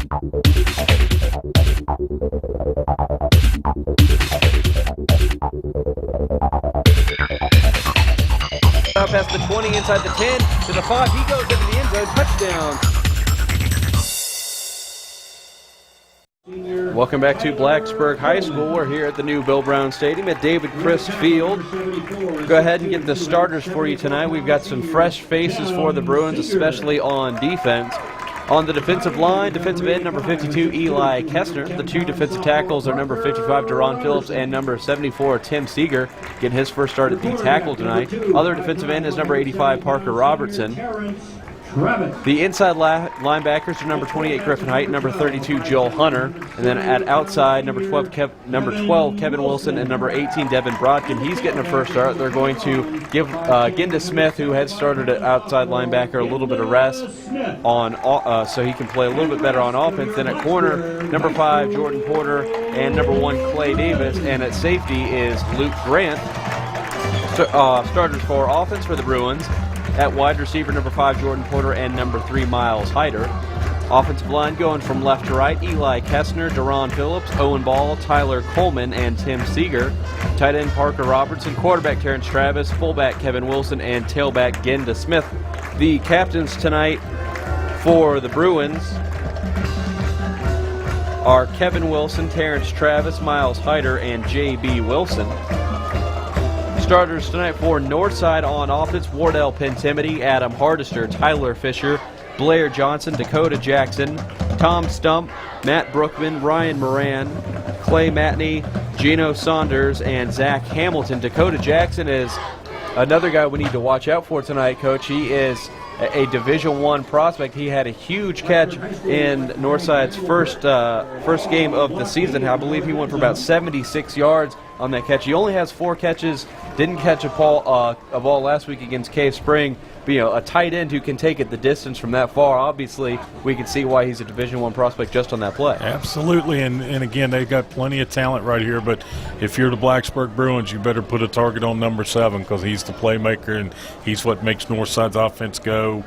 Past the 20, inside the 10, to the 5, he goes into the end zone, touchdown. Welcome back to Blacksburg High School. We're here at the new Bill Brown Stadium at David Christ Field. Go ahead and get the starters for you tonight. We've got some fresh faces for the Bruins, especially on defense. On the defensive line, defensive end, number 52, Eli Kessner. The two defensive tackles are number 55, Deron Phillips, and number 74, Tim Seeger, getting his first start at D tackle tonight. Other defensive end is number 85, Parker Robertson. The inside linebackers are number 28, Griffin Height, number 32, Joel Hunter. And then at outside, number 12, Kevin Wilson, and number 18, Devin Brodkin. He's getting a first start. They're going to give Ginda Smith, who had started at outside linebacker, a little bit of rest on so he can play a little bit better on offense. Then at corner, number 5, Jordan Porter, and number 1, Clay Davis. And at safety is Luke Grant. Starters for offense for the Bruins. At wide receiver, number 5, Jordan Porter, and number 3, Miles Hyder. Offensive line going from left to right, Eli Kessner, Deron Phillips, Owen Ball, Tyler Coleman, and Tim Seeger. Tight end, Parker Robertson. Quarterback, Terrence Travis. Fullback, Kevin Wilson, and tailback, Ginda Smith. The captains tonight for the Bruins are Kevin Wilson, Terrence Travis, Miles Hyder, and J.B. Wilson. Starters tonight for Northside on offense, Wardell Pentimity, Adam Hardister, Tyler Fisher, Blair Johnson, Dakota Jackson, Tom Stump, Matt Brookman, Ryan Moran, Clay Matney, Gino Saunders, and Zach Hamilton. Dakota Jackson is another guy we need to watch out for tonight, Coach. He is a Division I prospect. He had a huge catch in Northside's first game of the season. I believe he went for about 76 yards on that catch. He only has 4 catches. Didn't catch a ball last week against Cave Spring. But, a tight end who can take it the distance from that far. Obviously, we can see why he's a Division I prospect just on that play. Absolutely, and again, they've got plenty of talent right here. But if you're the Blacksburg Bruins, you better put a target on number 7 because he's the playmaker and he's what makes Northside's offense go.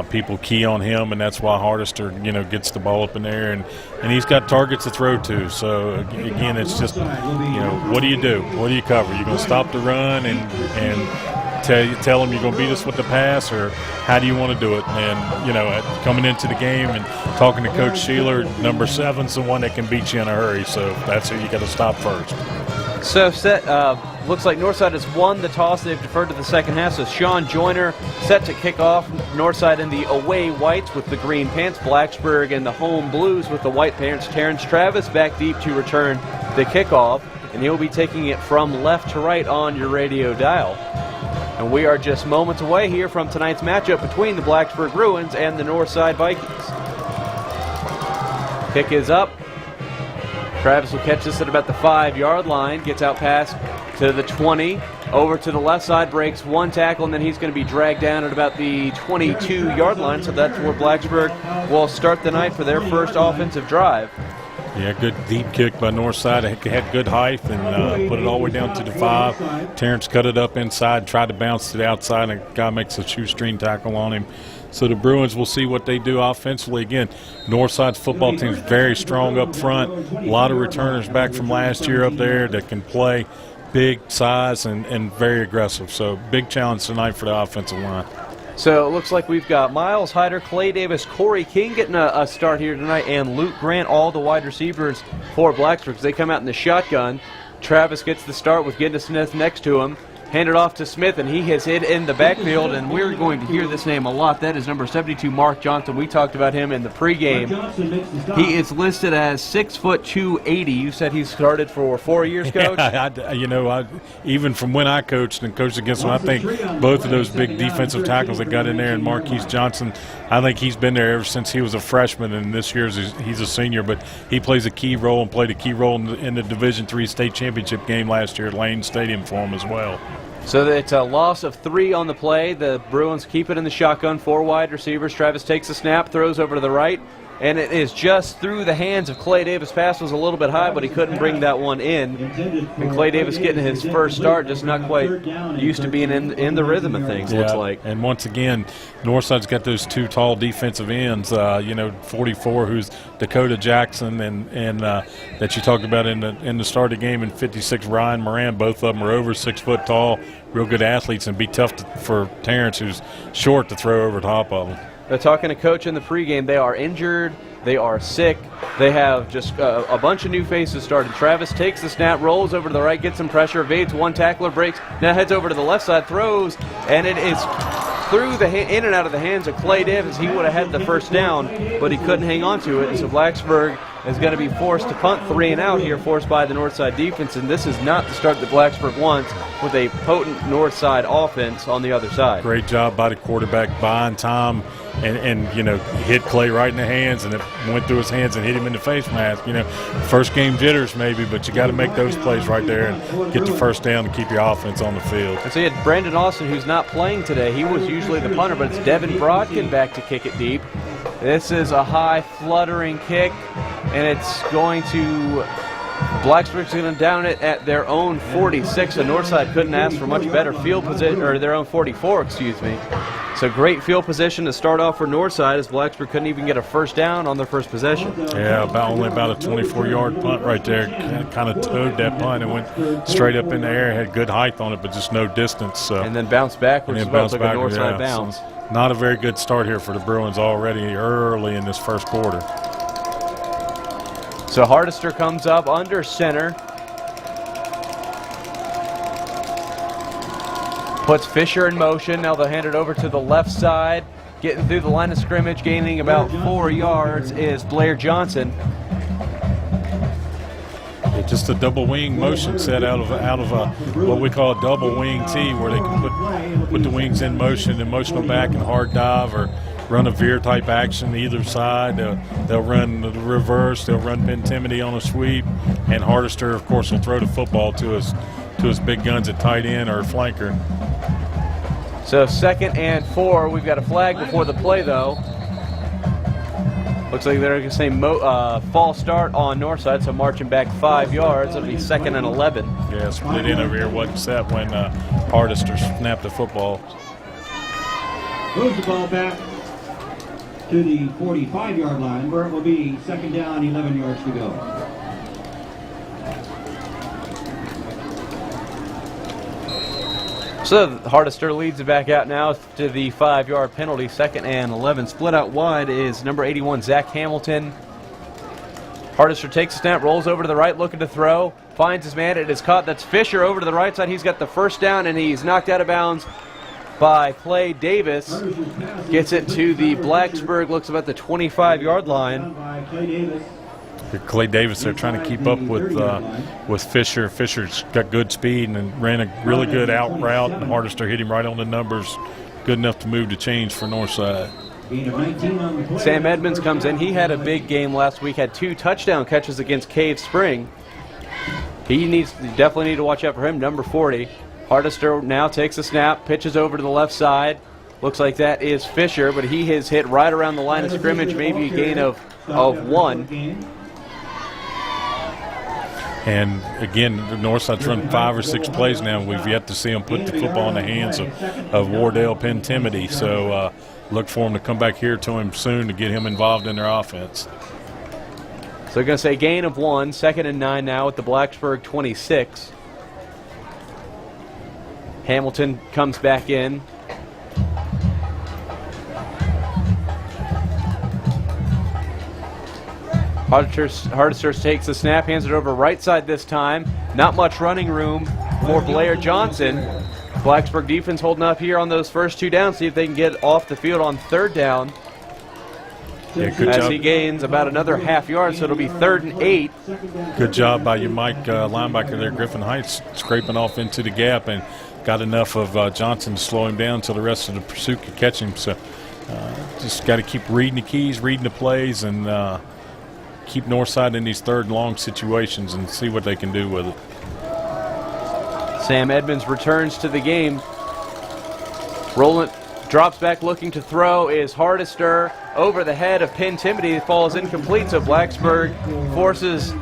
People key on him, and that's why Hardister, gets the ball up in there, and he's got targets to throw to. So again, it's just, what do you do? What do you cover? You're going to stop the run and tell them you're going to beat us with the pass, or how do you want to do it? And coming into the game and talking to Coach Sheeler, number 7's the one that can beat you in a hurry. So that's who you got to stop first. So looks like Northside has won the toss. They've deferred to the second half. So Sean Joyner set to kick off. Northside in the away whites with the green pants. Blacksburg in the home blues with the white pants. Terrence Travis back deep to return the kickoff. And he'll be taking it from left to right on your radio dial. And we are just moments away here from tonight's matchup between the Blacksburg Bruins and the Northside Vikings. Kick is up. Travis will catch this at about the 5-yard line, gets out past to the 20, over to the left side, breaks one tackle, and then he's going to be dragged down at about the 22-yard line. So that's where Blacksburg will start the night for their first offensive drive. Yeah, good deep kick by Northside. It had good height and put it all the way down to the 5. Terrence cut it up inside, tried to bounce to the outside, and a guy makes a shoestring tackle on him. So the Bruins will see what they do offensively. Again, Northside's football team is very strong up front. A lot of returners back from last year up there that can play big size and very aggressive. So big challenge tonight for the offensive line. So it looks like we've got Miles Hyder, Clay Davis, Corey King getting a start here tonight, and Luke Grant, all the wide receivers for Blacksburg. They come out in the shotgun. Travis gets the start with Ginda Smith next to him. Hand it off to Smith, and he has hit in the backfield, and we're going to hear this name a lot. That is number 72, Mark Johnson. We talked about him in the pregame. He is listed as 6'2", 280. You said he started for 4 years, Coach? Yeah, even from when I coached and coached against him, I think both of those big defensive tackles that got in there, and Marquise Johnson, I think he's been there ever since he was a freshman, and this year he's a senior. But he plays a key role and played a key role in the Division III state championship game last year at Lane Stadium for him as well. So it's a loss of 3 on the play. The Bruins keep it in the shotgun, 4 wide receivers. Travis takes the snap, throws over to the right, and it is just through the hands of Clay Davis. Pass was a little bit high, but he couldn't bring that one in. And Clay Davis getting his first start, just not quite used to being in the rhythm of things, looks like. And once again, Northside's got those two tall defensive ends, 44, who's Dakota Jackson, and that you talked about in the start of the game, and 56, Ryan Moran. Both of them are over 6 foot tall, real good athletes, and be tough for Terrence, who's short, to throw over top of them. They're talking to Coach in the pregame. They are injured. They are sick. They have just a bunch of new faces started. Travis takes the snap, rolls over to the right, gets some pressure, evades one tackler, breaks, now heads over to the left side, throws, and it is through in and out of the hands of Clay Davis. He would have had the first down, but he couldn't hang on to it. And so Blacksburg is going to be forced to punt 3 and out here, forced by the Northside defense. And this is not the start that Blacksburg wants, with a potent Northside offense on the other side. Great job by the quarterback, buying time, and hit Clay right in the hands, and it went through his hands and hit him in the face mask. First game jitters maybe, but you got to make those plays right there and get the first down to keep your offense on the field. And so you had Brandon Austin, who's not playing today. He was usually the punter, but it's Devin Brodkin back to kick it deep. This is a high fluttering kick, and it's going to Blacksburg's going to down it at their own 46. And Northside couldn't ask for much better field position, or their own 44, excuse me. So great field position to start off for Northside, as Blacksburg couldn't even get a first down on their first possession. Yeah, only about a 24-yard punt right there. Kind of towed that punt and went straight up in the air. Had good height on it, but just no distance. And then bounced backwards as well, took a Northside bounce. So not a very good start here for the Bruins already early in this first quarter. So Hardister comes up under center. Puts Fisher in motion. Now they'll hand it over to the left side. Getting through the line of scrimmage, gaining about 4 yards, is Blair Johnson. Just a double wing motion set out of a what we call a double wing T, where they can put the wings in motion and motion them back and hard dive, or run a veer type action either side. They'll run the reverse. They'll run Bentimity on a sweep, and Hardister, of course, will throw the football to his big guns at tight end or flanker. So 2nd and 4. We've got a flag before the play, though. Looks like they're going to say false start on Northside, so marching back 5 yards. It'll be 2nd and 11. Yeah, split in over here. Wasn't set when Hardister snapped the football. Moves the ball back to the 45-yard line, where it will be 2nd down, 11 yards to go. So Hardister leads it back out now to the 5-yard penalty. 2nd and 11. Split out wide is number 81, Zach Hamilton. Hardister takes a snap, rolls over to the right, looking to throw. Finds his man. It is caught. That's Fisher over to the right side. He's got the first down, and he's knocked out of bounds by Clay Davis. Gets it to the Blacksburg, looks about the 25-yard line. Clay Davis, they're trying to keep up with Fisher. Fisher's got good speed and ran a really good out route, and Hardister hit him right on the numbers. Good enough to move the change for Northside. Sam Edmonds comes in. He had a big game last week, had 2 touchdown catches against Cave Spring. You definitely need to watch out for him, number 40. Hardister now takes a snap, pitches over to the left side. Looks like that is Fisher, but he has hit right around the line of scrimmage, maybe a gain of 1. And again, the Northside's run 5 or 6 plays now. We've yet to see them put the football in the hands of Wardell Bentimity. So look for him to come back here to him soon to get him involved in their offense. So they're going to say gain of 1, 2nd and 9 now at the Blacksburg 26. Hamilton comes back in. Hardister takes the snap, hands it over right side this time. Not much running room for Blair Johnson. Blacksburg defense holding up here on those first 2 downs, see if they can get off the field on 3rd down. Yeah, good as job. He gains about another half yard, so it'll be 3rd and 8. Good job by your Mike linebacker there, Griffin Heights, scraping off into the gap and got enough of Johnson to slow him down until the rest of the pursuit could catch him. So just got to keep reading the keys, reading the plays, and keep Northside in these 3rd and long situations and see what they can do with it. Sam Edmonds returns to the game. Rolling Drops back looking to throw is Hardister over the head of Pintimity. It falls incomplete, so Blacksburg forces.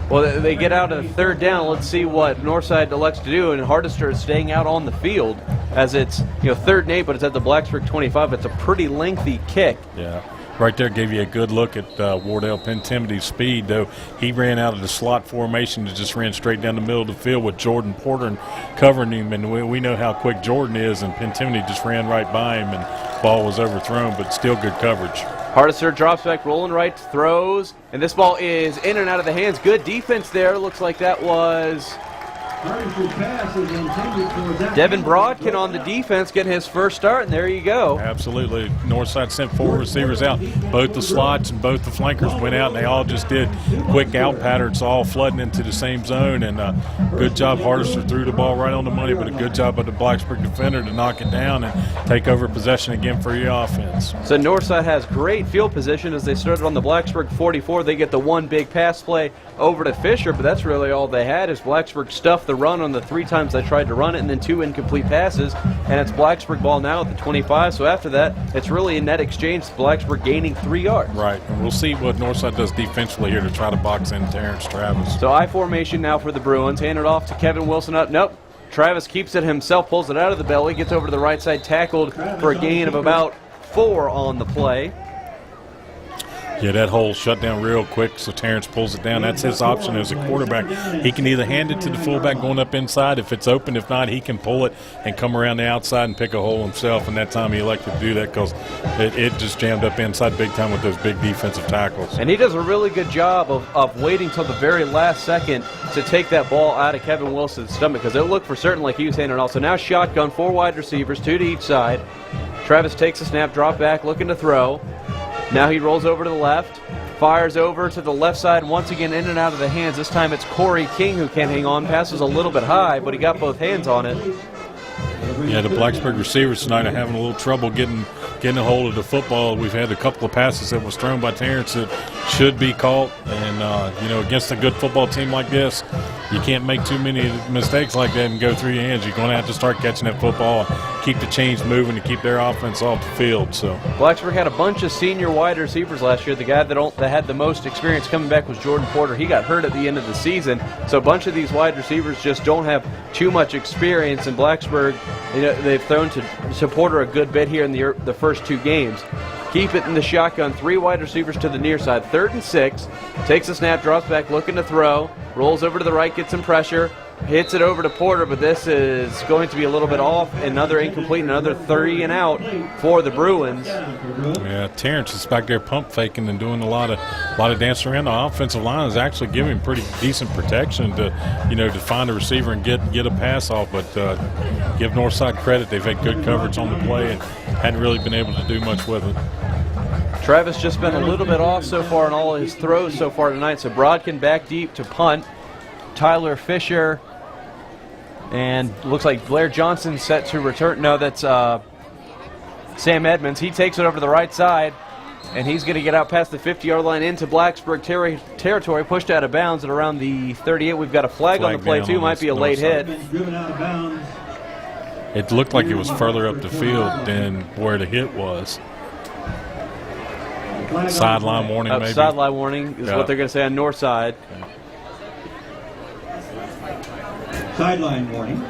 Well, they get out of the third down. Let's see what Northside elects to do, and Hardister is staying out on the field as it's 3rd and 8, but it's at the Blacksburg 25. It's a pretty lengthy kick. Yeah. Right there gave you a good look at Wardell Pentimity's speed, though. He ran out of the slot formation and just ran straight down the middle of the field with Jordan Porter covering him. And we know how quick Jordan is, and Pentimity just ran right by him, and ball was overthrown, but still good coverage. Hardister drops back, rolling right, throws, and this ball is in and out of the hands. Good defense there. Looks like that was Devin Brodkin on the defense, getting his first start, and there you go. Absolutely. Northside sent 4 receivers out. Both the slots and both the flankers went out, and they all just did quick out patterns, all flooding into the same zone. And good job. Hardister threw the ball right on the money, but a good job by the Blacksburg defender to knock it down and take over possession again for your offense. So Northside has great field position as they started on the Blacksburg 44. They get the one big pass play over to Fisher, but that's really all they had is Blacksburg stuffed the run on the 3 times they tried to run it, and then 2 incomplete passes, and it's Blacksburg ball now at the 25. So after that, it's really a net exchange. Blacksburg gaining 3 yards. Right, and we'll see what Northside does defensively here to try to box in Terrence Travis. So I formation now for the Bruins. Hand it off to Kevin Wilson up. Nope. Travis keeps it himself, pulls it out of the belly, gets over to the right side, tackled for a gain of about 4 on the play. Yeah, that hole shut down real quick, so Terrence pulls it down. That's his option as a quarterback. He can either hand it to the fullback going up inside if it's open. If not, he can pull it and come around the outside and pick a hole himself, and that time he elected to do that because it just jammed up inside big time with those big defensive tackles. And he does a really good job of waiting till the very last second to take that ball out of Kevin Wilson's stomach because it looked for certain like he was handing it off. So now shotgun, 4 wide receivers, 2 to each side. Travis takes a snap, drop back, looking to throw. Now he rolls over to the left, fires over to the left side, once again in and out of the hands. This time it's Corey King who can't hang on. Passes a little bit high, but he got both hands on it. Yeah, the Blacksburg receivers tonight are having a little trouble getting a hold of the football. We've had a couple of passes that was thrown by Terrence that should be caught. And, against a good football team like this, you can't make too many mistakes like that and go through your hands. You're going to have to start catching that football and keep the chains moving to keep their offense off the field. So Blacksburg had a bunch of senior wide receivers last year. The guy that had the most experience coming back was Jordan Porter. He got hurt at the end of the season. So a bunch of these wide receivers just don't have too much experience. And Blacksburg, they've thrown to Porter a good bit here in the first 2 games. Keep it in the shotgun, 3 wide receivers to the near side. 3rd and 6. Takes a snap, drops back, looking to throw. Rolls over to the right, gets some pressure. Hits it over to Porter, but this is going to be a little bit off. Another incomplete, another 3 and out for the Bruins. Yeah, Terrence is back there pump faking and doing a lot of dancing around. The offensive line is actually giving pretty decent protection to find a receiver and get a pass off. But give Northside credit; they've had good coverage on the play and hadn't really been able to do much with it. Travis just been a little bit off so far in all his throws so far tonight. So Brodkin back deep to punt. Tyler Fisher and looks like Blair Johnson set to return. No, that's Sam Edmonds. He takes it over to the right side, and he's going to get out past the 50-yard line into Blacksburg territory, pushed out of bounds at around the 38. We've got a flag on the play, too. Might be a late hit. It looked like it was further up the field than where the hit was. Sideline warning, maybe? Sideline warning is what they're going to say on Northside. Okay. Sideline warning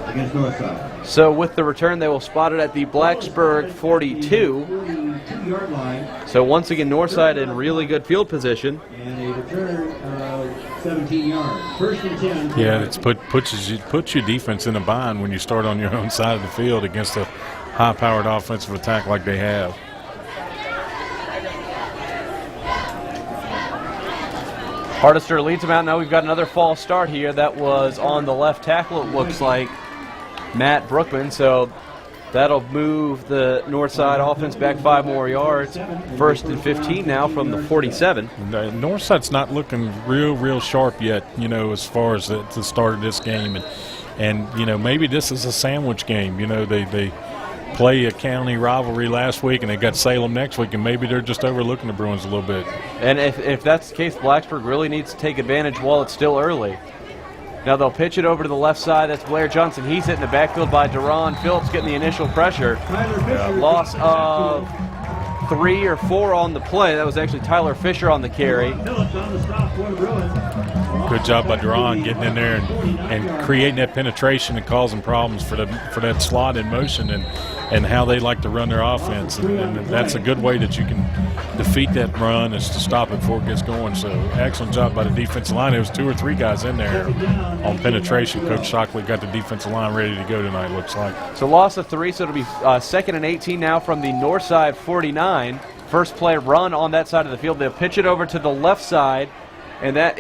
against Northside. So with the return, they will spot it at the Blacksburg 42. 42-yard line. So once again, Northside in really good field position. And a return of 17 yards. 1st and 10. Yeah, it's puts your defense in a bind when you start on your own side of the field against a high-powered offensive attack like they have. Hardister leads him out. Now we've got another false start here. That was on the left tackle, it looks like, Matt Brookman. So that'll move the Northside offense back 5 more yards. 1st and 15 now from the 47. Northside's not looking real sharp yet, as far as the start of this game. And maybe this is a sandwich game. They play a county rivalry last week, and they got Salem next week, and maybe they're just overlooking the Bruins a little bit. And if that's the case, Blacksburg really needs to take advantage while it's still early. Now they'll pitch it over to the left side. That's Blair Johnson. He's hit in the backfield by Deron Phillips, getting the initial pressure. Loss of 3 or 4 on the play. That was actually Tyler Fisher on the carry. Good job by Deron getting in there and creating that penetration and causing problems for that slot in motion and how they like to run their offense. And that's a good way that you can defeat that run, is to stop it before it gets going. So excellent job by the defensive line. There was 2 or 3 guys in there on penetration. Coach Shockley got the defensive line ready to go tonight, looks like. So loss of 3, so it'll be 2nd and 18 now from the Northside 49. First play run on that side of the field. They'll pitch it over to the left side, and that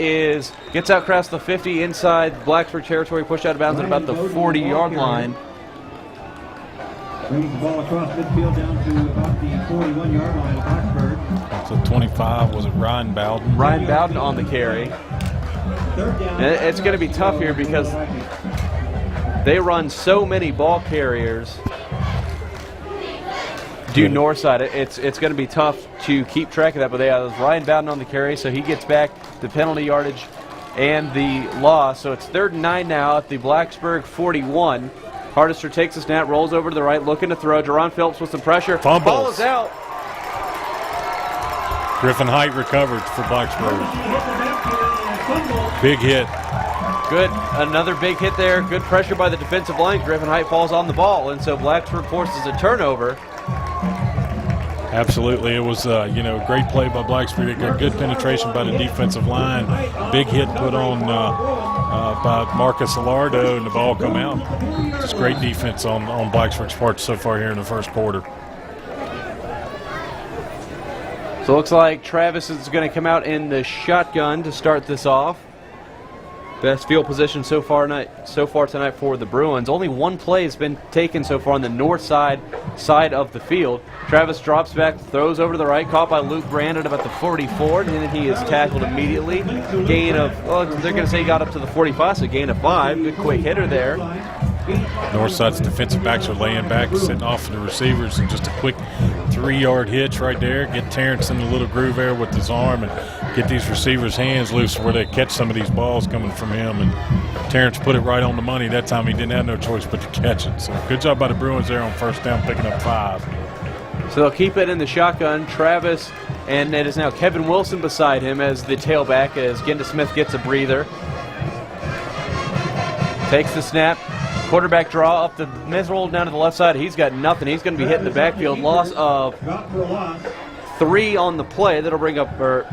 gets out across the 50 inside Blacksburg territory, pushed out of bounds at about the 40-yard line. Brings the ball across midfield down to about the 41-yard line of Blacksburg. So 25, was it Ryan Bowden? Ryan Bowden on the carry. And it's going to be tough here because they run so many ball carriers due Northside. It's going to be tough to keep track of that, but they have Ryan Bowden on the carry, so he gets back the penalty yardage and the loss. So it's 3rd and 9 now at the Blacksburg 41. Hardister takes a snap, rolls over to the right, looking to throw. Deron Phillips with some pressure. Fumbles. Ball is out. Griffin Height recovered for Blacksburg. Big hit. Good. Another big hit there. Good pressure by the defensive line. Griffin Height falls on the ball, and so Blacksburg forces a turnover. Absolutely. It was a great play by Blacksburg. They got good penetration by the defensive line. Big hit put on by Marcus Alardo, and the ball come out. Just great defense on Blacksburg's part so far here in the first quarter. So it looks like Travis is going to come out in the shotgun to start this off. Best field position so far tonight for the Bruins. Only one play has been taken so far on the north side of the field. Travis drops back, throws over to the right, caught by Luke Brand at about the 44, and then he is tackled immediately. Gain of, they're going to say he got up to the 45, so gain of 5. Good quick hitter there. Northside's defensive backs are laying back, sitting off of the receivers, and just a quick 3-yard hitch right there. Get Terrence in the little groove there with his arm and get these receivers' hands loose where they catch some of these balls coming from him. And Terrence put it right on the money. That time he didn't have no choice but to catch it. So good job by the Bruins there on first down, picking up 5. So they'll keep it in the shotgun. Travis, and it is now Kevin Wilson beside him as the tailback, as Genda Smith gets a breather. Takes the snap. Quarterback draw up the middle down to the left side. He's got nothing. He's going to be hit in the backfield. Loss of 3 on the play. That'll bring up, or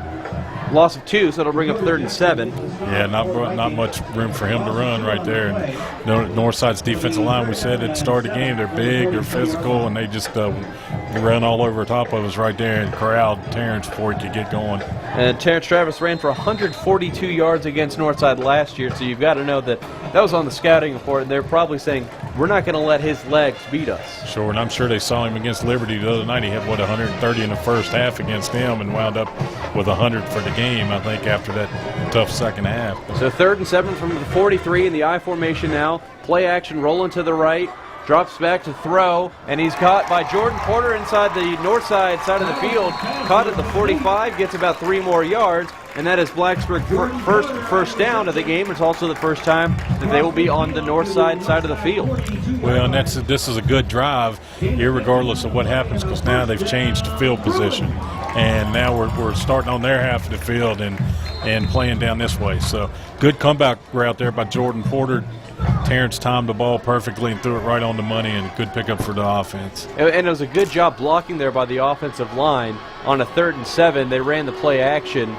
loss of 2, so it'll bring up 3rd and 7. Yeah, not much room for him to run right there. And Northside's defensive line, we said at the start of the game, they're big, they're physical, and they just ran all over top of us right there and corralled Terrence before he could get going. And Terrence Travis ran for 142 yards against Northside last year, so you've got to know that was on the scouting report, and they're probably saying, we're not going to let his legs beat us. Sure, and I'm sure they saw him against Liberty the other night. He had, 130 in the first half against them and wound up with 100 for the game, I think, after that tough second half. So 3rd and 7 from the 43 in the I formation now. Play action, rolling to the right. Drops back to throw, and he's caught by Jordan Porter inside the north side of the field. Caught at the 45, gets about 3 more yards, and that is Blacksburg's first down of the game. It's also the first time that they will be on the north side of the field. Well, and this is a good drive, irregardless of what happens, because now they've changed the field position, and now we're starting on their half of the field and playing down this way. So good comeback route there by Jordan Porter. Terrence timed the ball perfectly and threw it right on the money, and a good pickup for the offense. And it was a good job blocking there by the offensive line. On a 3rd and 7, they ran the play action,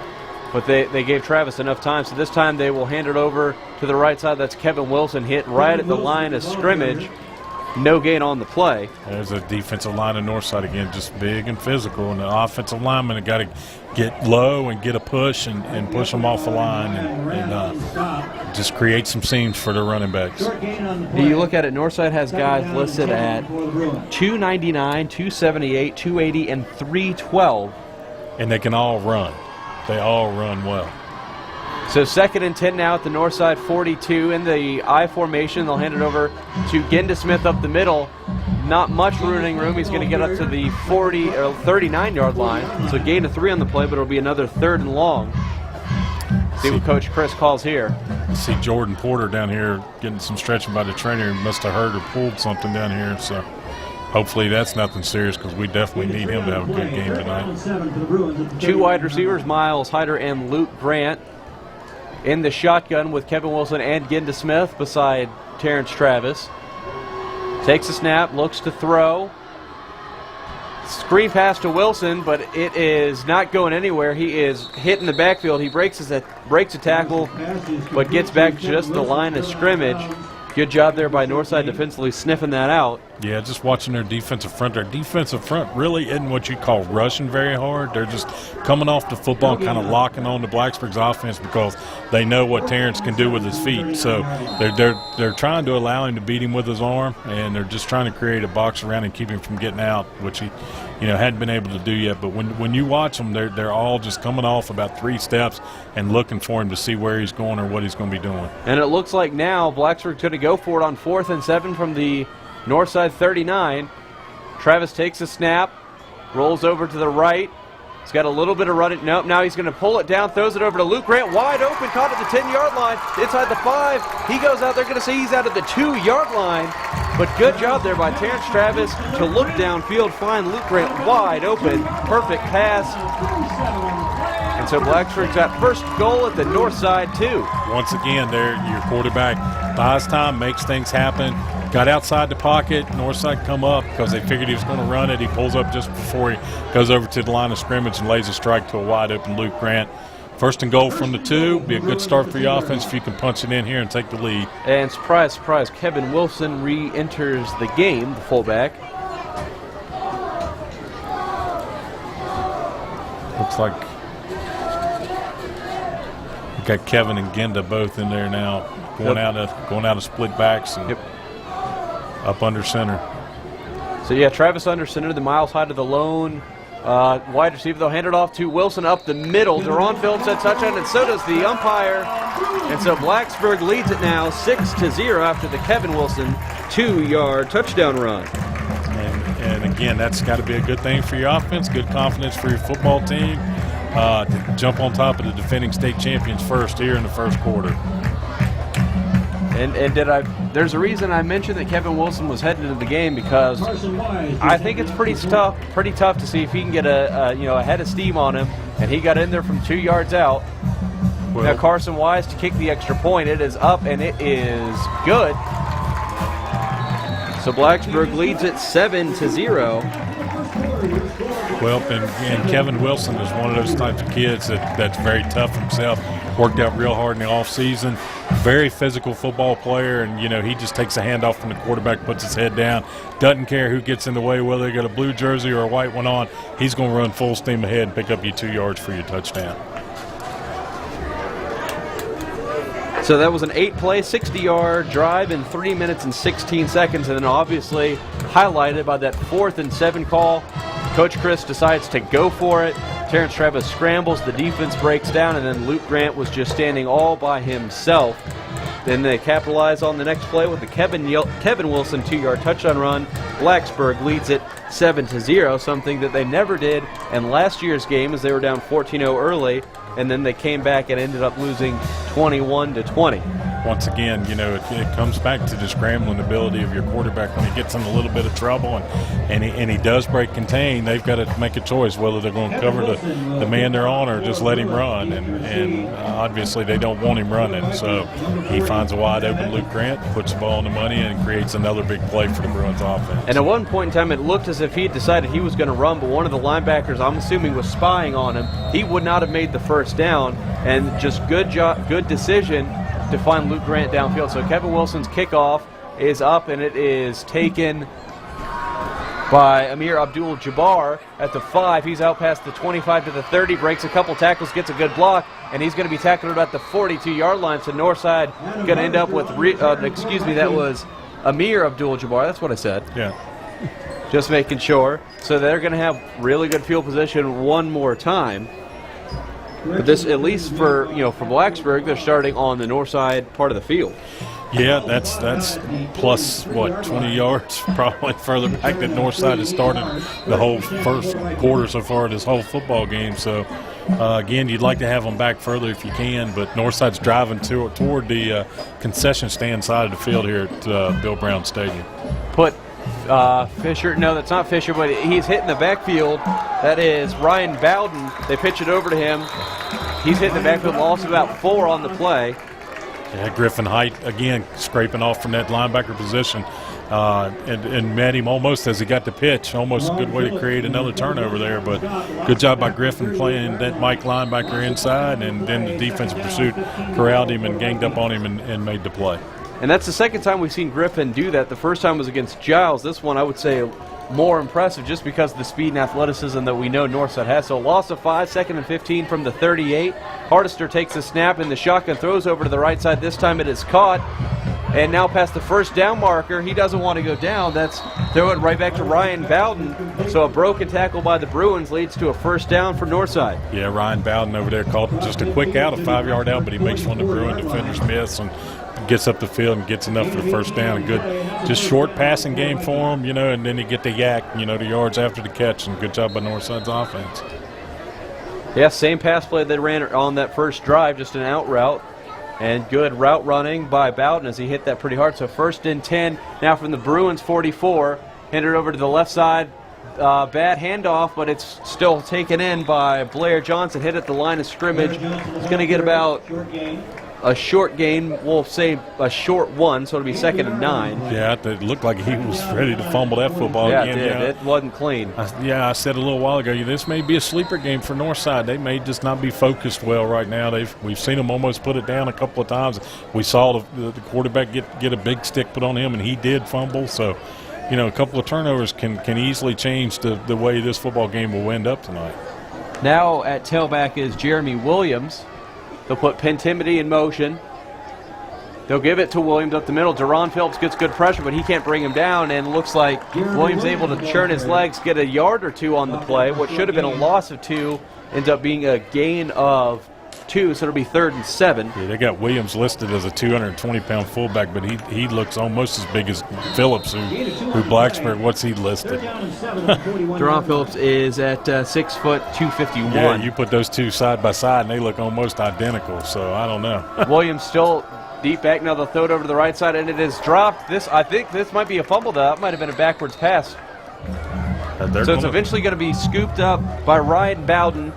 but they gave Travis enough time. So this time they will hand it over to the right side. That's Kevin Wilson, hit right at the line of scrimmage. No gain on the play. There's a defensive line on Northside again, just big and physical, and the offensive linemen have got to get low and get a push and push them off the line and just create some seams for their running backs. You look at it, Northside has guys listed at 299, 278, 280, and 312. And they can all run. They all run well. So 2nd and 10 now at the Northside 42 in the I formation. They'll hand it over to Genda Smith up the middle. Not much running room. He's going to get up to the 40 or 39-yard line. So gain of 3 on the play, but it'll be another 3rd and long. See what Coach Chris calls here. See Jordan Porter down here getting some stretching by the trainer. He must have hurt or pulled something down here. So hopefully that's nothing serious, because we definitely need him to have a good game tonight. 2 wide receivers, Miles Hyder and Luke Grant, in the shotgun with Kevin Wilson and Ginda Smith beside Terrence Travis. Takes a snap, looks to throw. Screen pass to Wilson, but it is not going anywhere. He is hit in the backfield. He breaks a tackle, but gets back just the line of scrimmage. Good job there by Northside defensively sniffing that out. Yeah, just watching their defensive front. Their defensive front really isn't what you call rushing very hard. They're just coming off the football and kind of locking on to Blacksburg's offense, because they know what Terrence can do with his feet. So they're trying to allow him to beat him with his arm, and they're just trying to create a box around and keep him from getting out, which he hadn't been able to do yet. But when you watch them, they're all just coming off about 3 steps and looking for him to see where he's going or what he's going to be doing. And it looks like now Blacksburg's going to go for it on 4th and 7 from the Northside 39. Travis takes a snap, rolls over to the right. He's got a little bit of running. Nope, now he's going to pull it down, throws it over to Luke Grant, wide open, caught at the 10-yard line, inside the 5. He goes out, they're going to say he's out at the 2-yard line. But good job there by Terrence Travis to look downfield, find Luke Grant wide open, perfect pass. And so Blacksburg's got first goal at the Northside 2. Once again, your quarterback buys time, makes things happen. Got outside the pocket. Northside come up because they figured he was going to run it. He pulls up just before he goes over to the line of scrimmage and lays a strike to a wide open Luke Grant. First and goal from the 2. Be a good start for your offense if you can punch it in here and take the lead. And surprise, surprise, Kevin Wilson re-enters the game, the fullback. Looks like we got Kevin and Ginda both in there now, going out of split backs and up under center. So yeah, Travis under center, the Miles Hyder, the lone wide receiver. They'll hand it off to Wilson up the middle. Deron Phillips had touchdown, and so does the umpire. And so Blacksburg leads it now 6-0 after the Kevin Wilson 2-yard touchdown run. And again, that's got to be a good thing for your offense, good confidence for your football team to jump on top of the defending state champions first here in the first quarter. And there's a reason I mentioned that Kevin Wilson was heading into the game, because I think it's pretty tough to see if he can get a head of steam on him, and he got in there from 2 yards out. Well, now Carson Wise to kick the extra point. It is up and it is good. So Blacksburg leads it 7-0. Well, and Kevin Wilson is one of those types of kids that's very tough himself. Worked out real hard in the offseason. Very physical football player, and he just takes a handoff from the quarterback, puts his head down, doesn't care who gets in the way, whether they got a blue jersey or a white one on. He's going to run full steam ahead and pick up you 2 yards for your touchdown. So that was an 8-play, 60-yard drive in 3 minutes and 16 seconds, and then obviously highlighted by that 4th and 7 call. Coach Chris decides to go for it. Terrence Travis scrambles, the defense breaks down, and then Luke Grant was just standing all by himself. Then they capitalize on the next play with the Kevin Wilson 2-yard touchdown run. Blacksburg leads it 7-0, something that they never did in last year's game, as they were down 14-0 early, and then they came back and ended up losing 21-20. Once again, it comes back to the scrambling ability of your quarterback. When he gets in a little bit of trouble and he does break contain, they've got to make a choice whether they're going to cover the man they're on or just let him run. And obviously they don't want him running. So he finds a wide open Luke Grant, puts the ball in the money, and creates another big play for the Bruins offense. And at one point in time, it looked as if he had decided he was going to run, but one of the linebackers, I'm assuming, was spying on him. He would not have made the first down, and just good decision to find Luke Grant downfield. So Kevin Wilson's kickoff is up, and it is taken by Amir Abdul-Jabbar at the 5. He's out past the 25 to the 30, breaks a couple tackles, gets a good block, and he's going to be tackled about the 42-yard line. So Northside going to end up with, that was Amir Abdul-Jabbar. That's what I said. Yeah. Just making sure. So they're going to have really good field position one more time. But this, at least for Blacksburg, they're starting on the north side part of the field. Yeah, that's plus 20 yards probably further back than Northside has started the whole first quarter so far of this whole football game. So Again, you'd like to have them back further if you can, but Northside's driving toward the concession stand side of the field here at Bill Brown Stadium. Put Fisher, no, that's not Fisher, but he's hitting the backfield. That is Ryan Bowden. They pitch it over to him. He's hitting the backfield, loss of about 4 on the play. Yeah, Griffin Height, again, scraping off from that linebacker position and met him almost as he got the pitch. Almost a good way to create another turnover there, but good job by Griffin playing that Mike linebacker inside, and then the defensive pursuit corralled him and ganged up on him and made the play. And that's the second time we've seen Griffin do that. The first time was against Giles. This one, I would say, more impressive just because of the speed and athleticism that we know Northside has. So loss of 5, 2nd and 15 from the 38. Hardister takes a snap in the shotgun, throws over to the right side. This time it is caught. And now past the first down marker, he doesn't want to go down. That's throw it right back to Ryan Bowden. So a broken tackle by the Bruins leads to a first down for Northside. Yeah, Ryan Bowden over there called just a quick out, a 5-yard out, but he makes one of the Bruin defenders miss and gets up the field and gets enough for the first down. A good, just short passing game for him, and then you get the yak, the yards after the catch, and good job by Northside's offense. Yeah, same pass play they ran on that first drive, just an out route. And good route running by Bowden as he hit that pretty hard. So 1st and 10 now from the Bruins 44. Handed over to the left side. Bad handoff, but it's still taken in by Blair Johnson. Hit at the line of scrimmage. He's going to get about a short gain. We'll say a short one, so it'll be 2nd and 9. Yeah, it looked like he was ready to fumble that football again. It did. It wasn't clean. I said a little while ago, this may be a sleeper game for Northside. They may just not be focused well right now. We've seen them almost put it down a couple of times. We saw the quarterback get a big stick put on him, and he did fumble. So, a couple of turnovers can easily change the way this football game will end up tonight. Now at tailback is Jeremy Williams. They'll put Pentimity in motion. They'll give it to Williams up the middle. Deron Phillips gets good pressure, but he can't bring him down, and looks like Williams able to churn his legs, get a yard or 2 on the play. What should have been a loss of 2 ends up being a gain of 2, so it'll be 3rd and 7. Yeah, they got Williams listed as a 220-pound fullback, but he looks almost as big as Phillips, who Blacksburg. What's he listed? Deron Phillips is at 6 foot 251. Yeah, you put those two side by side, and they look almost identical. So I don't know. Williams still deep back. Now they'll throw it over to the right side, and it is dropped. I think this might be a fumble. That might have been a backwards pass. So it's eventually going to be scooped up by Ryan Bowden,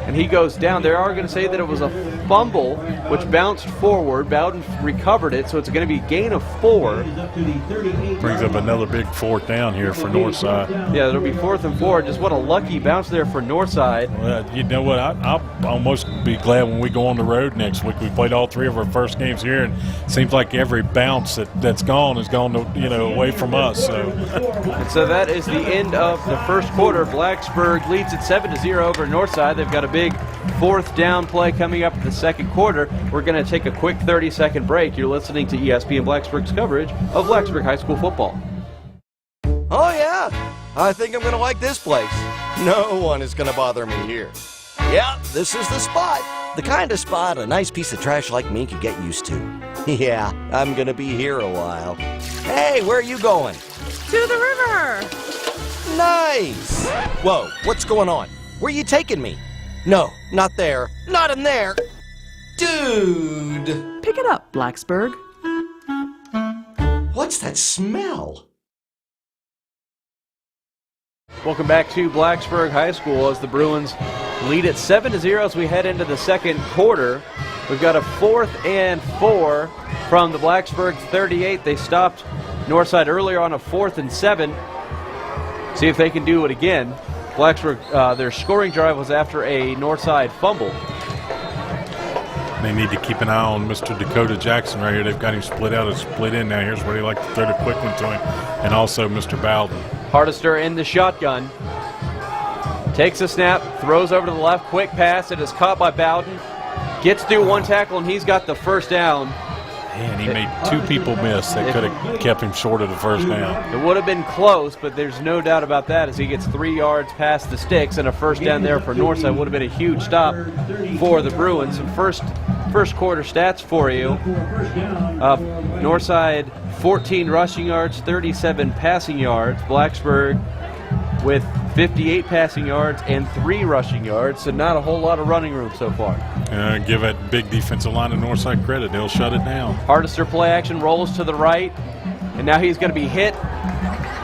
and he goes down. They are going to say that it was a fumble, which bounced forward. Bowden recovered it, so it's going to be a gain of 4. Brings up another big 4th down here for Northside. Yeah, it'll be 4th and 4. Just what a lucky bounce there for Northside. Well, you know what? I'll almost be glad when we go on the road next week. We played all 3 of our first games here, and it seems like every bounce that's gone has gone away from us. So. And so that is the end of the first quarter. Blacksburg leads at 7-0 over Northside. They've got a big 4th down play coming up in the second quarter. We're going to take a quick 30-second break. You're listening to ESPN Blacksburg's coverage of Blacksburg High School football. Oh, yeah. I think I'm going to like this place. No one is going to bother me here. Yeah, this is the spot. The kind of spot a nice piece of trash like me could get used to. Yeah, I'm going to be here a while. Hey, where are you going? To the river. Nice. Whoa, what's going on? Where are you taking me? No, not there. Not in there. Dude. Pick it up, Blacksburg. What's that smell? Welcome back to Blacksburg High School as the Bruins lead at 7-0 as we head into the second quarter. We've got a 4th and 4 from the Blacksburg 38. They stopped Northside earlier on a 4th and 7. See if they can do it again. Blacksburg, their scoring drive was after a Northside fumble. They need to keep an eye on Mr. Dakota Jackson right here. They've got him split out and split in now. Here's where they like to throw the quick one to him. And also Mr. Bowden. Hardister in the shotgun. Takes a snap, throws over to the left, quick pass. It is caught by Bowden. Gets through one tackle, and he's got the first down. And he made 2 people miss that could have kept him short of the first down. It would have been close, but there's no doubt about that as he gets 3 yards past the sticks, and a first down there for Northside would have been a huge stop for the Bruins. Some first quarter stats for you. Northside 14 rushing yards, 37 passing yards. Blacksburg with 58 passing yards and 3 rushing yards, so not a whole lot of running room so far. Give that big defensive line of Northside credit. They'll shut it down. Hardister play action rolls to the right, and now he's going to be hit.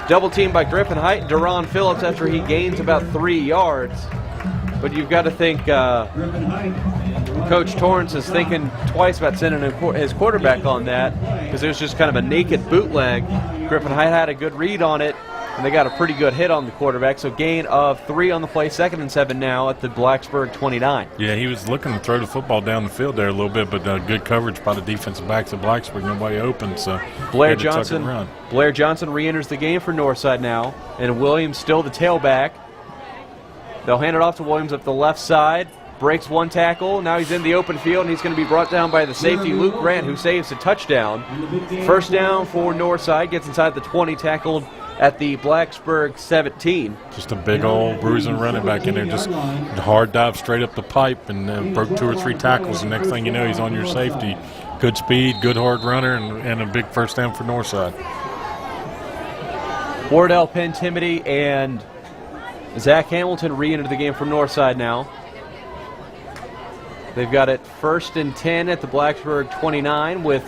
Double teamed by Griffin Height and Deron Phillips after he gains about 3 yards. But you've got to think Coach Torrance is thinking twice about sending his quarterback on that, because it was just kind of a naked bootleg. Griffin Height had a good read on it, and they got a pretty good hit on the quarterback. So gain of 3 on the play, 2nd and 7 now at the Blacksburg 29. Yeah, he was looking to throw the football down the field there a little bit, but good coverage by the defensive backs at Blacksburg. Nobody open, so Blair Johnson re-enters the game for Northside now, and Williams still the tailback. They'll hand it off to Williams up the left side. Breaks 1 tackle. Now he's in the open field, and he's going to be brought down by the safety, Luke Grant, who saves a touchdown. First down for Northside. Gets inside the 20, tackled at the Blacksburg 17. Just a big old bruising running back in there. Just hard dive straight up the pipe and broke 2 or 3 tackles. And next thing you know, he's on your safety. Good speed, good hard runner, and a big first down for Northside. Wardell Pentimity and Zach Hamilton re-enter the game from Northside now. They've got it 1st and 10 at the Blacksburg 29 with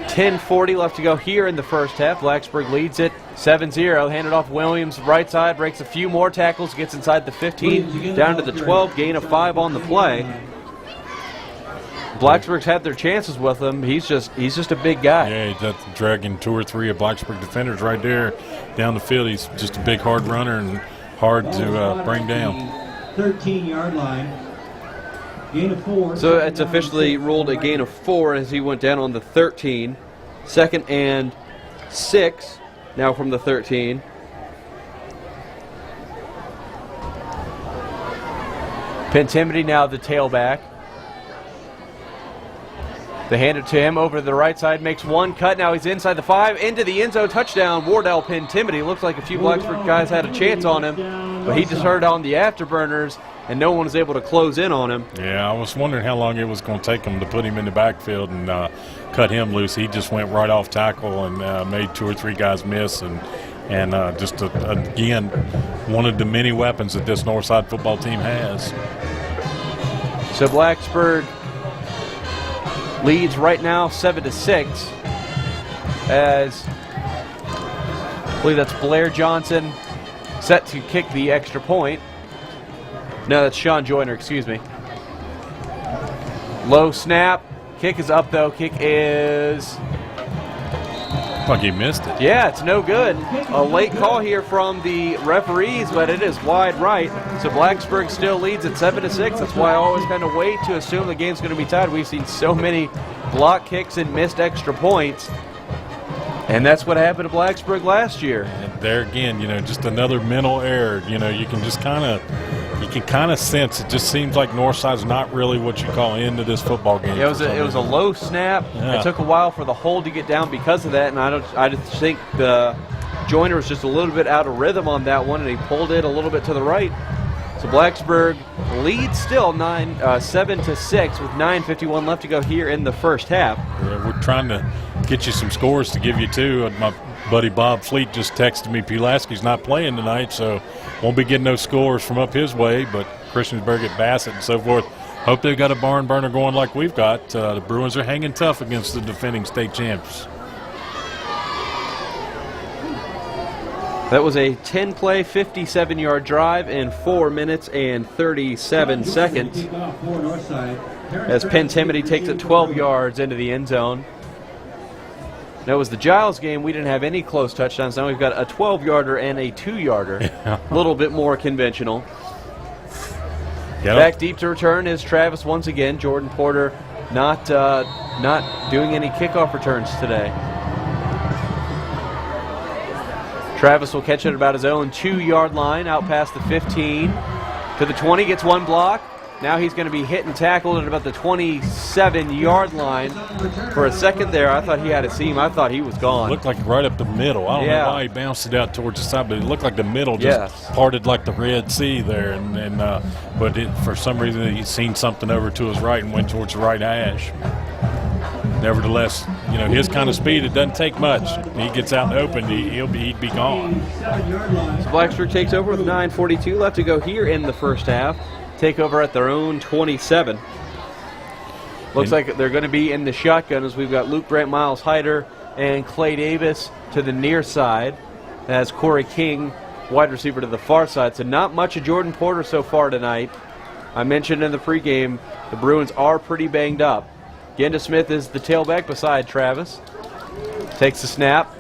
10:40 left to go here in the first half. Blacksburg leads it 7-0. Handed off Williams, right side, breaks a few more tackles, gets inside the 15, down to the 12, gain of 5 on the play. Blacksburg's had their chances with him. He's just a big guy. Yeah, he's dragging 2 or 3 of Blacksburg defenders right there down the field. He's just a big hard runner and hard to bring down. 13-yard line. Gain of 4. So it's officially ruled a gain of 4 as he went down on the 13. 2nd and 6 now from the 13. Pentimity now the tailback. They hand it to him over to the right side, makes 1 cut. Now he's inside the 5, into the end zone, touchdown. Wardell Pentimity. Looks like a few Blacksburg guys had a chance on him, but he just heard on the afterburners, and no one was able to close in on him. Yeah, I was wondering how long it was going to take him to put him in the backfield and cut him loose. He just went right off tackle and made 2 or 3 guys miss, and just again, one of the many weapons that this Northside football team has. So Blacksburg leads right now 7-6 as I believe that's Blair Johnson set to kick the extra point. No, that's Sean Joyner, excuse me. Low snap. Kick is up, though. Kick is... Like he missed it. Yeah, it's no good. A late call here from the referees, but it is wide right. So Blacksburg still leads at 7-6. That's why I always kind of wait to assume the game's going to be tied. We've seen so many block kicks and missed extra points. And that's what happened to Blacksburg last year. And there again, just another mental error. You can just kind of sense it. Just seems like Northside's not really what you call into this football game. It was a low snap. Yeah. It took a while for the hold to get down because of that, and I just think the Joyner was just a little bit out of rhythm on that one, and he pulled it a little bit to the right. So Blacksburg leads still 7-6 with 9:51 left to go here in the first half. We're trying to get you some scores to give you too. My buddy Bob Fleet just texted me Pulaski's not playing tonight, so won't be getting no scores from up his way, but Christiansburg at Bassett and so forth. Hope they've got a barn burner going like we've got. The Bruins are hanging tough against the defending state champs. That was a 10-play, 57-yard drive in 4 minutes and 37 seconds as Pentimity takes it 12 yards into the end zone. That was the Giles game. We didn't have any close touchdowns. Now we've got a 12-yarder and a 2-yarder. A little bit more conventional. Yep. Back deep to return is Travis once again. Jordan Porter not doing any kickoff returns today. Travis will catch it at about his own 2-yard line, out past the 15 to the 20, gets 1 block. Now he's going to be hit and tackled at about the 27-yard line. For a second there, I thought he had a seam. I thought he was gone. Looked like right up the middle. I don't know why he bounced it out towards the side, but it looked like the middle just parted like the Red Sea there. But for some reason, he's seen something over to his right and went towards the right hash. nevertheless, his kind of speed, it doesn't take much. He gets out in the open, he'd be gone. So Blacksburg takes over with 9:42 left to go here in the first half. Take over at their own 27. Looks like they're going to be in the shotgun as we've got Luke Grant, Miles Hyder, and Clay Davis to the near side. As Corey King, wide receiver, to the far side. So not much of Jordan Porter so far tonight. I mentioned in the pregame the Bruins are pretty banged up. Genda Smith is the tailback beside Travis. Takes the snap.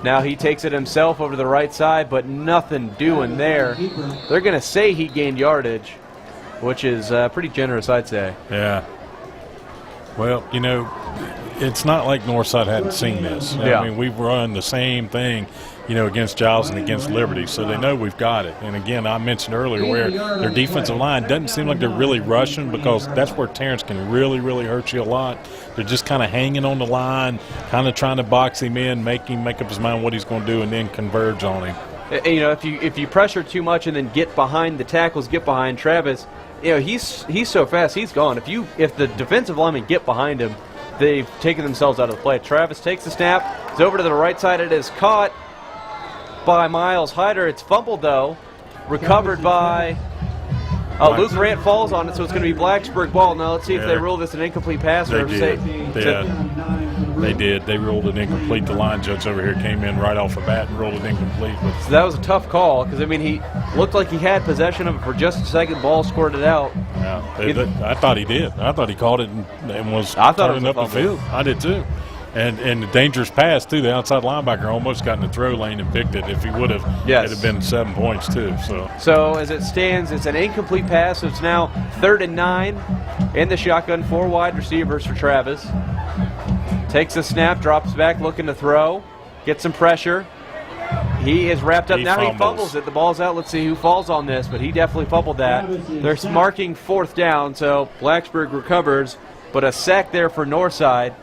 Now he takes it himself over to the right side, but nothing doing there. They're going to say he gained yardage, which is pretty generous, I'd say. Yeah. Well, it's not like Northside hadn't seen this. Yeah. I mean, we've run the same thing, against Giles and against Liberty, so they know we've got it. And again, I mentioned earlier where their defensive line doesn't seem like they're really rushing, because that's where Terrence can really, really hurt you a lot. They're just kind of hanging on the line, kind of trying to box him in, make him make up his mind what he's going to do, and then converge on him. If you pressure too much and then get behind the tackles, get behind Travis, he's so fast, he's gone. If the defensive linemen get behind him, they've taken themselves out of the play. Travis takes the snap. It's over to the right side. It is caught by Miles Hyder. It's fumbled, though. Recovered by Luke Grant falls on it, so it's going to be Blacksburg ball. Now let's see if they rule this an incomplete pass. They did. They ruled it incomplete. The line judge over here came in right off the bat and ruled it incomplete. So that was a tough call because, he looked like he had possession of it for just a second. Ball squirted out. Yeah, I thought he did. I thought he caught it and was turning up the field. I did too. And the dangerous pass, too. The outside linebacker almost got in the throw lane and picked it. If he would have, it'd have been 7 points, too. So as it stands, it's an incomplete pass. So it's now 3rd and 9 in the shotgun. 4 wide receivers for Travis. Takes a snap, drops back, looking to throw. Gets some pressure. He is wrapped up. Now he fumbles it. The ball's out. Let's see who falls on this, but he definitely fumbled that. They're marking 4th down, so Blacksburg recovers, but a sack there for Northside.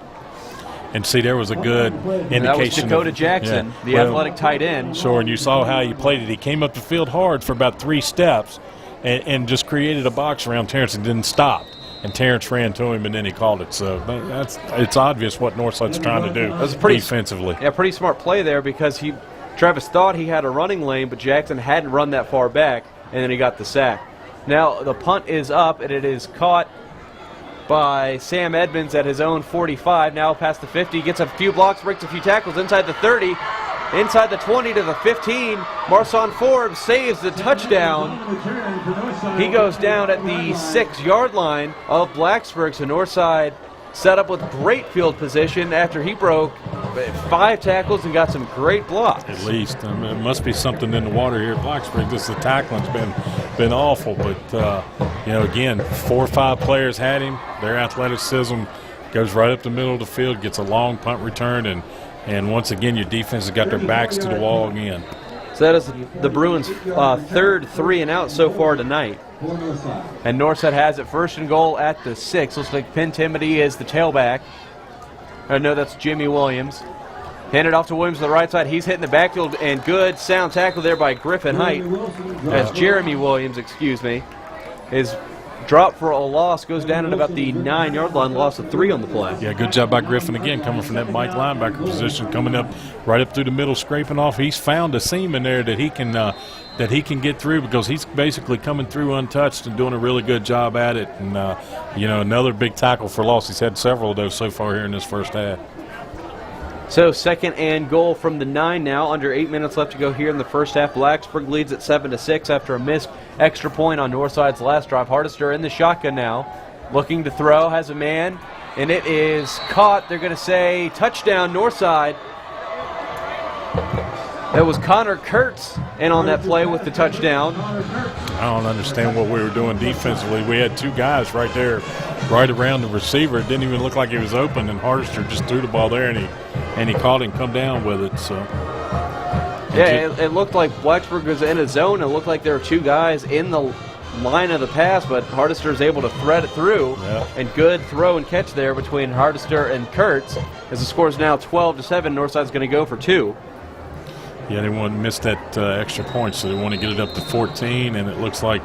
And see, there was a good indication. That was Dakota Jackson, the athletic tight end. Sure, and you saw how he played it. He came up the field hard for about 3 steps and just created a box around Terrence and didn't stop. And Terrence ran to him, and then he called it. So it's obvious what Northside's trying to do defensively. Yeah, pretty smart play there because Travis thought he had a running lane, but Jackson hadn't run that far back, and then he got the sack. Now the punt is up, and it is caught by Sam Edmonds at his own 45, now past the 50, gets a few blocks, breaks a few tackles inside the 30, inside the 20 to the 15. Marson Forbes saves the touchdown. He goes down at the 6-yard line of Blacksburg, so Northside set up with great field position after he broke 5 tackles and got some great blocks. At least. It must be something in the water here at Blacksburg. The tackling's been awful, but again, 4 or 5 players had him. Their athleticism goes right up the middle of the field, gets a long punt return, and once again, your defense has got their backs to the wall again. So that is the Bruins' 3rd 3 and out so far tonight. And Northside has it 1st and goal at the 6. Looks like Penn Timothy is the tailback. No, that's Jimmy Williams. Handed off to Williams to the right side. He's hitting the backfield, and good sound tackle there by Griffin Height. As Jeremy Williams, is dropped for a loss, goes down at about the 9-yard line, loss of 3 on the play. Yeah, good job by Griffin again, coming from that Mike linebacker position, coming up right up through the middle, scraping off. He's found a seam in there that he can get through because he's basically coming through untouched and doing a really good job at it. And another big tackle for loss. He's had several of those so far here in this first half. So 2nd and goal from the 9 now. Under 8 minutes left to go here in the first half. Blacksburg leads at 7-6 after a missed extra point on Northside's last drive. Hardister in the shotgun now. Looking to throw. Has a man. And it is caught. They're going to say touchdown Northside. That was Connor Kurtz in on that play with the touchdown. I don't understand what we were doing defensively. We had 2 guys right there, right around the receiver. It didn't even look like he was open, and Hardister just threw the ball there, and he caught him, come down with it. So it looked like Blacksburg was in a zone. It looked like there were 2 guys in the line of the pass, but Hardister is able to thread it through. Yeah. And good throw and catch there between Hardister and Kurtz. As the score is now 12-7, Northside's going to go for 2. Yeah, they want to miss that extra point, so they want to get it up to 14, and it looks like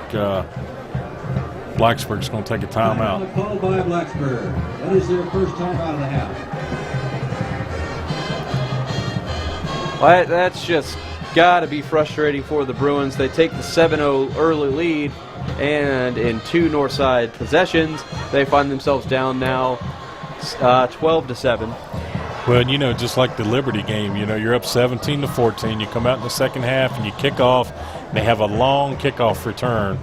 Blacksburg's going to take a timeout. Called by Blacksburg. That is their first time out of the half. Well, that's just got to be frustrating for the Bruins. They take the 7-0 early lead, and in 2 Northside possessions, they find themselves down now 12-7. Well, you know, just like the Liberty game, you know, you're up 17-14. You come out in the second half and you kick off. They have a long kickoff return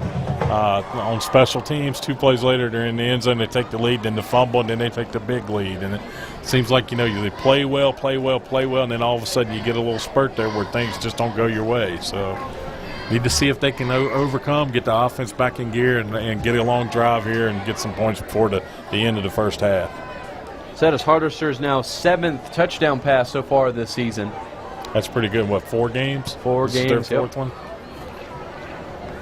on special teams. 2 plays later, they're in the end zone. They take the lead, then the fumble, and then they take the big lead. And it seems like, you know, they play well, and then all of a sudden you get a little spurt there where things just don't go your way. So need to see if they can overcome, get the offense back in gear, and get a long drive here and get some points before the end of the first half. So that is Hardester's now 7th touchdown pass so far this season. That's pretty good. What, 4 games? 4 This is games, their 4th one?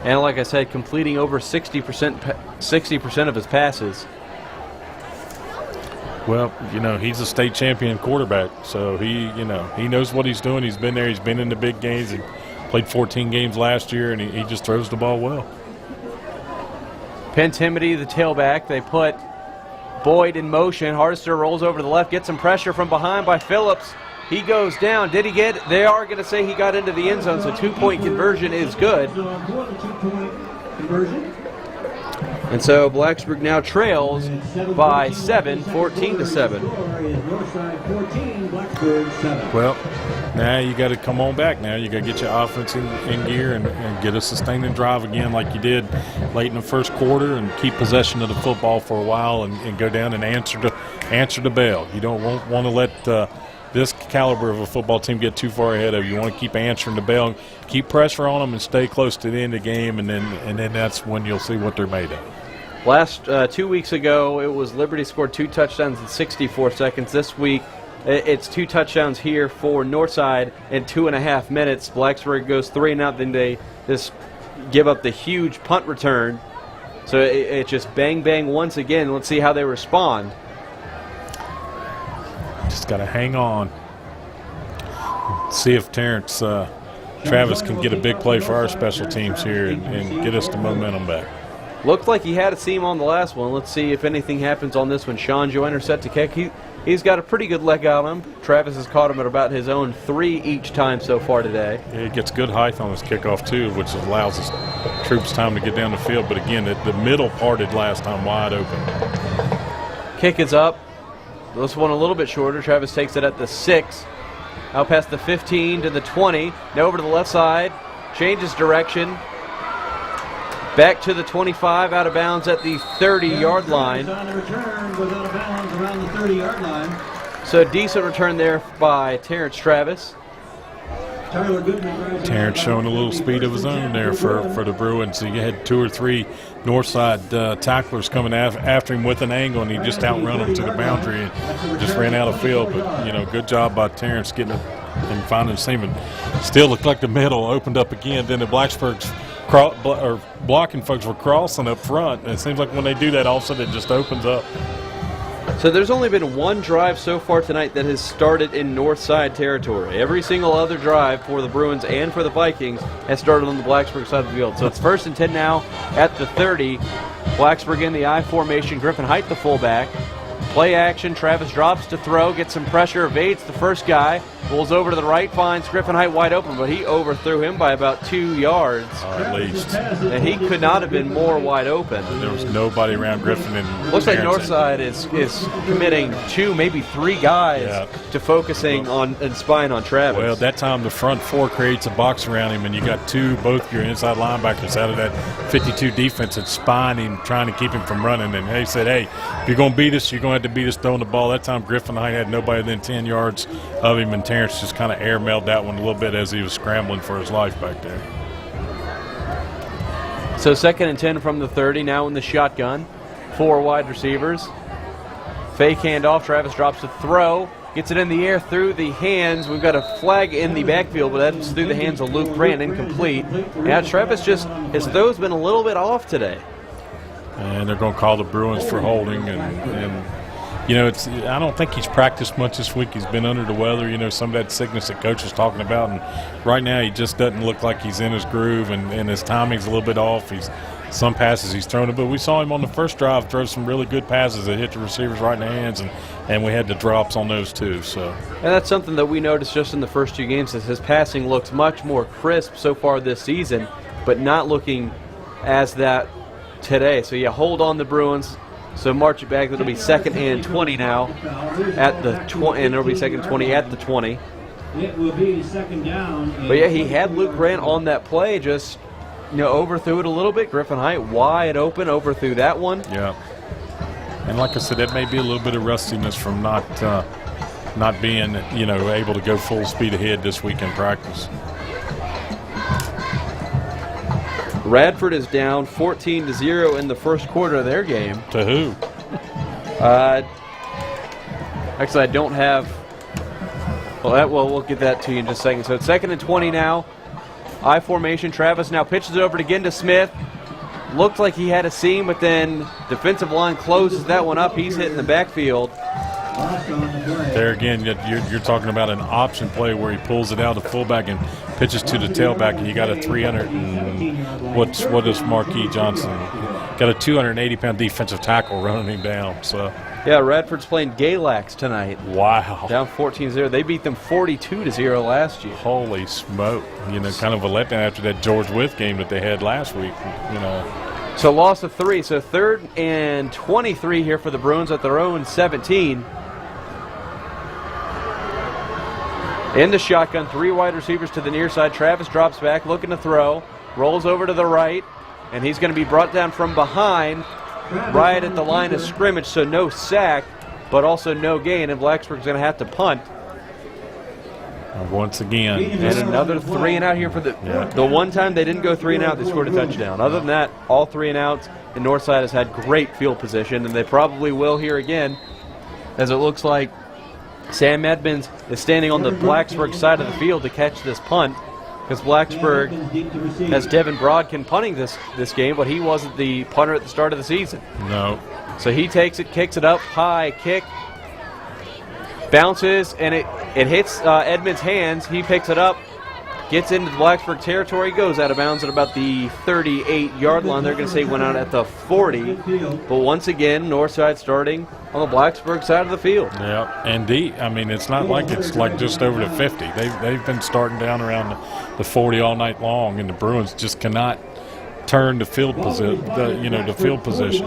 And like I said, completing over 60% of his passes. Well, you know, he's a state champion quarterback, so he knows what he's doing. He's been there. He's been in the big games. He played 14 games last year, and he just throws the ball well. Pentimity, the tailback. They put Boyd in motion. Hardester rolls over to the left, gets some pressure from behind by Phillips. He goes down. Did he get? They are going to say he got into the end zone, so 2-point conversion is good. And so Blacksburg now trails by 7, 14-7. Well, now you got to come on back now. You got to get your offense in gear and get a sustaining drive again like you did late in the first quarter and keep possession of the football for a while and go down and answer the bell. You don't want to let this caliber of a football team get too far ahead of you. You want to keep answering the bell, keep pressure on them, and stay close to the end of the game, and then that's when you'll see what they're made of. Last 2 weeks ago, it was Liberty scored 2 touchdowns in 64 seconds. This week, it's 2 touchdowns here for Northside in 2.5 minutes. Blacksburg goes 3-0, then they just give up the huge punt return. So it just bang, bang once again. Let's see how they respond. Just got to hang on. See if Terrence Travis can get a big play for our special teams here and get us the momentum back. Looked like he had a seam on the last one. Let's see if anything happens on this one. Sean Joyner set to kick. He's got a pretty good leg on him. Travis has caught him at about his own 3 each time so far today. Yeah, he gets good height on his kickoff, too, which allows his troops time to get down the field. But, again, the middle parted last time wide open. Kick is up. This one a little bit shorter. Travis takes it at the 6. Out past the 15 to the 20. Now over to the left side. Changes direction. Back to the 25, out of bounds at the 30-yard line. On the return, goes out of bounds around the 30-yard line. So a decent return there by Terrence Travis. Terrence showing a little speed of his own there for the Bruins. He had 2 or 3 Northside tacklers coming after him with an angle, and he just outrun them to the boundary and just ran out of field. But, you know, good job by Terrence getting it and finding the seam. And still looked like the middle opened up again. Then the Blacksburg's blocking folks were crossing up front. And it seems like when they do that, all of a sudden it just opens up. So there's only been 1 drive so far tonight that has started in Northside territory. Every single other drive for the Bruins and for the Vikings has started on the Blacksburg side of the field. So it's 1st and 10 now at the 30. Blacksburg in the I formation. Griffin Height the fullback. Play action. Travis drops to throw, gets some pressure, evades the first guy, pulls over to the right, finds Griffin Height wide open, but he overthrew him by about 2 yards. At least. And he could not have been more wide open. There was nobody around Griffin. And looks like Northside is committing 2, maybe 3 guys to focusing on and spying on Travis. Well, that time the front 4 creates a box around him, and you got both your inside linebackers out of that 52 defense that's spying him, trying to keep him from running. And they said, hey, if you're going to beat us, you're going to have to beat us throwing the ball. That time Griffin Height had nobody within 10 yards of him, and Terrence just kind of air-mailed that one a little bit as he was scrambling for his life back there. So 2nd and 10 from the 30, now in the shotgun. 4 wide receivers. Fake handoff. Travis drops to throw. Gets it in the air through the hands. We've got a flag in the backfield, but that's through the hands of Luke Grant, incomplete. Now Travis his throw's been a little bit off today. And they're going to call the Bruins for holding. And you know, I don't think he's practiced much this week. He's been under the weather, you know, some of that sickness that Coach is talking about. And right now he just doesn't look like he's in his groove, and his timing's a little bit off. He's some passes he's thrown it, but we saw him on the first drive throw some really good passes that hit the receivers right in the hands, and we had the drops on those too. So, And that's something that we noticed just in the first 2 games, is his passing looks much more crisp so far this season, but not looking as that today. So you hold on the Bruins. So march it back. It'll be 2nd and 20 now at the 20, and it'll be 2nd and 20 at the 20. It will be 2nd down. But yeah, he had Luke Grant on that play, just overthrew it a little bit. Griffin Height wide open, overthrew that one. yeah. And like I said, that may be a little bit of rustiness from not being able to go full speed ahead this week in practice. Radford is down 14-0 in the first quarter of their game. To who? Actually, I don't have. Well, we'll get that to you in just a second. So it's 2nd and 20 now. I formation. Travis now pitches it over again to Smith. Looked like he had a seam, but then defensive line closes that one up. He's hitting the backfield. There again, you're talking about an option play where he pulls it out of fullback and pitches to the tailback, and you got a 300 and what is Marquis Johnson? Got a 280-pound defensive tackle running him down. So yeah, Radford's playing Galax tonight. wow, Down 14-0. They beat them 42-0 last year. holy smoke! Kind of a letdown after that George Wythe game that they had last week. So loss of 3. So 3rd and 23 here for the Bruins at their own 17. In the shotgun, 3 wide receivers to the near side. Travis drops back, looking to throw, rolls over to the right, and he's going to be brought down from behind, right at the line of scrimmage, so no sack, but also no gain, and Blacksburg's going to have to punt. Once again, And another 3 and out here for the one time they didn't go 3 and out, they scored a touchdown. Other than that, all 3 and outs, and Northside has had great field position, and they probably will here again, as it looks like Sam Edmonds is standing on the Blacksburg side of the field to catch this punt, because Blacksburg has Devin Brodkin punting this game, but he wasn't the punter at the start of the season. no. So he takes it, kicks it up, high kick, bounces, and it hits Edmonds' hands. He picks it up, gets into the Blacksburg territory, goes out of bounds at about the 38-yard line. They're going to say went out at the 40. But once again, Northside starting on the Blacksburg side of the field. Yeah, and it's not like it's like just over the 50. They've been starting down around the 40 all night long, and the Bruins just cannot turn the field position. The field position.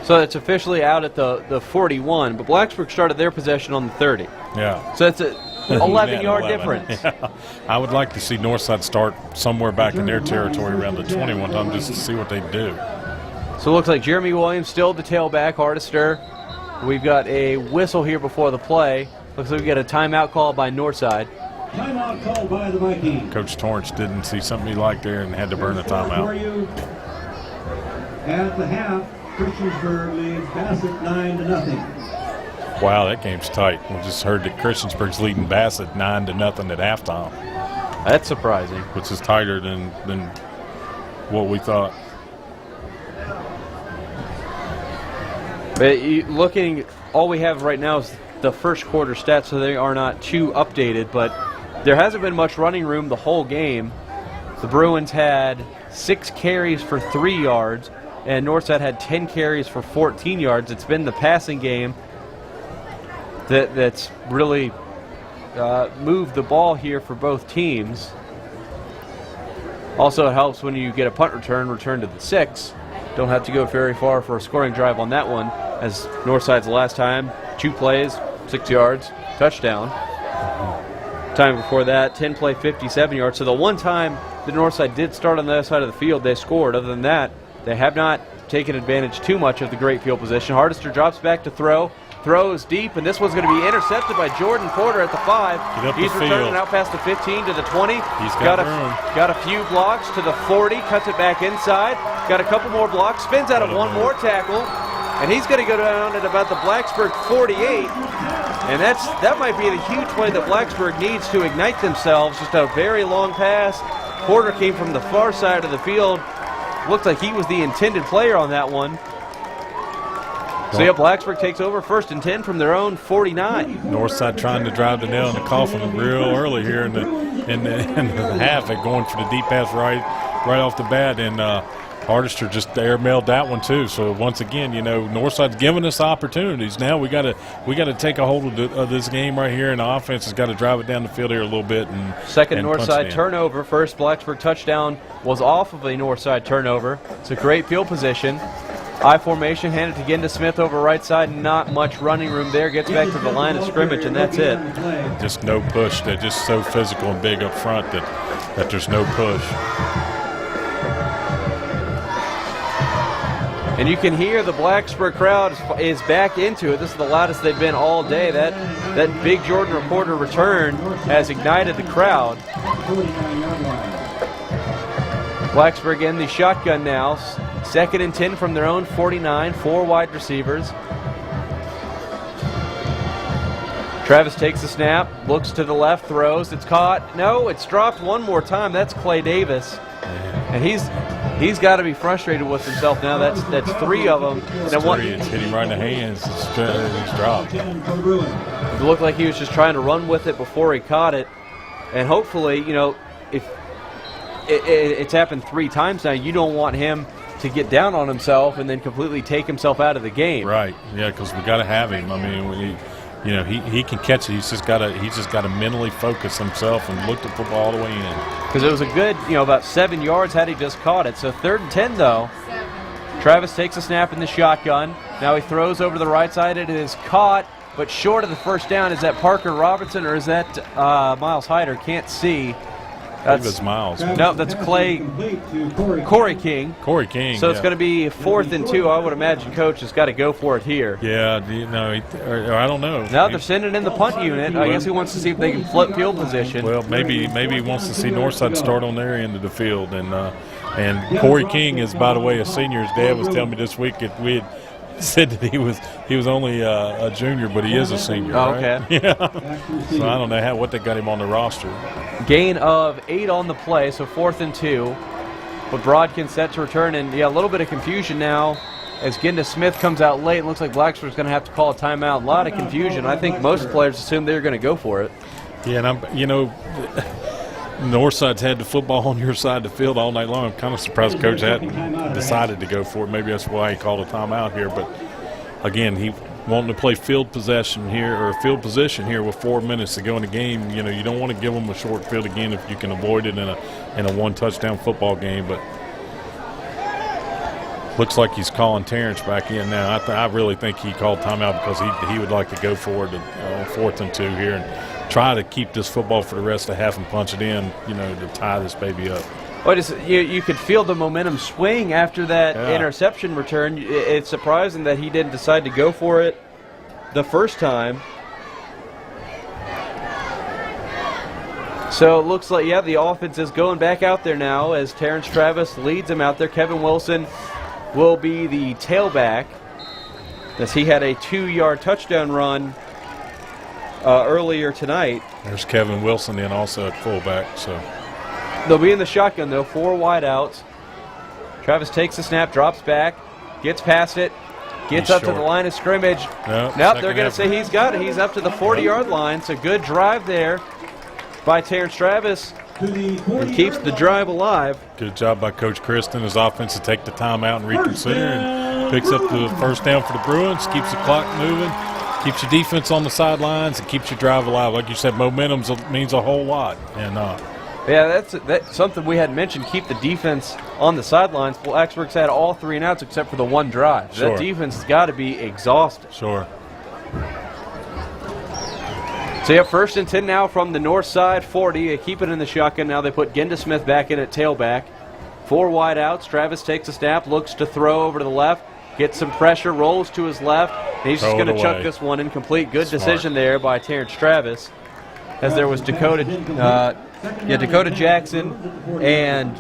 So it's officially out at the 41, but Blacksburg started their possession on the 30. Yeah. So it's a 11-yard 11. difference. Yeah. I would like to see Northside start somewhere back in their territory around the 21 time just to see what they do. So it looks like Jeremy Williams still the tailback, Hardister. We've got a whistle here before the play. Looks like we got a timeout call by Northside. Timeout called by the Vikings. Coach Torrance didn't see something he liked there and had to burn a timeout. At the half, Christiansburg leads Bassett 9-0. Wow, that game's tight. We just heard that Christiansburg's leading Bassett 9-0 at halftime. That's surprising. Which is tighter than what we thought. But looking, all we have right now is the first quarter stats, so they are not too updated, but there hasn't been much running room the whole game. The Bruins had 6 carries for 3 yards, and Northside had 10 carries for 14 yards. It's been the passing game that's really moved the ball here for both teams. Also, it helps when you get a punt return to the 6. Don't have to go very far for a scoring drive on that one, as Northside's last time, 2 plays, 6 yards, touchdown. Time before that, 10 play, 57 yards. So the one time the Northside did start on the other side of the field, they scored. Other than that, they have not taken advantage too much of the great field position. Hardister drops back to throw. Throws deep, and this one's going to be intercepted by Jordan Porter at the 5. He's returning out past the 15 to the 20. He's got a few blocks to the 40, cuts it back inside. Got a couple more blocks, spins out of one more tackle, and he's going to go down at about the Blacksburg 48. And that might be the huge play that Blacksburg needs to ignite themselves. Just a very long pass. Porter came from the far side of the field. Looked like he was the intended player on that one. So yeah, Blacksburg takes over 1st and 10 from their own 49. Northside trying to drive the nail in the coffin real early here in the half. They're going for the deep pass right off the bat, and Hardister just airmailed that one too. So once again, Northside's giving us opportunities. Now we got to take a hold of this game right here, and the offense has got to drive it down the field here a little bit. And second and Northside turnover. First Blacksburg touchdown was off of a Northside turnover. It's a great field position. I formation, handed to Ginda Smith over right side. Not much running room there. Gets back to the line of scrimmage, and that's it. Just no push. They're just so physical and big up front that there's no push. And you can hear the Blacksburg crowd is back into it. This is the loudest they've been all day. That big Jordan Reporter return has ignited the crowd. Blacksburg in the shotgun now. 2nd and 10 from their own 49, 4 wide receivers. Travis takes the snap, looks to the left, throws. It's caught. No, it's dropped one more time. That's Clay Davis. And he's got to be frustrated with himself now. That's 3 of them. It's hit him right in the hands. It's dropped. It looked like he was just trying to run with it before he caught it. And hopefully, if it's happened 3 times now, you don't want him to get down on himself and then completely take himself out of the game. Right. Yeah, because we got to have him. I mean, he can catch it. He's just got to mentally focus himself and look the football all the way in. Because it was a good, about 7 yards had he just caught it. So 3rd and 10 though. Travis takes a snap in the shotgun. Now he throws over the right side. It is caught, but short of the first down. Is that Parker Robertson or is that Miles Hyder? Can't see. That's Miles. No, that's Corey King. Corey King. So it's going to be 4th and 2. I would imagine Coach has got to go for it here. Yeah, I don't know. Now they're sending in the punt unit. I guess he wants to see if they can flip field position. Well, maybe he wants to see Northside start on their end of the field. And Corey King is, by the way, a senior. His dad was telling me this week that we had said that he was only a junior, but he is a senior. Oh, right? okay. Yeah. So I don't know what they got him on the roster. Gain of 8 on the play, so 4th and 2. But Brodkin set to return, and a little bit of confusion now as Ginda Smith comes out late. It looks like Blacksburg's going to have to call a timeout. A lot of confusion. I think most players assumed they were going to go for it. Yeah, and Northside's had the football on your side of the field all night long. I'm kind of surprised the coach hadn't decided to go for it. Maybe that's why he called a timeout here. But again, he wanting to play field position here with 4 minutes to go in the game. You don't want to give them a short field again if you can avoid it in a 1 touchdown football game. But looks like he's calling Terrence back in now. I really think he called timeout because he would like to go for it on 4th and 2 here and try to keep this football for the rest of the half and punch it in, to tie this baby up. Well, you could feel the momentum swing after that interception return. It's surprising that he didn't decide to go for it the first time. So it looks like, the offense is going back out there now as Terrence Travis leads him out there. Kevin Wilson will be the tailback as he had a 2-yard touchdown run earlier tonight. There's Kevin Wilson in also at fullback. So they'll be in the shotgun, though, 4 wideouts. Travis takes the snap, drops back, gets past it, gets up to the line of scrimmage. Nope, they're going to say he's got it. He's up to the 40-yard line. So good drive there by Terrence Travis. And keeps the drive alive. Good job by Coach Kristen. His offense to take the timeout and reconsider and picks up the first down for the Bruins, keeps the clock moving, keeps your defense on the sidelines, and keeps your drive alive. Like you said, momentum means a whole lot. And that's something we hadn't mentioned. Keep the defense on the sidelines. Blacksburg's had all 3 and outs except for the 1 drive. Sure. That defense has got to be exhausted. Sure. So 1st and 10 now from the north side 40. They keep it in the shotgun. Now they put Ginda Smith back in at tailback. 4 wide outs. Travis takes a snap, looks to throw over to the left, gets some pressure, rolls to his left. And he's just going to chuck this one incomplete. Good decision there by Terrence Travis, as there was Dakota Jackson and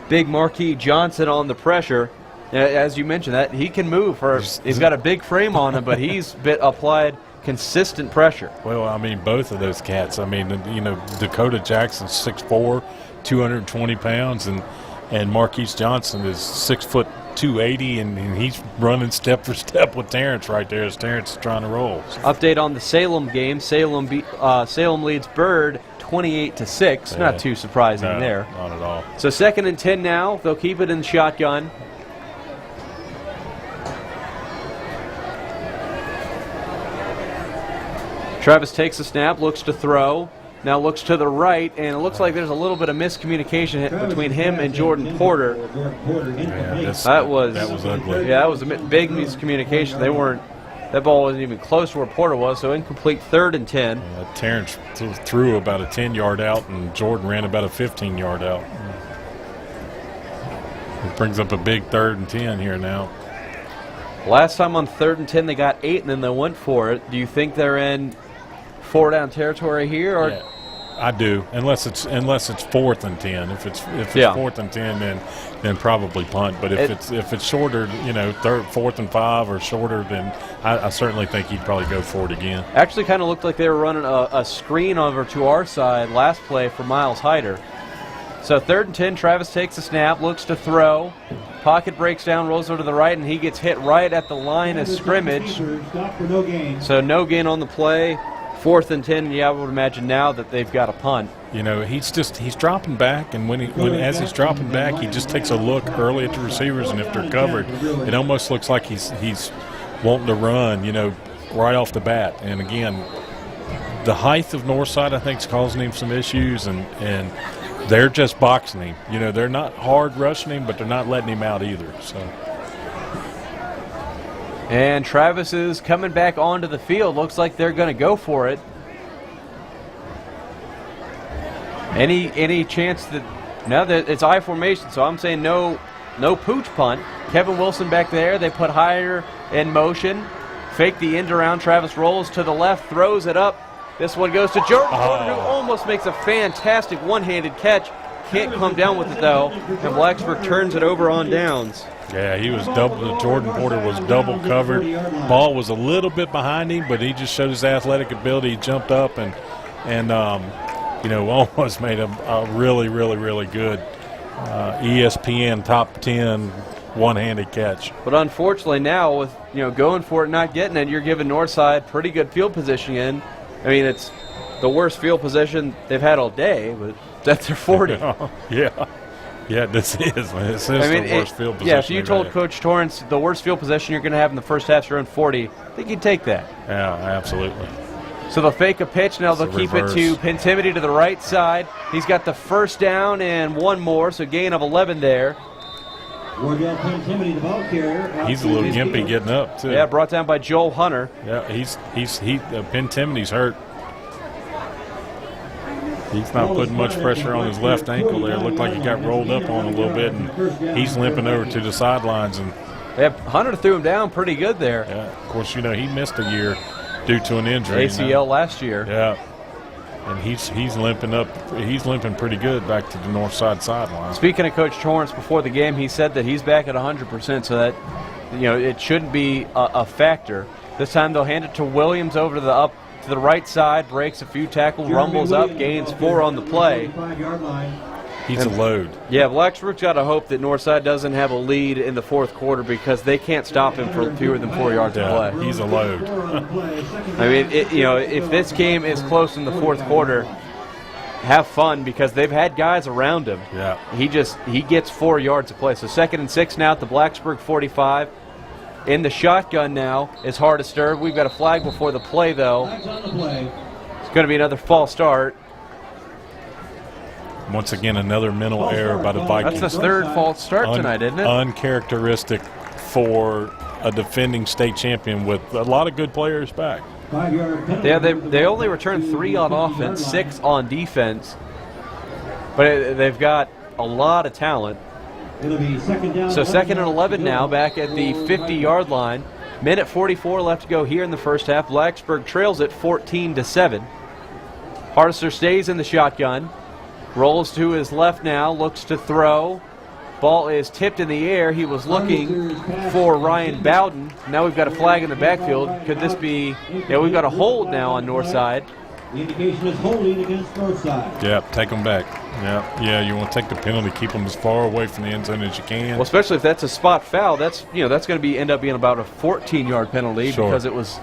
Big Marquis Johnson on the pressure. As you mentioned, that he can move. He's got a big frame on him, but he's applied consistent pressure. Well, I mean, both of those cats. I mean, Dakota Jackson's 6'4", 220 pounds, and Marquise Johnson is 6 foot 280, and he's running step for step with Terrence right there as Terrence is trying to roll. Update on the Salem game. Salem leads Byrd 28-6. Not too surprising No, there. not at all. So 2nd and 10 now. They'll keep it in the shotgun. Travis takes the snap, looks to throw. Now looks to the right, and it looks like there's a little bit of miscommunication between him and Jordan Porter. Yeah, That was ugly. Yeah, that was a big miscommunication. That ball wasn't even close to where Porter was, so incomplete 3rd and 10. Terrence threw about a 10-yard out, and Jordan ran about a 15-yard out. It brings up a big 3rd and 10 here now. Last time on 3rd and 10, they got 8, and then they went for it. Do you think they're in 4-down territory here? Or? Yeah, I do, unless it's 4th and 10. If it's 4th and 10, then probably punt. But if it's shorter, 4th and 5 or shorter, then I certainly think he'd probably go for it again. Actually, kind of looked like they were running a screen over to our side last play for Miles Hyder. So 3rd and 10, Travis takes the snap, looks to throw. Pocket breaks down, rolls over to the right, and he gets hit right at the line of scrimmage. So no gain on the play. 4th and 10, I would imagine now that they've got a punt. He's dropping back, and as he's dropping back, he just takes a look early at the receivers, and if they're covered, it almost looks like he's wanting to run, right off the bat. And again, the height of Northside, I think, is causing him some issues, and they're just boxing him. They're not hard rushing him, but they're not letting him out either. So. And Travis is coming back onto the field. Looks like they're going to go for it. Any chance that now that it's I formation, so I'm saying no pooch punt. Kevin Wilson back there. They put Hyder in motion. Fake the end around. Travis rolls to the left, throws it up. This one goes to Jordan Porter, who almost makes a fantastic one-handed catch. Can't come down with it, though. And Blacksburg turns it over on downs. Yeah, he was double. Jordan Porter was double covered. Ball was a little bit behind him, but he just showed his athletic ability. He jumped up and almost made a really, really, really good ESPN top 10 one-handed catch. But unfortunately now with going for it, not getting it, you're giving Northside pretty good field position in. I mean, it's the worst field position they've had all day, but that's their 40. Yeah, this is, man. This is the worst field position. Yeah, if you told Coach Torrance the worst field position you're going to have in the first half is your own 40, I think he'd take that. Yeah, absolutely. So they'll fake a pitch. Now they'll keep it to Pentimity to the right side. He's got the first down and one more, so gain of 11 there. He's a little gimpy getting up, too. Yeah, brought down by Joel Hunter. Yeah, Pentimity's hurt. He's not putting much pressure on his left ankle there. It looked like he got rolled up on a little bit, and he's limping over to the sidelines. And Hunter threw him down pretty good there. Yeah, of course, he missed a year due to an injury. ACL last year. Yeah, and he's limping up. He's limping pretty good back to the north side sideline. Speaking of Coach Torrance, before the game, he said that he's back at 100%, so that it shouldn't be a factor. This time they'll hand it to Williams over to the right side, breaks a few tackles, rumbles up, gains 4 on the play. He's a load. Yeah, Blacksburg's got to hope that Northside doesn't have a lead in the fourth quarter because they can't stop him for fewer than 4 yards of play. He's a load. I mean, if this game is close in the fourth quarter, have fun because they've had guys around him. Yeah. He gets 4 yards of play. So 2nd and 6 now at the Blacksburg 45. In the shotgun now is Hardister. We've got a flag before the play, though. It's going to be another false start. Once again, another mental error by the Vikings. That's the third false start tonight, isn't it? Uncharacteristic for a defending state champion with a lot of good players back. Yeah, they only returned 3 on offense, 6 on defense. But they've got a lot of talent. So 2nd and 11 now, back at the 50-yard line. Minute 44 left to go here in the first half. Blacksburg trails it 14-7. Hardister stays in the shotgun. Rolls to his left now, looks to throw. Ball is tipped in the air. He was looking for Ryan Bowden. Now we've got a flag in the backfield. Could this be, we've got a hold now on Northside. The indication is holding against Northside. Yeah, take them back. Yeah, you want to take the penalty, keep them as far away from the end zone as you can. Well, especially if that's a spot foul, that's going to end up being about a 14-yard penalty because it was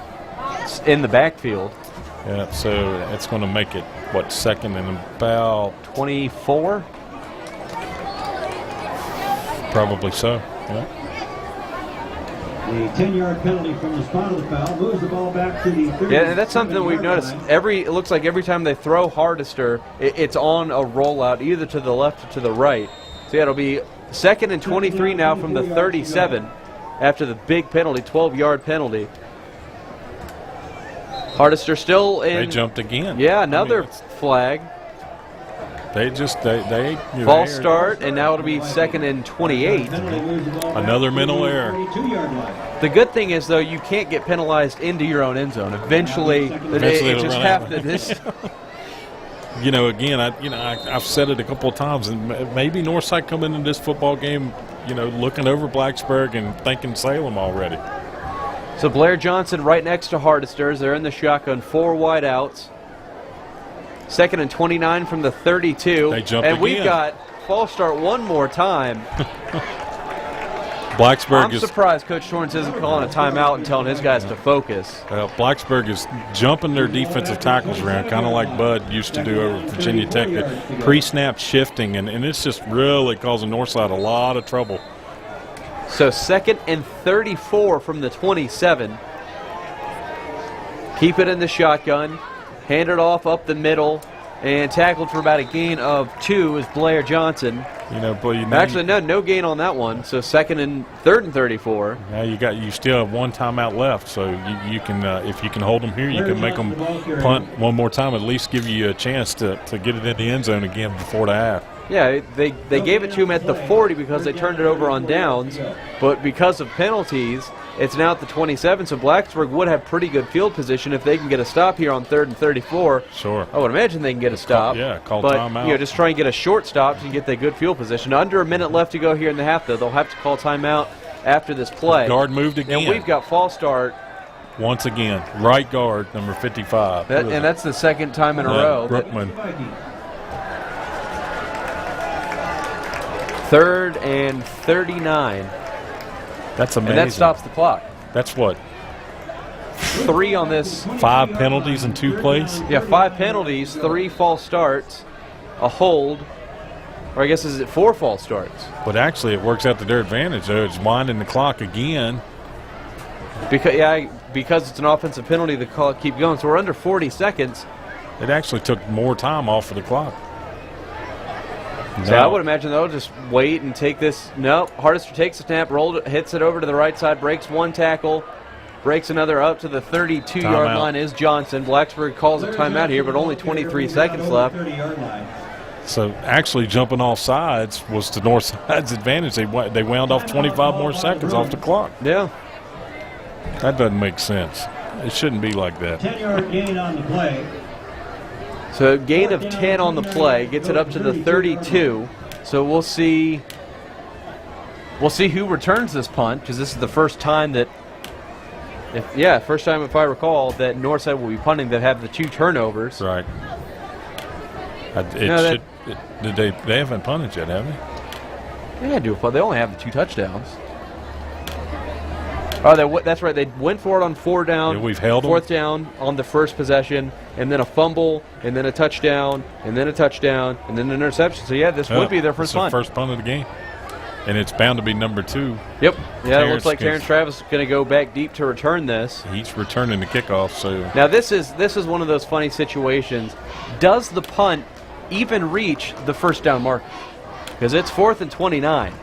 in the backfield. Yeah, so it's going to make it, what, second and about 24? probably so. Yeah. The 10-yard penalty from the spot of the foul moves the ball back to the 30. Yeah, and that's something we've noticed. It looks like every time they throw Hardister, it's on a rollout, either to the left or to the right. So yeah, it'll be second and 23 now from the 37 after the big penalty, 12-yard penalty. Hardister still in. They jumped again. Yeah, another flag. They just they False start, and now it'll be second and 28. Another mental error. The good thing is, though, you can't get penalized into your own end zone. Eventually it it'll just run have out. to. This, Again, I've said it a couple of times, and maybe Northside come into this football game, looking over Blacksburg and thinking Salem already. so Blair Johnson right next to Hardisters. They're in the shotgun, 4 wide outs. Second and 29 from the 32. They jumped and we've again. got false start one more time. Blacksburg I'm is surprised Coach Torrance isn't calling a timeout and telling his guys to focus. Blacksburg is jumping their defensive tackles around, kind of like Bud used to do over Virginia Tech. Pre-snap shifting, and it's just really causing Northside a lot of trouble. So second and 34 from the 27. Keep it in the shotgun. Hand it off up the middle. And tackled for about a gain of 2 is Blair Johnson. Actually, no gain on that one. So third and 34. Now you still have one timeout left, so you can if you can hold them here, you can make them punt one more time. At least give you a chance to get it in the end zone again before the half. Yeah, they gave it to him at the 40 because they turned it over on downs, but because of penalties, it's now at the 27. So Blacksburg would have pretty good field position if they can get a stop here on 3rd and 34. Sure. I would imagine they can get a stop. Call but, timeout. Just try and get a short stop to get that good field position. Under a minute left to go here in the half, though. They'll have to call timeout after this play. Guard moved again. And we've got false start. Once again, right guard, number 55. And that's the second time in a row. Brookman. 3rd and 39. That's amazing. And that stops the clock. That's what? 3 on this. 5 penalties in 2 plays? Yeah, 5 penalties, 3 false starts, a hold, or I guess is it 4 false starts? But actually, it works out to their advantage, though. It's winding the clock again. Because it's an offensive penalty, the clock keep going. So we're under 40 seconds. It actually took more time off of the clock. So I would imagine they'll just wait and take this. No, Hardister takes the snap, hits it over to the right side, breaks 1 tackle, breaks another up to the 32-yard line is Johnson. Blacksburg calls a timeout here, but only 23 seconds left. So actually jumping off sides was to Northside's advantage. They wound off 25 more seconds off the clock. Yeah. That doesn't make sense. It shouldn't be like that. 10-yard gain on the play. So gain of 10 on the play, gets it up to the 32. So we'll see who returns this punt, because this is the first time that, first time if I recall, that Northside will be punting that have the 2 turnovers. Right. They haven't punted yet, have they? They had to do a punt. They only have the 2 touchdowns. Oh, that's right. They went for it on 4 down. Yeah, we've held them. 4th down on the first possession, and then a fumble, and then a touchdown, and then a touchdown, and then an interception. So, this would be their first punt. The first punt of the game. And it's bound to be number 2. Yep. Yeah, it looks like Terrence Travis is going to go back deep to return this. He's returning the kickoff. So now this is one of those funny situations. Does the punt even reach the first down marker? Because it's 4th and 29.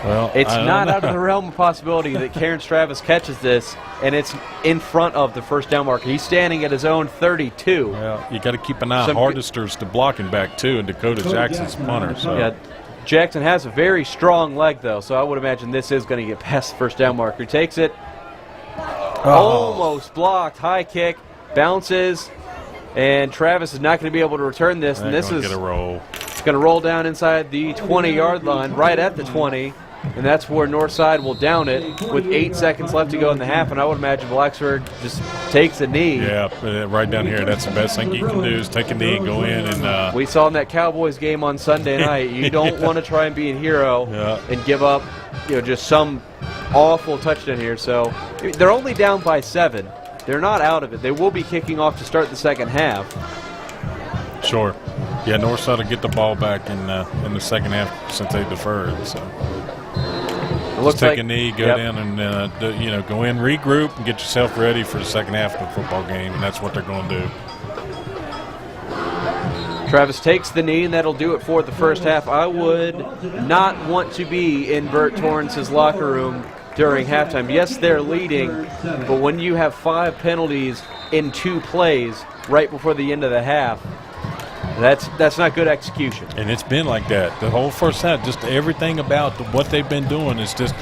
Well, it's not out of the realm of possibility that Terrence Travis catches this, and it's in front of the first down marker. He's standing at his own 32. Well, you got to keep an eye on Hardister's the blocking back too, and Dakota Jackson's punter. So. Yeah, Jackson has a very strong leg though, so I would imagine this is going to get past the first down marker. He takes it, almost blocked, high kick, bounces, and Travis is not going to be able to return this. And this is get a roll. It's going to roll down inside the 20-yard line, right at the 20. And that's where Northside will down it with 8 seconds left to go in the half. And I would imagine Blacksburg just takes a knee. Yeah, right down here. That's the best thing you can do is take a knee and go in. And we saw in that Cowboys game on Sunday night, you don't want to try and be a hero and give up, just some awful touchdown here. So they're only down by 7. they're not out of it. They will be kicking off to start the second half. Sure. Yeah, Northside will get the ball back in the second half since they deferred. So It looks just take like a knee, go down, and go in, regroup, and get yourself ready for the second half of the football game, and that's what they're going to do. Travis takes the knee, and that'll do it for the first half. I would not want to be in Bert Torrance's locker room during halftime. Yes, they're leading, but when you have 5 penalties in 2 plays right before the end of the half, that's not good execution. And it's been like that the whole first half. Just everything about what they've been doing is just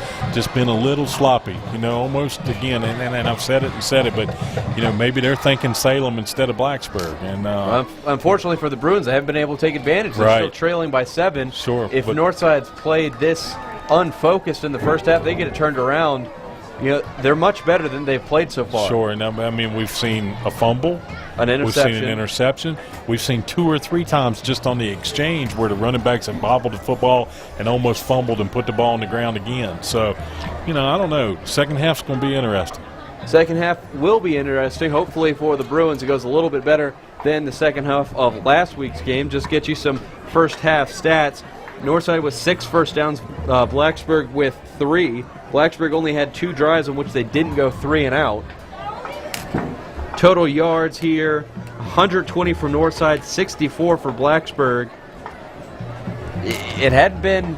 been a little sloppy. Almost again. And I've said it, but maybe they're thinking Salem instead of Blacksburg. And unfortunately for the Bruins, they haven't been able to take advantage. They're still trailing by 7. Sure. If Northside's played this unfocused in the first half, they get it turned around. They're much better than they've played so far. Sure, and I mean, we've seen a fumble. An interception. We've seen an interception. We've seen 2 or 3 times just on the exchange where the running backs have bobbled the football and almost fumbled and put the ball on the ground again. So, I don't know. Second half's going to be interesting. Second half will be interesting. Hopefully for the Bruins, it goes a little bit better than the second half of last week's game. Just get you some first half stats. Northside with 6 first downs, Blacksburg with 3. Blacksburg only had 2 drives in which they didn't go 3 and out. Total yards here, 120 for Northside, 64 for Blacksburg. It hadn't been,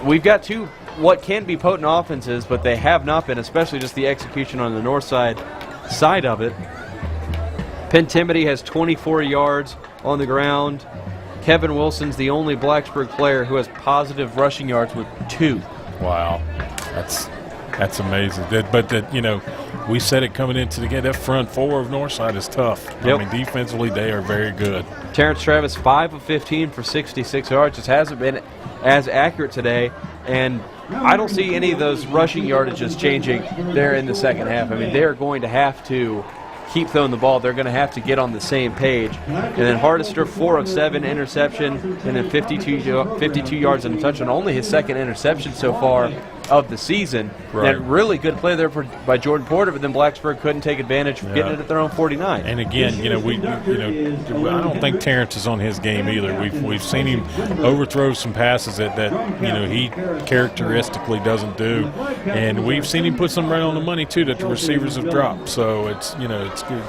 we've got 2 what can be potent offenses, but they have not been, especially just the execution on the Northside side of it. Pentimity has 24 yards on the ground. Kevin Wilson's the only Blacksburg player who has positive rushing yards with 2. Wow, that's amazing. We said it coming into the game. That front 4 of Northside is tough. Yep. I mean, defensively they are very good. Terrence Travis 5 of 15 for 66 yards. Just hasn't been as accurate today, and I don't see any of those rushing yardages changing there in the second half. I mean, they're going to have to keep throwing the ball. They're going to have to get on the same page. And then Hardister, 4 of 7, interception, and then 52 yards and a touchdown. Only his second interception so far of the season. Right. And really good play there by Jordan Porter, but then Blacksburg couldn't take advantage of getting it at their own 49. And again, I don't think Terrence is on his game either. We've seen him overthrow some passes that he characteristically doesn't do, and we've seen him put some right on the money too that the receivers have dropped. So it's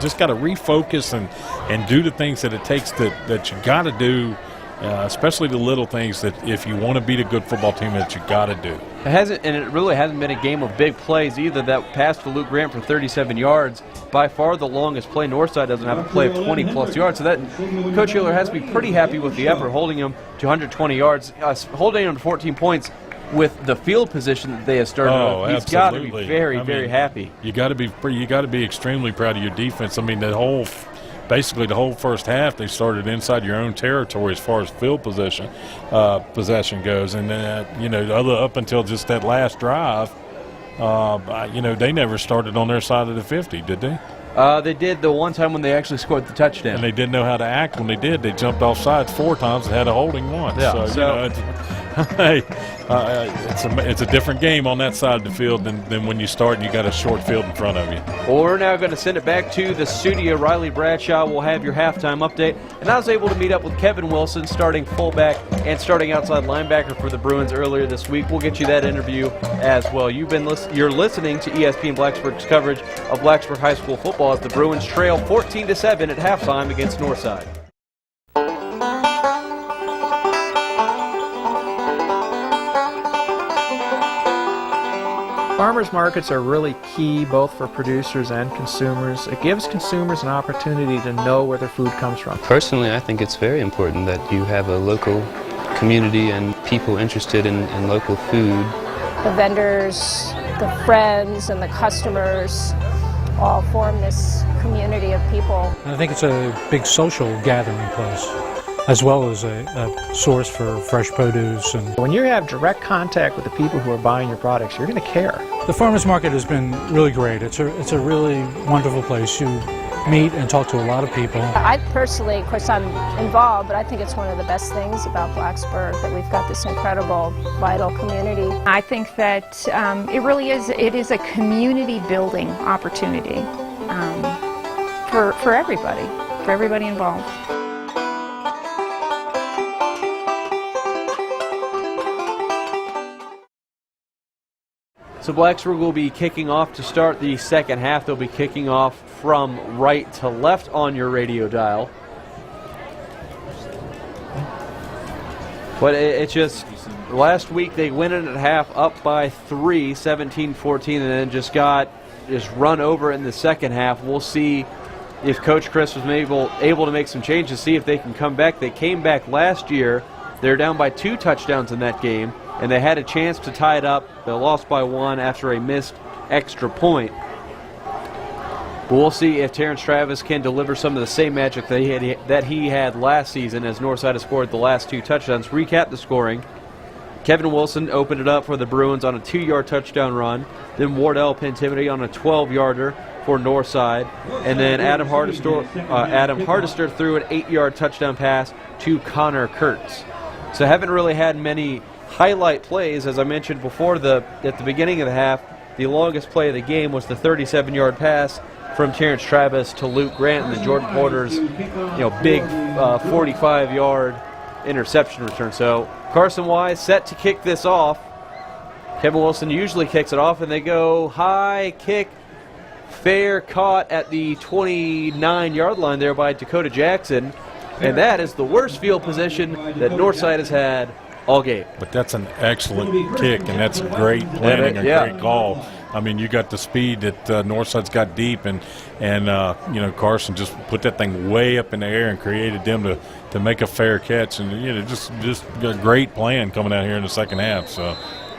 just got to refocus and do the things that it takes that you got to do. Especially the little things that if you want to beat a good football team that you got to do. It really hasn't been a game of big plays either. That pass to Luke Grant for 37 yards, by far the longest play. Northside doesn't have a play of 20-plus yards, so that Coach Hiller has to be pretty happy with the effort, holding him to 120 yards, holding him to 14 points with the field position that they have started. He's got to be very happy. You got to be extremely proud of your defense. I mean, basically the whole first half they started inside your own territory as far as field possession goes, and then up until just that last drive, they never started on their side of the 50, did they? They did the one time when they actually scored the touchdown. And they didn't know how to act when they did. They jumped off sides 4 times and had a holding once. Yeah, it's a different game on that side of the field than when you start and you got a short field in front of you. Well, we're now going to send it back to the studio. Riley Bradshaw will have your halftime update. And I was able to meet up with Kevin Wilson, starting fullback and starting outside linebacker for the Bruins earlier this week. We'll get you that interview as well. You're listening to ESPN Blacksburg's coverage of Blacksburg High School football as the Bruins trail 14-7 at halftime against Northside. Farmers markets are really key both for producers and consumers. It gives consumers an opportunity to know where their food comes from. Personally, I think it's very important that you have a local community and people interested in local food. The vendors, the friends, and the customers all form this community of people. I think it's a big social gathering place, as well as a source for fresh produce. And when you have direct contact with the people who are buying your products, you're going to care. The farmers market has been really great. It's a really wonderful place. You meet and talk to a lot of people. I personally, of course, I'm involved, but I think it's one of the best things about Blacksburg that we've got this incredible, vital community. I think that it is a community building opportunity. for everybody involved. So Blacksburg will be kicking off to start the second half. They'll be kicking off from right to left on your radio dial. But it's just, last week they went in at half up by 3, 17-14, and then just run over in the second half. We'll see if Coach Chris was able to make some changes, see if they can come back. They came back last year. They're down by 2 touchdowns in that game, and they had a chance to tie it up. They lost by 1 after a missed extra point. But we'll see if Terrence Travis can deliver some of the same magic that he had last season, as Northside has scored the last 2 touchdowns. Recap the scoring. Kevin Wilson opened it up for the Bruins on a 2-yard touchdown run. Then Wardell Pentimony on a 12-yarder for Northside. And then Adam Hardister threw an 8-yard touchdown pass to Connor Kurtz. So haven't really had many highlight plays. As I mentioned before, at the beginning of the half, the longest play of the game was the 37-yard pass from Terrence Travis to Luke Grant, and then Jordan Porter's big 45-yard interception return. So Carson Wise set to kick this off. Kevin Wilson usually kicks it off, and they go high kick, fair, caught at the 29-yard line there by Dakota Jackson. And that is the worst field position that Northside has had all game. But that's an excellent kick, and that's great planning, great call. I mean, you got the speed that Northside's got deep, and Carson just put that thing way up in the air and created them to make a fair catch, and just a great plan coming out here in the second half. So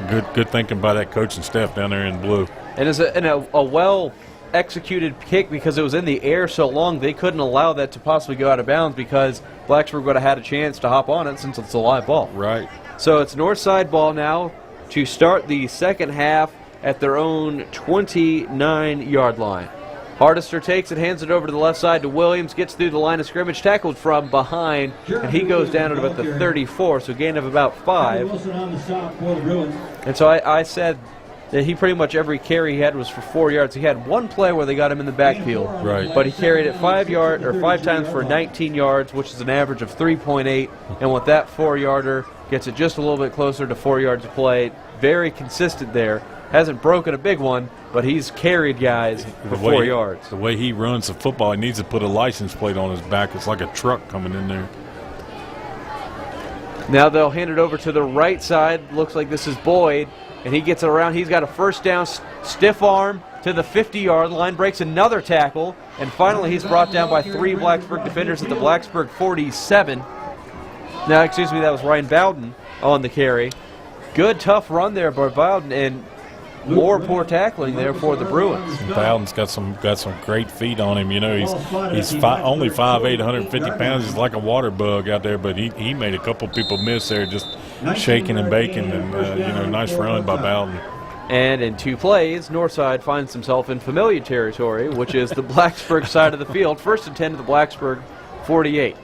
good thinking by that coaching staff down there in blue. And it's a well executed kick because it was in the air so long they couldn't allow that to possibly go out of bounds because Blacksburg would have had a chance to hop on it since it's a live ball. Right. So it's Northside ball now to start the second half at their own 29-yard line. Hardister takes it, hands it over to the left side to Williams, gets through the line of scrimmage, tackled from behind, and he goes down at about the 34, so a gain of about 5. And so I said that he pretty much every carry he had was for 4 yards. He had one play where they got him in the backfield, right? But he carried it 5 times for 19 yards, which is an average of 3.8. And with that 4-yarder, gets it just a little bit closer to 4 yards of play. Very consistent there. Hasn't broken a big one, but he's carried guys for 4 yards. The way he runs the football, he needs to put a license plate on his back. It's like a truck coming in there. Now they'll hand it over to the right side. Looks like this is Boyd. And he gets it around. He's got a first down, stiff arm to the 50-yard line, breaks another tackle, and finally he's brought down by 3 Blacksburg defenders at the Blacksburg 47. Now, excuse me, that was Ryan Bowden on the carry. Good, tough run there by Bowden, and more poor tackling there for the Bruins. Bowden's got some great feet on him. He's only 5'8", 150 pounds. He's like a water bug out there, but he made a couple people miss there, just shaking and baking, and nice run by Bowden. And in 2 plays, Northside finds himself in familiar territory, which is the Blacksburg side of the field. 1st and 10 to the Blacksburg 48.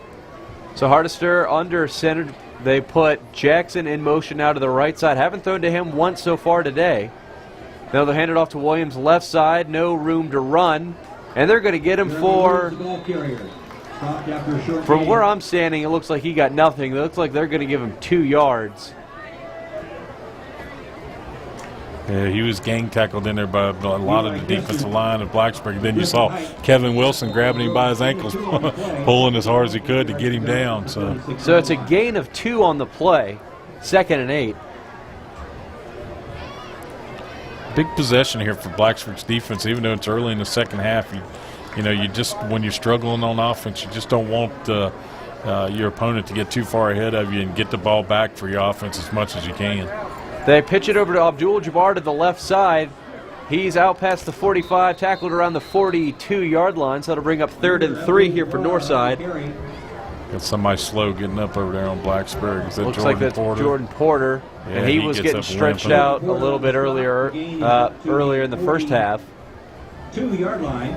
So Hardister under center. They put Jackson in motion now to the right side. Haven't thrown to him once so far today. Now they'll hand it off to Williams left side. No room to run. And they're going to get him for... From where I'm standing, it looks like he got nothing. It looks like they're going to give him 2 yards. Yeah, he was gang tackled in there by a lot of the defensive line of Blacksburg. Then you saw Kevin Wilson grabbing him by his ankles, pulling as hard as he could to get him down. So it's a gain of 2 on the play, 2nd and 8. Big possession here for Blacksburg's defense, even though it's early in the second half. You just, when you're struggling on offense, you just don't want your opponent to get too far ahead of you and get the ball back for your offense as much as you can. They pitch it over to Abdul-Jabbar to the left side. He's out past the 45, tackled around the 42-yard line, so that'll bring up 3rd and 3 here for Northside. Got somebody slow getting up over there on Blacksburg. Is that Looks Jordan like that's Porter? Jordan Porter, Yeah, and he was getting stretched out a little bit earlier in the first half. 2-yard line.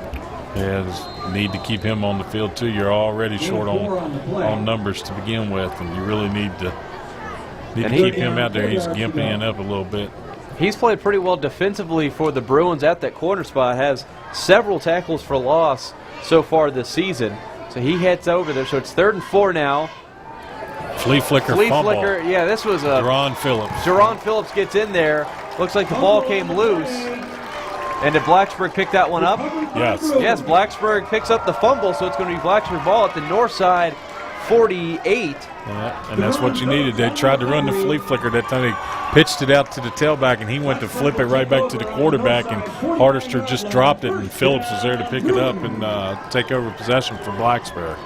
Yeah, just need to keep him on the field too. You're already short on numbers to begin with, and you really need to keep him out there. He's gimping up a little bit. He's played pretty well defensively for the Bruins at that corner spot, has several tackles for loss so far this season. So he heads over there. So it's 3rd and 4 now. Flea flicker fumble. Yeah, this was a... Deron Phillips. Deron Phillips gets in there. Looks like the ball came loose. And did Blacksburg pick that one up? Yes. Yes, Blacksburg picks up the fumble, so it's going to be Blacksburg ball at the Northside 48. Yeah, and that's what you needed. They tried to run the flea flicker that time. They pitched it out to the tailback, and he went to flip it right back to the quarterback, and Hardister just dropped it, and Phillips was there to pick it up and take over possession for Blacksburg.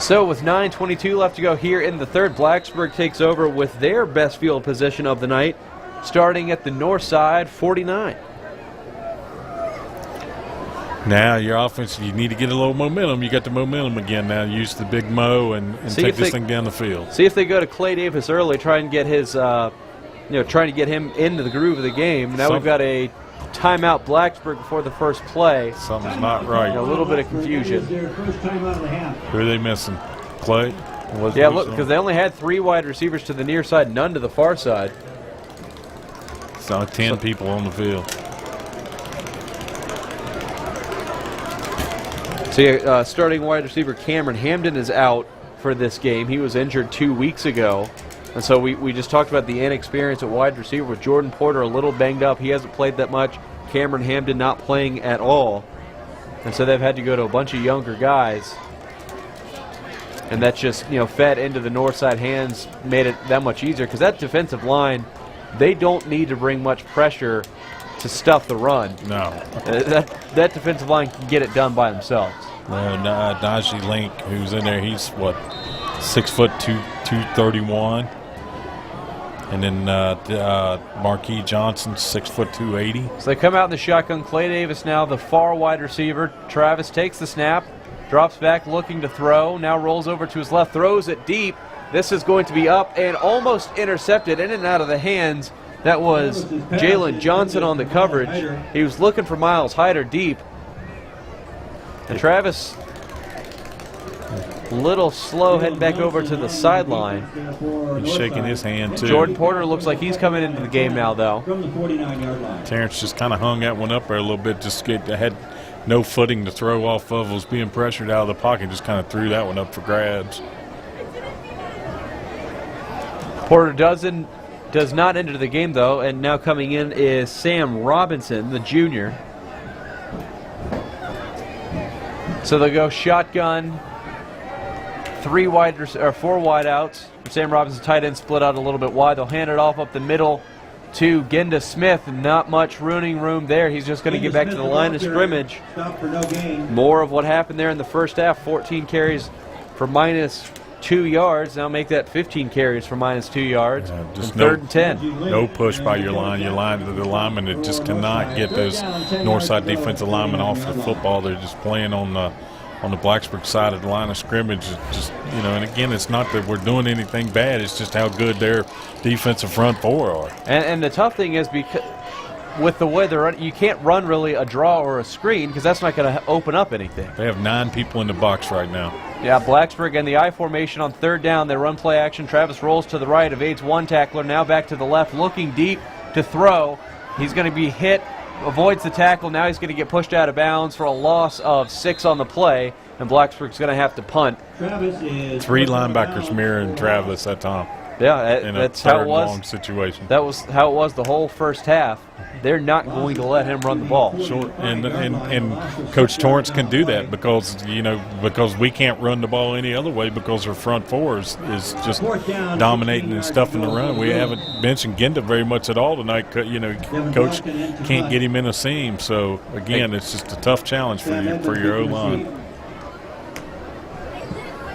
So with 9:22 left to go here in the third, Blacksburg takes over with their best field position of the night, starting at the north side, 49. Now your offense, you need to get a little momentum. You got the momentum again now. Use the big mo and take this thing down the field. See if they go to Clay Davis early, try and get his, trying to get him into the groove of the game. Now we've got a timeout Blacksburg before the first play. Something's not right. A little bit of confusion. Who are they missing? Clay? Yeah, look, because they only had 3 wide receivers to the near side, none to the far side. So 10 people on the field. So starting wide receiver Cameron Hamden is out for this game. He was injured 2 weeks ago. And so we just talked about the inexperience at wide receiver with Jordan Porter a little banged up. He hasn't played that much. Cameron Hamden not playing at all. And so they've had to go to a bunch of younger guys. And that's just, fed into the north side hands, made it that much easier. Because that defensive line, they don't need to bring much pressure to stuff the run. No. That defensive line can get it done by themselves. Najee Link, who's in there, he's what, 6'2", 231. And then Marquis Johnson, 6'2", 280. So they come out in the shotgun. Clay Davis now the far wide receiver. Travis takes the snap, drops back looking to throw, now rolls over to his left, throws it deep. This is going to be up and almost intercepted, in and out of the hands. That was Jalen Johnson on the coverage. He was looking for Miles Hyder deep. And Travis, a little slow, heading back over to the sideline. He's shaking his hand, too. Jordan Porter looks like he's coming into the game now, though. Terrence just kind of hung that one up there a little bit. Just had no footing to throw off of. Was being pressured out of the pocket. Just kind of threw that one up for grabs. Porter does not enter the game, though, and now coming in is Sam Robinson, the junior. So they'll go shotgun, 4 wide outs. Sam Robinson, tight end, split out a little bit wide. They'll hand it off up the middle to Genda Smith. Not much running room there. He's just going to get back to the line of scrimmage. More of what happened there in the first half. 14 carries for -2 yards. Now make that 15 carries for -2 yards. Just 3rd and 10. No push by your line. Your line to the linemen that just cannot get those Northside defensive linemen off the football. They're just playing on the Blacksburg side of the line of scrimmage. Just and again, it's not that we're doing anything bad. It's just how good their defensive front 4 are. And the tough thing is, because with the way they're running, you can't run really a draw or a screen because that's not going to open up anything. They have 9 people in the box right now. Yeah, Blacksburg and the I formation on 3rd down. They run play action. Travis rolls to the right, evades one tackler. Now back to the left, looking deep to throw. He's going to be hit, avoids the tackle. Now he's going to get pushed out of bounds for a loss of 6 on the play, and Blacksburg's going to have to punt. 3 linebackers mirroring Travis that time. Yeah, that's how it was. Long situation. That was how it was the whole first half. They're not going to let him run the ball. Sure, and Coach Torrance can do that because we can't run the ball any other way because our front 4 is just dominating and stuffing the run. We haven't mentioned Genda very much at all tonight. Coach can't get him in a seam. So again, it's just a tough challenge for your O-line.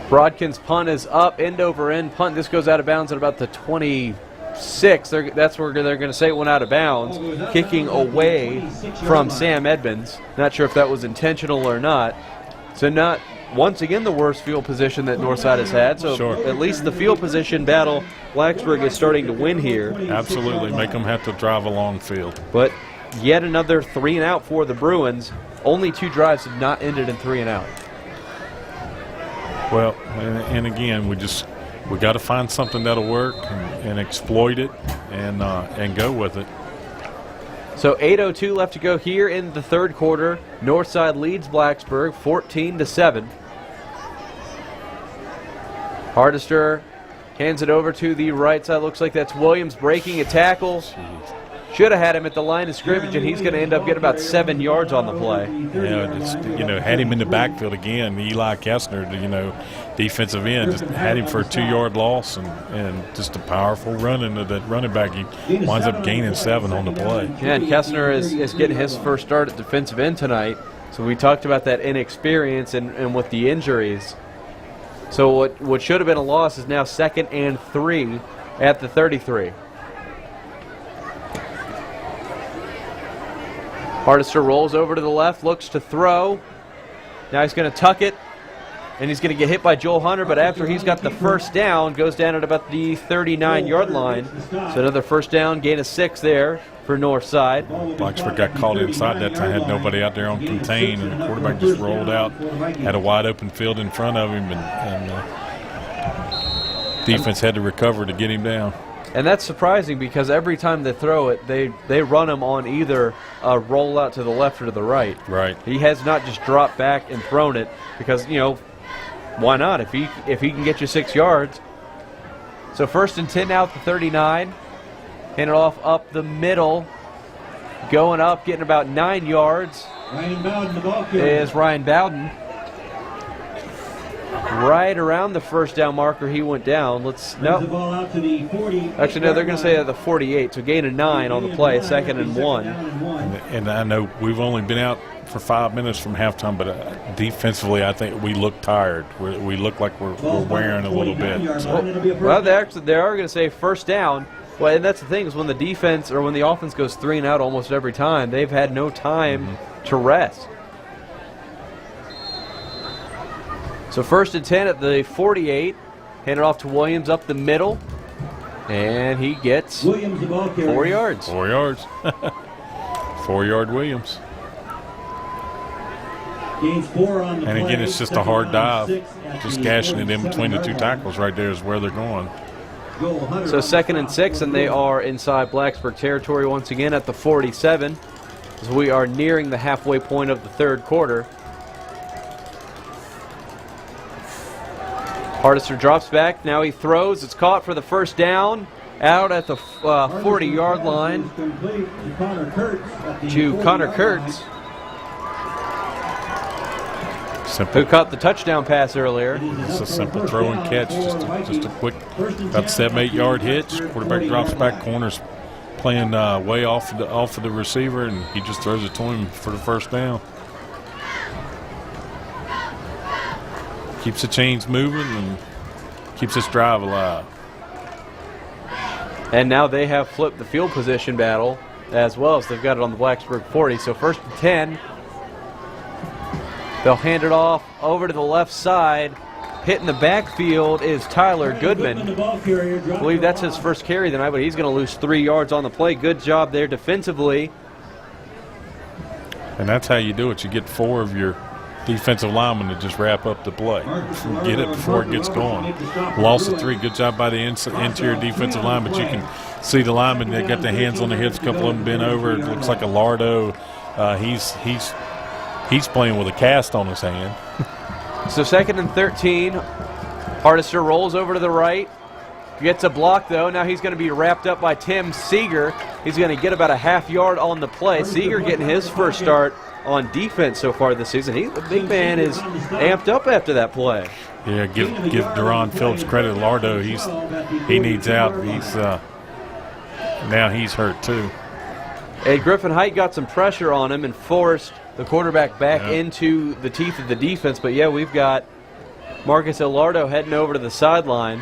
Brodkin's punt is up, end over end punt. This goes out of bounds at about the 26. That's where they're going to say it went out of bounds. Kicking away from Sam Edmonds. Not sure if that was intentional or not. So not, once again, the worst field position that Northside has had. So at least the field position battle, Blacksburg is starting to win here. Absolutely. Make them have to drive a long field. But yet another 3 and out for the Bruins. Only 2 drives have not ended in 3 and out. Well, and again, we got to find something that'll work and exploit it and go with it. So 8:02 left to go here in the third quarter. Northside leads Blacksburg 14-7. Hardister hands it over to the right side. Looks like that's Williams breaking a tackle. Should have had him at the line of scrimmage, and he's going to end up getting about 7 yards on the play. Yeah, had him in the backfield again. Eli Kessner, defensive end, just had him for a 2-yard loss, and just a powerful run into that running back. He winds up gaining 7 on the play. Yeah, and Kessner is getting his first start at defensive end tonight. So we talked about that inexperience and with the injuries. So what should have been a loss is now 2nd and 3 at the 33. Hardister rolls over to the left, looks to throw. Now he's going to tuck it, and he's going to get hit by Joel Hunter, but after he's got the first down, goes down at about the 39-yard line. So another first down, gain of 6 there for Northside. Blacksburg got caught inside that time, had nobody out there on contain, and the quarterback just rolled out, had a wide open field in front of him, and defense had to recover to get him down. And that's surprising because every time they throw it, they run him on either a roll out to the left or to the right. Right. He has not just dropped back and thrown it because, why not? If he can get you 6 yards. So 1st and 10 now at the 39. Hand it off up the middle. Going up, getting about 9 yards is Ryan Bowden. Right around the first down marker, he went down. Actually, no, they're going to say at the 48, so gain of 9 on the play, 2nd and 1. And I know we've only been out for 5 minutes from halftime, but defensively, I think we look tired. We look like we're wearing a little bit. So. Well, they are going to say first down. Well, and that's the thing is when the defense or when the offense goes 3 and out almost every time, they've had no time to rest. So 1st and 10 at the 48. Hand it off to Williams up the middle. And he gets 4 yards. 4 yards. 4-yard Williams. And again, it's just a hard dive. Just gashing it in between the 2 tackles right there is where they're going. So 2nd and 6, and they are inside Blacksburg territory once again at the 47. As we are nearing the halfway point of the third quarter. Hardister drops back. Now he throws. It's caught for the first down. Out at the 40-yard line to Connor Kurtz, who caught the touchdown pass earlier. It's a simple throw and catch, just a quick, about 7-8 yard hitch. Quarterback drops back, corners playing way off of the receiver, and he just throws it to him for the first down. Keeps the chains moving and keeps this drive alive. And now they have flipped the field position battle as well as they've got it on the Blacksburg 40. So 1st and 10. They'll hand it off over to the left side. Hitting the backfield is Tyler Goodman. I believe that's his first carry tonight, but he's going to lose 3 yards on the play. Good job there defensively. And that's how you do it. You get 4 of your defensive linemen to just wrap up the play. Get it before it gets going. Loss of 3. Good job by the interior defensive line, but you can see the linemen, they got their hands on their hips. A couple of them bent over. It looks like a Lardo. He's playing with a cast on his hand. So 2nd and 13. Hardister rolls over to the right. Gets a block, though. Now he's going to be wrapped up by Tim Seeger. He's going to get about a half yard on the play. Seeger getting his first start on defense so far this season. The big man is amped up after that play. Yeah, give Deron Phillips credit. Lardo, he needs out. Now he's hurt too. And Griffin Height got some pressure on him and forced the quarterback back into the teeth of the defense. But yeah, we've got Marcus Lardo heading over to the sideline.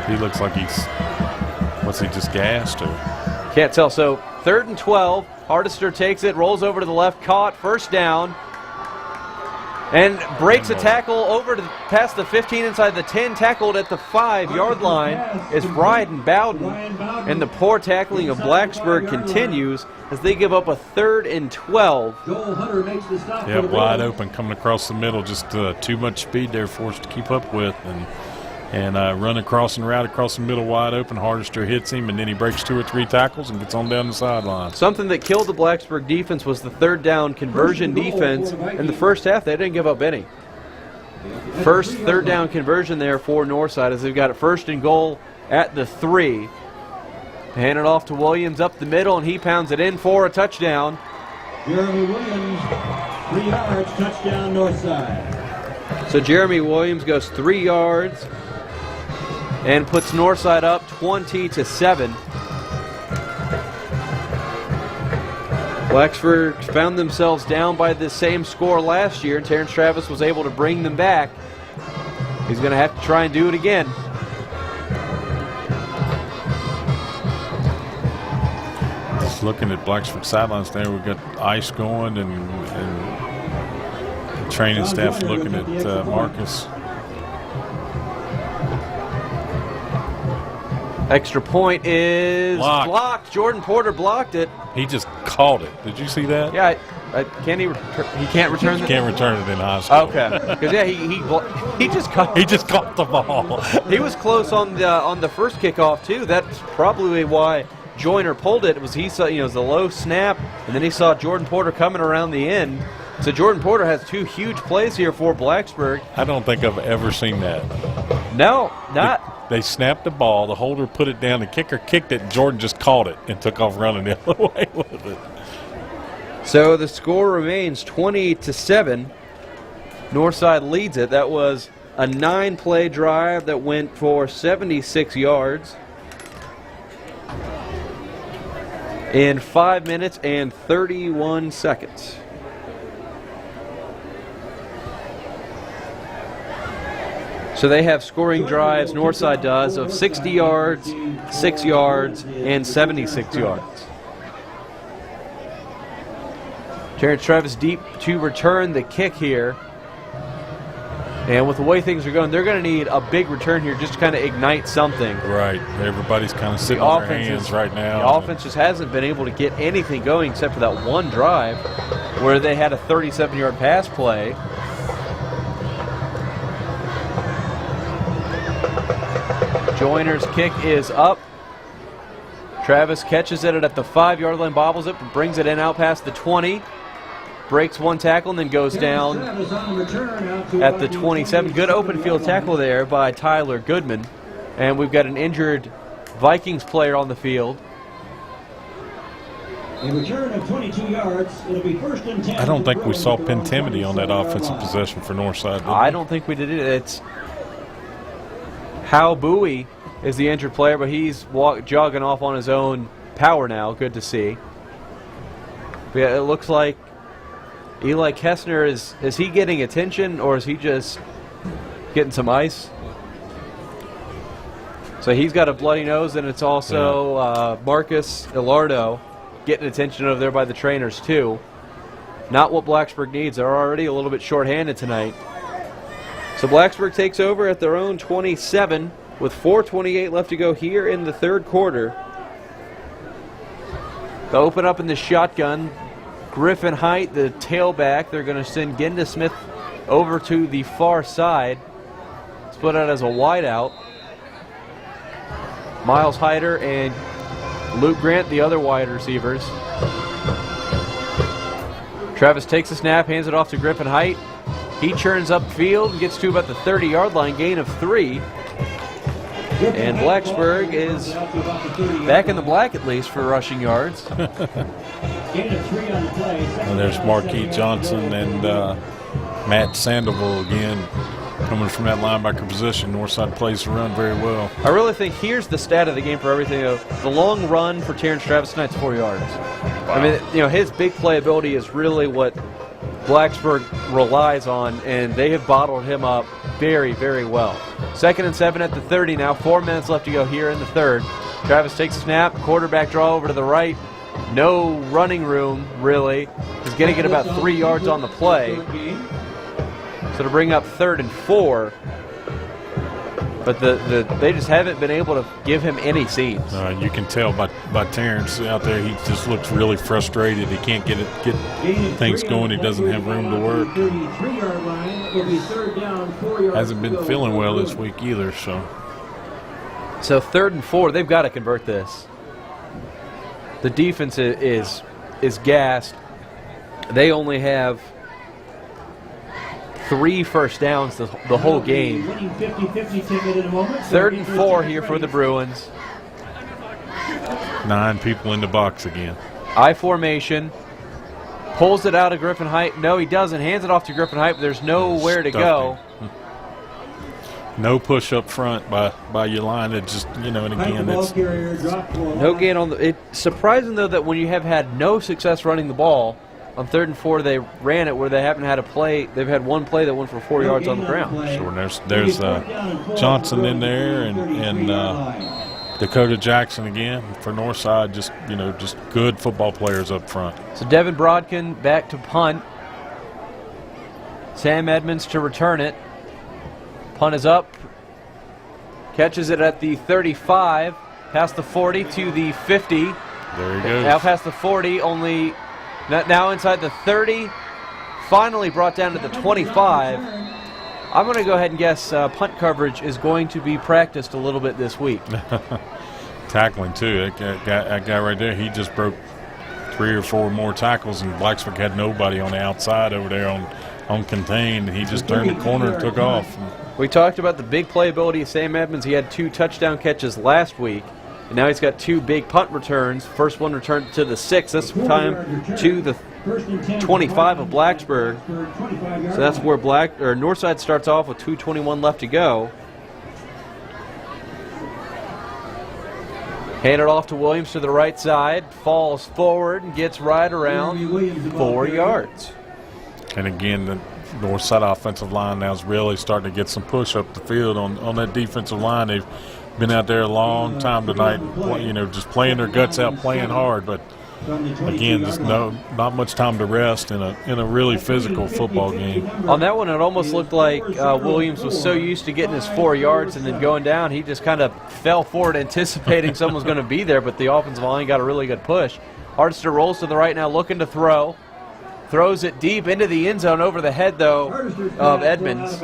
He looks like he just gassed or? Can't tell. So 3rd and 12. Hardister takes it, rolls over to the left, caught, first down, and breaks a tackle over to past the 15 inside the 10, tackled at the 5-yard line is Ryan Bowden, and the poor tackling of Blacksburg continues as they give up a 3rd and 12. Yeah, wide open coming across the middle, just too much speed there for us to keep up with, and and run across and route across the middle wide open. Hardister hits him, and then he breaks 2 or 3 tackles and gets on down the sideline. Something that killed the Blacksburg defense was the third down conversion defense. In the first half, they didn't give up any. First third down conversion there for Northside as they've got it first and goal at the 3. Hand it off to Williams up the middle, and he pounds it in for a touchdown. Jeremy Williams, 3 yards, touchdown Northside. So Jeremy Williams goes 3 yards and puts Northside up 20-7. Blacksburg found themselves down by the same score last year, and Terrence Travis was able to bring them back. He's going to have to try and do it again. Just looking at Blacksburg sidelines there, we've got ice going and training staff looking at Marcus. Extra point is blocked. Jordan Porter blocked it. He just caught it. Did you see that? Yeah, he can't return it. Can't return it in high school. Okay, because yeah, he just caught. He just caught the ball. He was close on the first kickoff too. That's probably why Joyner pulled it. Was he saw it was a low snap, and then he saw Jordan Porter coming around the end. So Jordan Porter has 2 huge plays here for Blacksburg. I don't think I've ever seen that. No, not. They snapped the ball, the holder put it down, the kicker kicked it, and Jordan just caught it and took off running the other way with it. So the score remains 20-7. Northside leads it. That was a 9-play drive that went for 76 yards in 5 minutes and 31 seconds. So they have scoring drives, Northside does, of 60 yards, 6 yards, and 76 yards. Terrence Travis deep to return the kick here. And with the way things are going, they're going to need a big return here just to kind of ignite something. Right. Everybody's kind of sitting on their hands right now. The offense just hasn't been able to get anything going except for that one drive where they had a 37-yard pass play. Joyner's kick is up. Travis catches it at the 5-yard line, bobbles it, brings it in out past the 20. Breaks one tackle and then goes down at the 27. Good open field tackle there by Tyler Goodman. And we've got an injured Vikings player on the field. A return of 22 yards. It'll be first and 10. I don't think we saw Pentimity on that offensive possession for Northside. I don't think we did it. It's Hal Bowie is the injured player, but he's jogging off on his own power now. Good to see. But yeah, it looks like Eli Kessner, is he getting attention or is he just getting some ice? So he's got a bloody nose, and it's also Marcus Ilardo getting attention over there by the trainers too. Not what Blacksburg needs. They're already a little bit shorthanded tonight. So Blacksburg takes over at their own 27 with 4:28 left to go here in the third quarter. They'll open up in the shotgun. Griffin Height, the tailback. They're going to send Genda Smith over to the far side. Split out as a wideout. Miles Hyder and Luke Grant, the other wide receivers. Travis takes a snap, hands it off to Griffin Height. He churns upfield and gets to about the 30-yard line, gain of 3. And Blacksburg is back in the black at least for rushing yards. And there's Marquis Johnson and Matt Sandoval again coming from that linebacker position. Northside plays the run very well. I really think here's the stat of the game for everything. The long run for Terrence Travis tonight's 4 yards. Wow. I mean, his big playability is really what Blacksburg relies on, and they have bottled him up very, very well. 2nd and 7 at the 30 now. 4 minutes left to go here in the third. Travis takes a snap, quarterback draw over to the right. No running room, really. He's going to get about 3 yards on the play. So to bring up 3rd and 4. But they just haven't been able to give him any seams. You can tell by Terrence out there, he just looks really frustrated. He can't get things going. He doesn't have room to work. Hasn't been feeling well this week either. So 3rd and 4, they've got to convert this. The defense is gassed. They only have 3 first downs the whole game. 3rd and 4 here for the Bruins. 9 people in the box again. I formation. Pulls it out of Griffin Height. No, he doesn't. Hands it off to Griffin Height, but there's nowhere to go. No push up front by your line. It just, and again, it's no gain on the. It's surprising, though, that when you have had no success running the ball, on 3rd and 4, they ran it where they haven't had a play. They've had one play that went for 4 yards on the ground. Sure, there's Johnson in there and Dakota Jackson again for Northside. Just good football players up front. So Devin Brodkin back to punt. Sam Edmonds to return it. Punt is up. Catches it at the 35, past the 40 to the 50. There he goes. Now past the 40, only now inside the 30. Finally brought down to the 25. I'm going to go ahead and guess punt coverage is going to be practiced a little bit this week. Tackling, too. That guy right there, he just broke 3 or 4 more tackles, and Blacksburg had nobody on the outside over there on contained. He just turned the corner and took off. We talked about the big playability of Sam Edmonds. He had 2 touchdown catches last week, and now he's got 2 big punt returns. First one returned to the 6, this time to the 25 of Blacksburg. So that's where Northside starts off with 2:21 left to go. Hand it off to Williams to the right side, falls forward and gets right around 4 yards. And again, the Northside offensive line now is really starting to get some push up the field on that defensive line. They've been out there a long time tonight, just playing their guts out, playing hard. But again, just not much time to rest in a really physical football game. On that one, it almost looked like Williams was so used to getting his 4 yards and then going down, he just kind of fell forward anticipating someone was going to be there, but the offensive line got a really good push. Hardster rolls to the right now, looking to throw. Throws it deep into the end zone over the head, though, of Edmonds.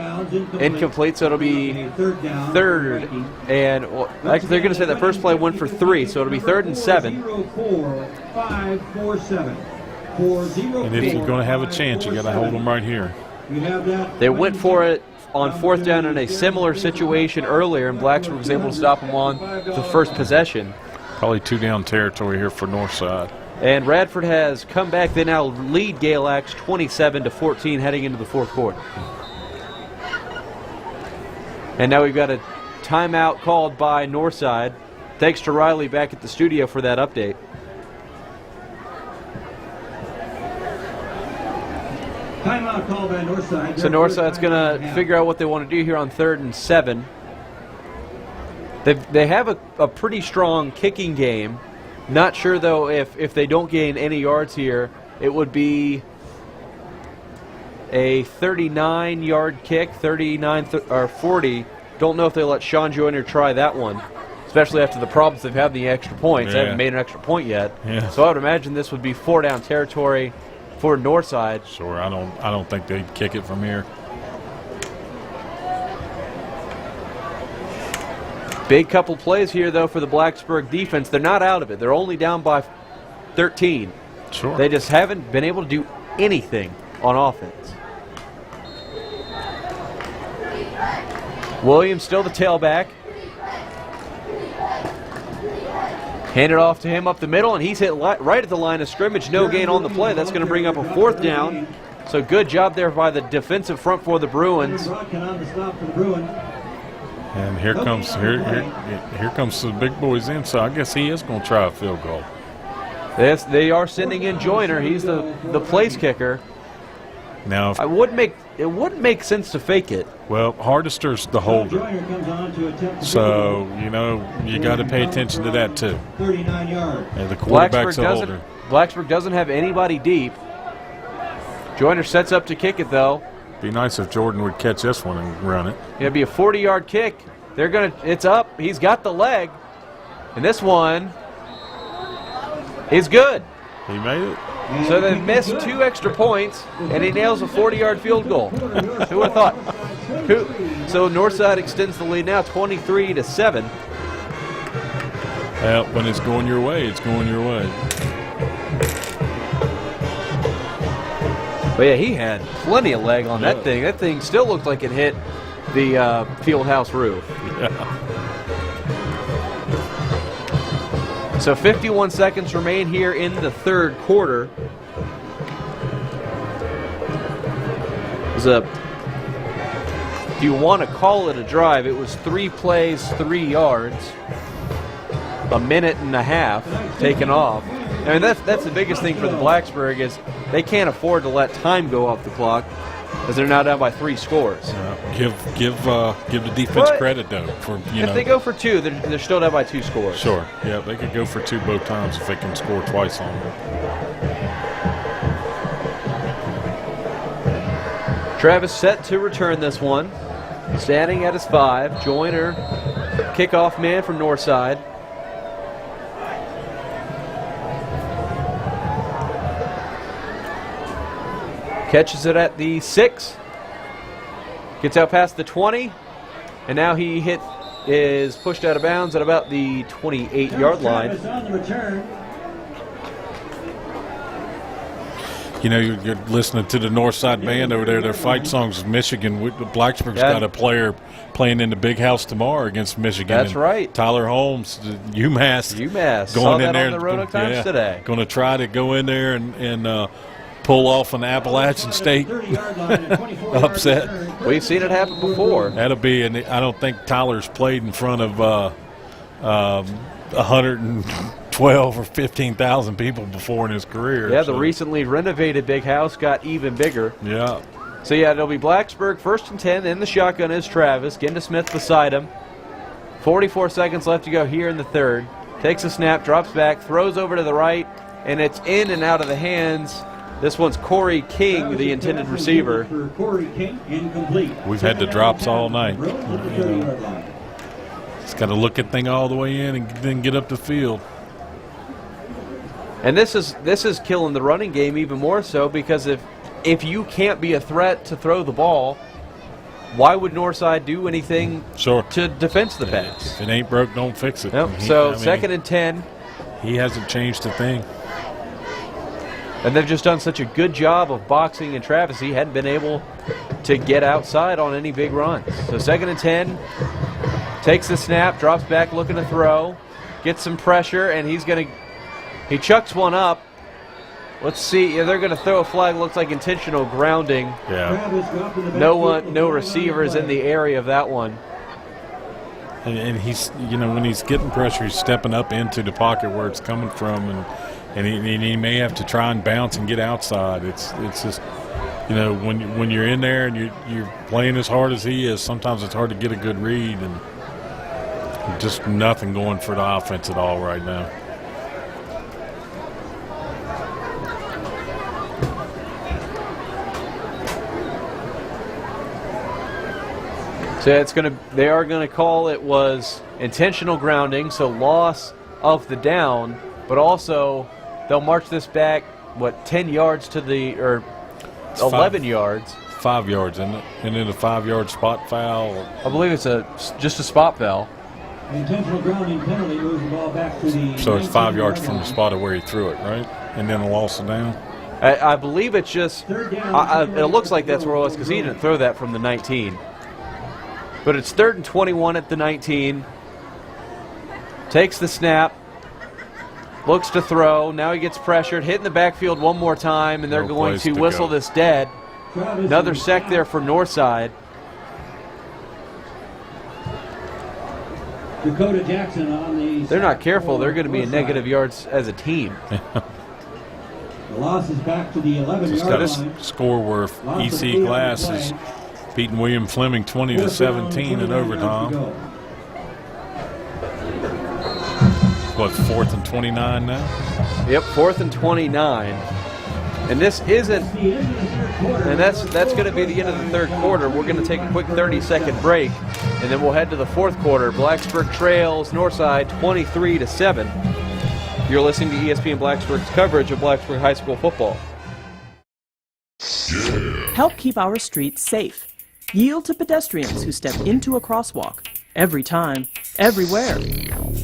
Incomplete, so it'll be 3rd. And actually, they're going to say that first play went for 3, so it'll be 3rd and 7. And if you're going to have a chance, you got to hold them right here. They went for it on 4th down in a similar situation earlier, and Blacksburg was able to stop them on the first possession. Probably 2-down territory here for Northside. And Radford has come back. They now lead Galax 27-14 heading into the 4th quarter. And now we've got a timeout called by Northside. Thanks to Riley back at the studio for that update. Timeout called by Northside. So Northside's going to figure out what they want to do here on 3rd and 7. They have a pretty strong kicking game. Not sure, though, if they don't gain any yards here, it would be a 39-yard kick, 39 or 40. Don't know if they let Sean Joyner try that one, especially after the problems they've had in the extra points. They haven't made an extra point yet. Yeah. So I would imagine this would be 4-down territory for Northside. Sure, I don't think they'd kick it from here. Big couple plays here, though, for the Blacksburg defense. They're not out of it. They're only down by 13. Sure. They just haven't been able to do anything on offense. Williams still the tailback. Hand it off to him up the middle, and he's hit right at the line of scrimmage. No gain on the play. That's going to bring up a 4th down. So good job there by the defensive front for the Bruins. And here comes the big boys in, so I guess he is going to try a field goal. Yes, they are sending in Joyner. He's the place kicker. Now, it wouldn't make sense to fake it. Well, Hardister's the holder, so you got to pay attention to that too. 39 yards. And the quarterback's the holder. Blacksburg doesn't have anybody deep. Joyner sets up to kick it, though. Be nice if Jordan would catch this one and run it. It'd be a 40-yard kick. It's up. He's got the leg. And this one is good. He made it. So they missed 2 extra points, and he nails a 40-yard field goal. Who would have thought? So Northside extends the lead now 23-7. Well, when it's going your way, it's going your way. But yeah, he had plenty of leg on that thing. That thing still looked like it hit the field house roof. Yeah. So 51 seconds remain here in the third quarter. If you want to call it a drive, it was 3 plays, 3 yards, a minute and a half taken off. I mean, that's the biggest thing for the Blacksburg is they can't afford to let time go off the clock because they're now down by 3 scores. Give the defense credit though for if they go for 2, they're still down by 2 scores. Sure, yeah, they could go for 2 both times if they can score twice on them. Travis set to return this one, standing at his 5. Joyner, kickoff man from Northside. Catches it at the 6. Gets out past the 20. And now he is pushed out of bounds at about the 28-yard line. On the return. You know, you're listening to the Northside band over there. Their fight songs is Michigan. Blacksburg's got a player playing in the big house tomorrow against Michigan. That's right. Tyler Holmes, UMass. Saw going that in there on the Roanoke Times today. Going to try to go in there and pull off an Appalachian State upset. We've seen it happen before. That'll be, and I don't think Tyler's played in front of 112 or 15,000 people before in his career. Yeah, the recently renovated big house got even bigger. Yeah. So, yeah, it'll be Blacksburg 1st and 10. In the shotgun is Travis. Genda Smith beside him. 44 seconds left to go here in the third. Takes a snap, drops back, throws over to the right, and it's in and out of the hands. This one's Corey King, the intended receiver. We've had the drops all night. Just got to look at thing all the way in and then get up the field. And this is killing the running game even more so because if you can't be a threat to throw the ball, why would Northside do anything to defense the pass? If it ain't broke, don't fix it. Nope. So 2nd and 10. He hasn't changed a thing. And they've just done such a good job of boxing and Travis. He hadn't been able to get outside on any big runs. So 2nd and 10. Takes the snap, drops back looking to throw. Gets some pressure, and he chucks one up. Let's see. Yeah, they're going to throw a flag. Looks like intentional grounding. Yeah. No receivers in the area of that one. And he's, when he's getting pressure, he's stepping up into the pocket where it's coming from, and he may have to try and bounce and get outside. It's just, when you're in there and you're playing as hard as he is, sometimes it's hard to get a good read, and just nothing going for the offense at all right now. So they are gonna call it was intentional grounding, so loss of the down, but also they'll march this back 10 yards to or 11 yards. 5 yards, isn't it? And then a 5-yard spot foul. I believe it's just a spot foul. The intentional grounding penalty moves the ball back to the. So it's 5 yards from the spot of where he threw it, right? And then a loss of down. I believe it's just. It looks like that's where it was because he didn't throw that from the 19. But it's 3rd and 21 at the 19. Takes the snap. Looks to throw. Now he gets pressured. Hitting the backfield one more time, and they're going to whistle this dead. Another sec there for Northside. Dakota Jackson on the. They're not careful. They're going to be in negative yards as a team. The loss is back to the 11-yard line. Got a score where EC Glass is beating William Fleming 20-17 in overtime. What, 4th and 29 now? Yep, 4th and 29. And this isn't, and that's going to be the end of the third quarter. We're going to take a quick 30-second break, and then we'll head to the fourth quarter. Blacksburg trails Northside 23-7. You're listening to ESPN Blacksburg's coverage of Blacksburg High School football. Help keep our streets safe. Yield to pedestrians who step into a crosswalk. Every time, everywhere.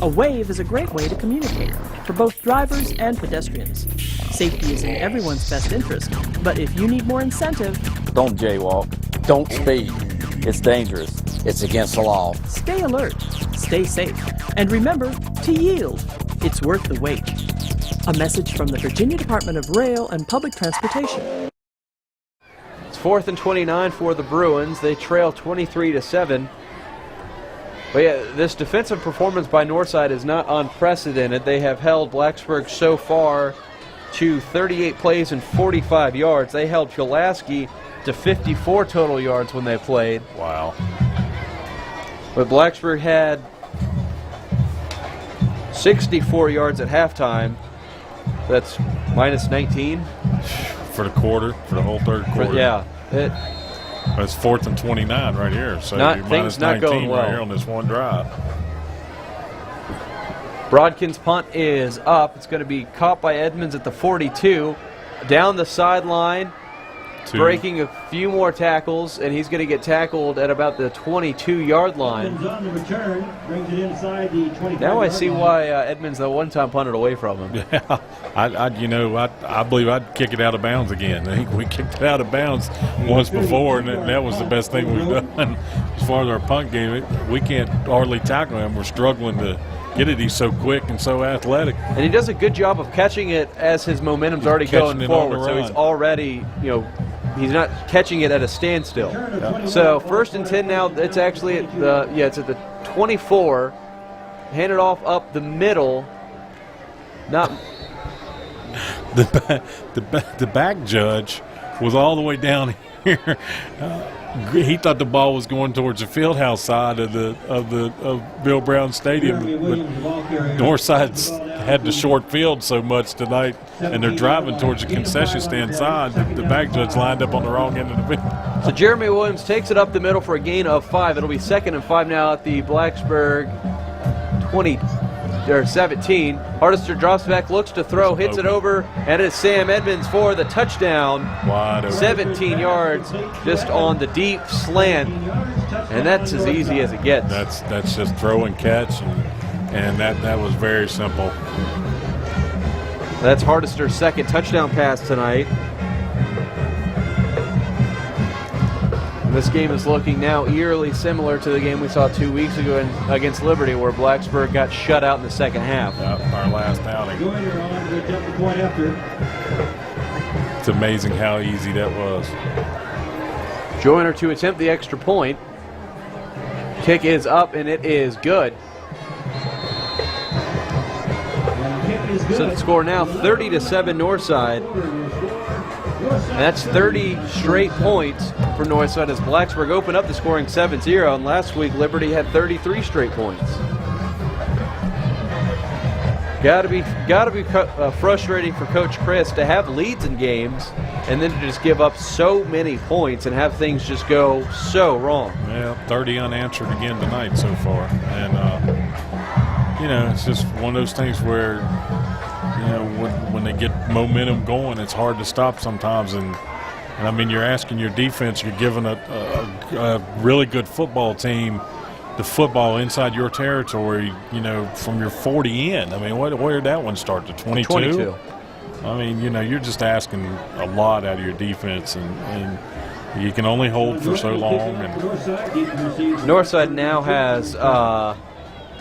A wave is a great way to communicate for both drivers and pedestrians. Safety is in everyone's best interest, but if you need more incentive, don't jaywalk. Don't speed. It's dangerous. It's against the law. Stay alert, stay safe, and remember to yield. It's worth the wait. A message from the Virginia Department of Rail and Public Transportation. It's 4th and 29 for the Bruins. They trail 23-7. But yeah, this defensive performance by Northside is not unprecedented. They have held Blacksburg so far to 38 plays and 45 yards. They held Pulaski to 54 total yards when they played. Wow. But Blacksburg had 64 yards at halftime. That's minus 19. For the quarter, for the whole third quarter. That's 4th and 29 right here. So you're minus 19 right here on this one drive. Brodkin's punt is up. It's going to be caught by Edmonds at the 42. Down the sideline, breaking a few more tackles, and he's going to get tackled at about the 22-yard line. On the return, brings it inside the 25-yard Now I see line. why Edmonds the one time punted away from him. Yeah, I believe I'd kick it out of bounds again. I think we kicked it out of bounds once before, and that was the best thing we've done. As far as our punt game, we can't hardly tackle him. We're struggling to get it. He's so quick and so athletic. And he does a good job of catching it as his momentum's already going forward. So he's already, he's not catching it at a standstill. Yeah. So 1st and 10 now. It's actually at the it's at the 24. Handed off up the middle. Not the back judge was all the way down here. He thought the ball was going towards the field house side of Bill Brown Stadium, but Northside's had the short field so much tonight, and they're driving towards the concession stand side. The back judge lined up on the wrong end of the field. So Jeremy Williams takes it up the middle for a gain of 5. It'll be 2nd and 5 now at the Blacksburg 17. Hardister drops back, looks to throw, hits it over, and it's Sam Edmonds for the touchdown. Wide open. 17 yards just on the deep slant, and that's as easy as it gets. That's just throw and catch, and that was very simple. That's Hardister's second touchdown pass tonight. This game is looking now eerily similar to the game we saw 2 weeks ago against Liberty, where Blacksburg got shut out in the second half. Our last outing. Joyner on to attempt the point after. It's amazing how easy that was. Joyner to attempt the extra point. Kick is up, and it is good. So the score now 30-7 Northside. And that's 30 straight points for Northside as Blacksburg opened up the scoring 7-0, and last week Liberty had 33 straight points. Got to be frustrating for Coach Chris to have leads in games and then to just give up so many points and have things just go so wrong. Yeah, 30 unanswered again tonight so far, and it's just one of those things where when they get momentum going, it's hard to stop sometimes. And I mean, you're asking your defense, you're giving a really good football team the football inside your territory, from your 40 in. I mean, where did that one start? To 22? 22. I mean, you're just asking a lot out of your defense, and you can only hold for so long. And Northside now has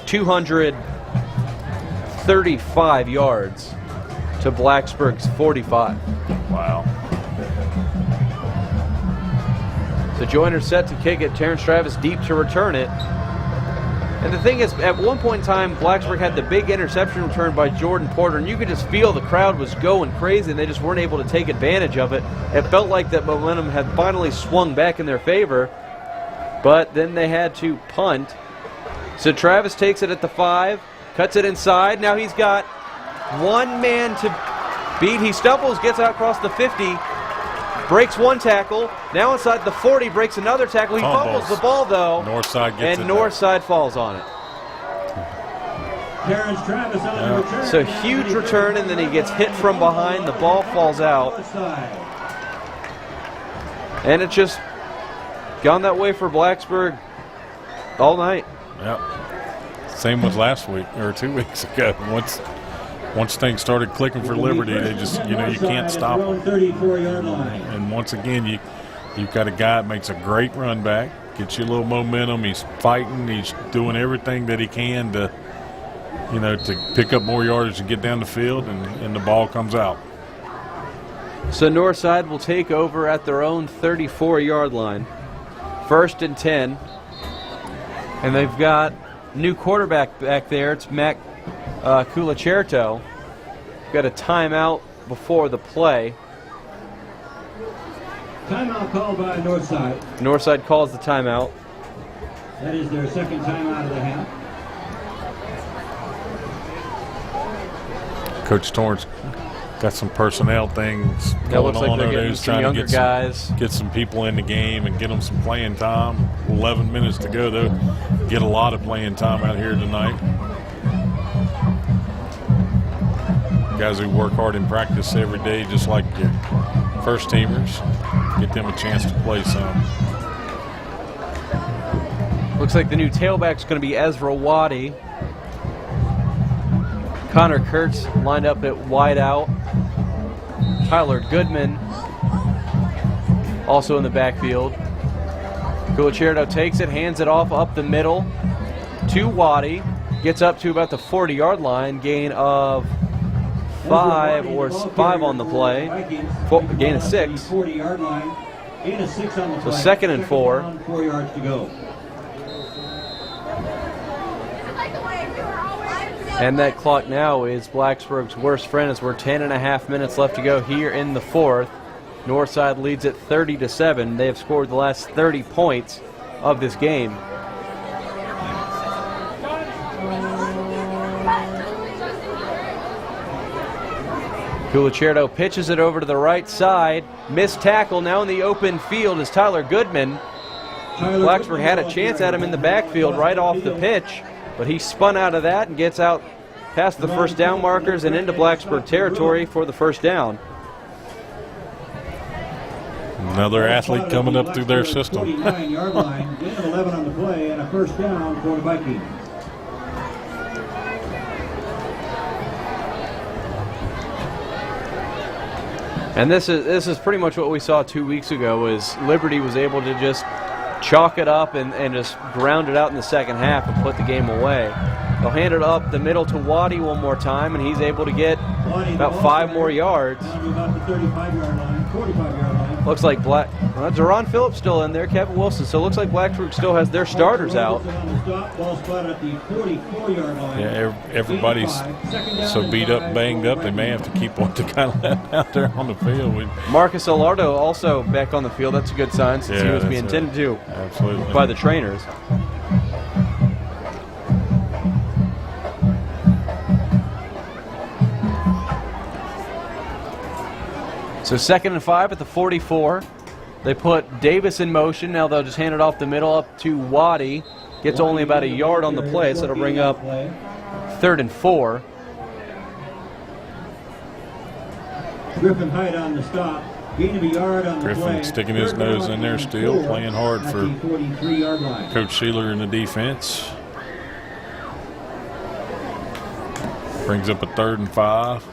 235 yards to Blacksburg's 45. Wow. So Joyner set to kick it. Terrence Travis deep to return it. And the thing is, at one point in time, Blacksburg had the big interception return by Jordan Porter, and you could just feel the crowd was going crazy, and they just weren't able to take advantage of it. It felt like that momentum had finally swung back in their favor, but then they had to punt. So Travis takes it at the 5, cuts it inside. Now he's got one man to beat. He stumbles, gets out across the 50, breaks one tackle. Now inside the 40, breaks another tackle. He fumbles the ball, though. Northside gets and Northside falls on it. Terrence Travis on the return. So huge return, and then he gets hit from behind. The ball falls out. And it's just gone that way for Blacksburg all night. Yep. Same with last week or 2 weeks ago. Once things started clicking for Liberty, they just, you can't stop them. And once again, you've got a guy that makes a great run back, gets you a little momentum. He's fighting. He's doing everything that he can to pick up more yardage and get down the field, and the ball comes out. So Northside will take over at their own 34-yard line. 1st and 10. And they've got new quarterback back there. It's Mac Culacerto. Got a timeout before the play. Timeout called by Northside. Northside calls the timeout. That is their second timeout of the half. Coach Torrance got some personnel things going on over there. He's trying to get some people in the game and get them some playing time. 11 minutes to go. They'll get a lot of playing time out here tonight. Guys who work hard in practice every day, just like your first teamers, get them a chance to play some. Looks like the new tailback's going to be Ezra Waddy. Connor Kurtz lined up at wide out. Tyler Goodman also in the backfield. Culacerto takes it, hands it off up the middle to Waddy. Gets up to about the 40-yard line, gain of 5 on the play. Gain of 6. So 2nd and 4. 4 yards to go. And that clock now is Blacksburg's worst friend as we're 10.5 minutes left to go here in the 4th. Northside leads it 30-7. They have scored the last 30 points of this game. Culacerto pitches it over to the right side. Missed tackle now in the open field is Tyler Goodman. Blacksburg had a chance at him in the backfield right off the pitch, but he spun out of that and gets out past the first down markers and into Blacksburg territory for the first down. Another athlete coming up through their system. 49-yard line, gain of 11 on the play, and a first down for the Vikings. And this is pretty much what we saw 2 weeks ago, is Liberty was able to just chalk it up and just ground it out in the second half and put the game away. They'll hand it up the middle to Waddy one more time, and he's able to get about 5 more yards. About the 35-yard line, 45-yard line. Looks like Deron Phillips still in there, Kevin Wilson. So it looks like Blacksburg still has their starters out. Ball spotted at the 44-yard line. Yeah, everybody's so beat up, banged up, they may have to keep one to kind of left out there on the field. Marcus Alardo also back on the field. That's a good sign since he was being tended to by the trainers. So 2nd and 5 at the 44. They put Davis in motion. Now they'll just hand it off the middle up to Waddy. Gets only about a yard on the play, so it'll bring up 3rd and 4. Griffin Hyde on the stop. Gain of a yard on the play. Griffin sticking his nose in there still, playing hard for 43-yard line. Coach Sheeler in the defense. Brings up a 3rd and 5.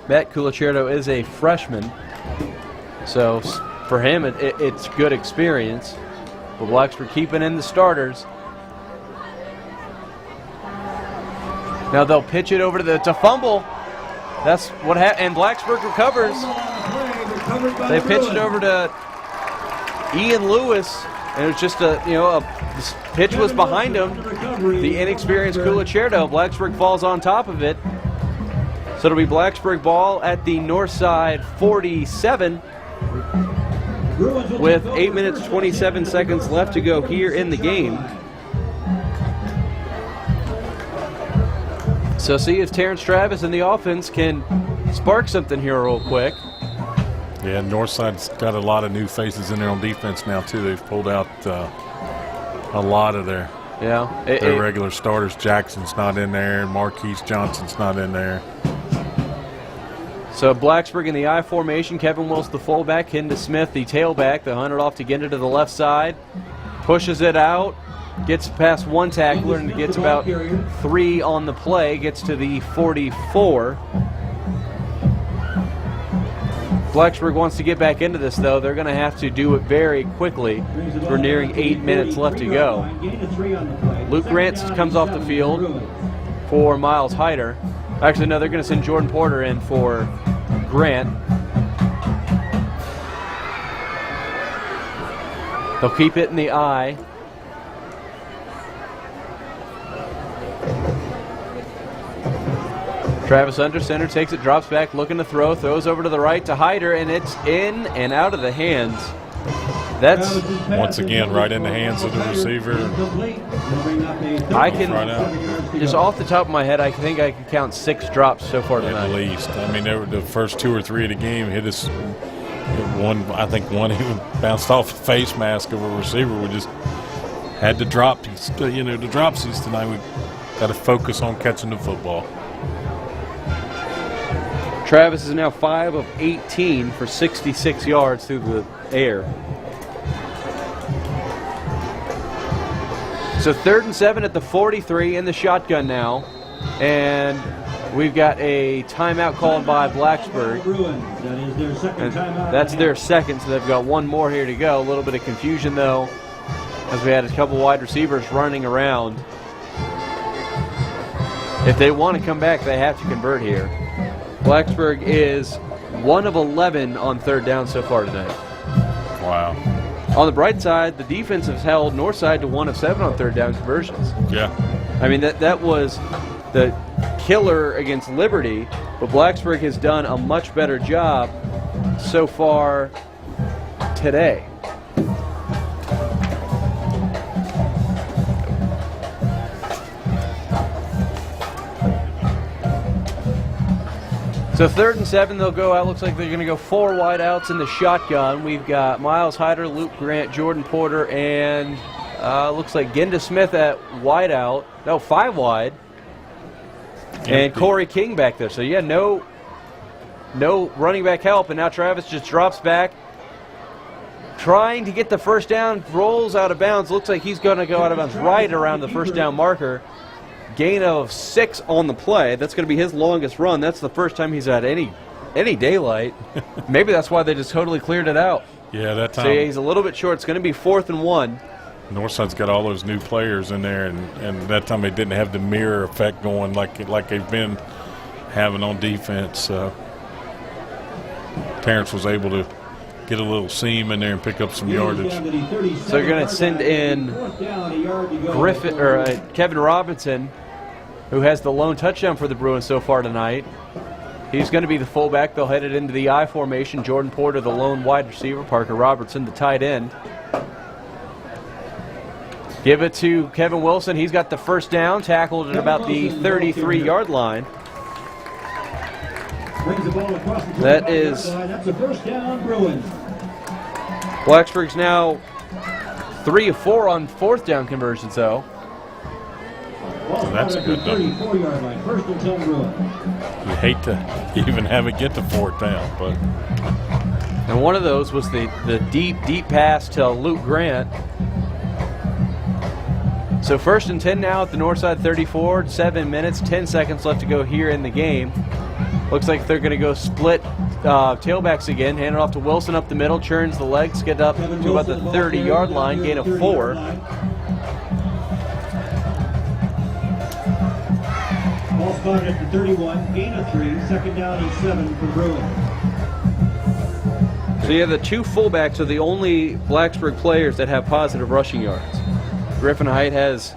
Matt Culacerto is a freshman, so for him it's good experience. But Blacksburg keeping in the starters. Now they'll pitch it over to fumble. That's what happened, and Blacksburg recovers. They pitched it over to Ian Lewis, and it was just this pitch was behind him. The inexperienced Culacerto. Blacksburg falls on top of it. So it'll be Blacksburg ball at the Northside 47 with 8 minutes, 27 seconds left to go here in the game. So see if Terrence Travis and the offense can spark something here real quick. Yeah, Northside's got a lot of new faces in there on defense now, too. They've pulled out a lot of their regular starters. Jackson's not in there, and Marquise Johnson's not in there. So Blacksburg in the I formation. Kevin Wilson, the fullback. Kenda Smith, the tailback. They hunt it off to get it to the left side. Pushes it out. Gets past one tackler and gets about 3 on the play. Gets to the 44. Blacksburg wants to get back into this, though. They're going to have to do it very quickly. We're nearing 8 minutes left to go. Luke Grant comes off the field for Miles Hyder. Actually, no, they're going to send Jordan Porter in for Grant. They'll keep it in the eye. Travis under center, takes it, drops back, looking to throw, throws over to the right to Hyder, and it's in and out of the hands. That's once again right in the hands of the receiver. I can, just off the top of my head, I think I can count 6 drops so far tonight. At least. I mean, they were the first 2 or 3 of the game hit us. I think one even bounced off a face mask of a receiver. We just had the dropsies. The dropsies tonight. We got to focus on catching the football. Travis is now 5 of 18 for 66 yards through the air. So 3rd and 7 at the 43 in the shotgun now. And we've got a timeout called by Blacksburg. And that's their second, so they've got one more here to go. A little bit of confusion, though, as we had a couple wide receivers running around. If they want to come back, they have to convert here. Blacksburg is 1 of 11 on 3rd down so far tonight. Wow. On the bright side, the defense has held Northside to 1 of 7 on 3rd down conversions. Yeah. I mean, that was the killer against Liberty, but Blacksburg has done a much better job so far today. So 3rd and 7, they'll go out. Looks like they're going to go 4 wide outs in the shotgun. We've got Miles Hyder, Luke Grant, Jordan Porter, and looks like Kenda Smith at wide out. No, 5 wide. And Corey King back there. So, yeah, no running back help. And now Travis just drops back, trying to get the first down, rolls out of bounds. Looks like he's going to go out of bounds right around the first down marker. Gain of 6 on the play. That's going to be his longest run. That's the first time he's had any daylight. Maybe that's why they just totally cleared it out. Yeah, that time. So yeah, he's a little bit short. It's going to be 4th and 1. Northside's got all those new players in there, and that time they didn't have the mirror effect going like they've been having on defense. Terrence was able to get a little seam in there and pick up some yardage. So you're going to send in Kevin Robinson, who has the lone touchdown for the Bruins so far tonight. He's going to be the fullback. They'll head it into the I formation. Jordan Porter, the lone wide receiver. Parker Robertson, the tight end. Give it to Kevin Wilson. He's got the first down, tackled at about the 33-yard line. That is Blacksburg's now 3 of 4 on 4th down conversions, though. Well, that's a good number. You hate to even have it get to 4th down, but. And one of those was the deep pass to Luke Grant. So 1st and 10 now at the Northside 34, 7 minutes, 10 seconds left to go here in the game. Looks like they're going to go split tailbacks again. Hand it off to Wilson up the middle, churns the legs, get up to about the 30-yard line, gain of 4. Ball spotted at the 31, gain of 3, 2nd down and 7 for Bruins. So yeah, the 2 fullbacks are the only Blacksburg players that have positive rushing yards. Griffin Height has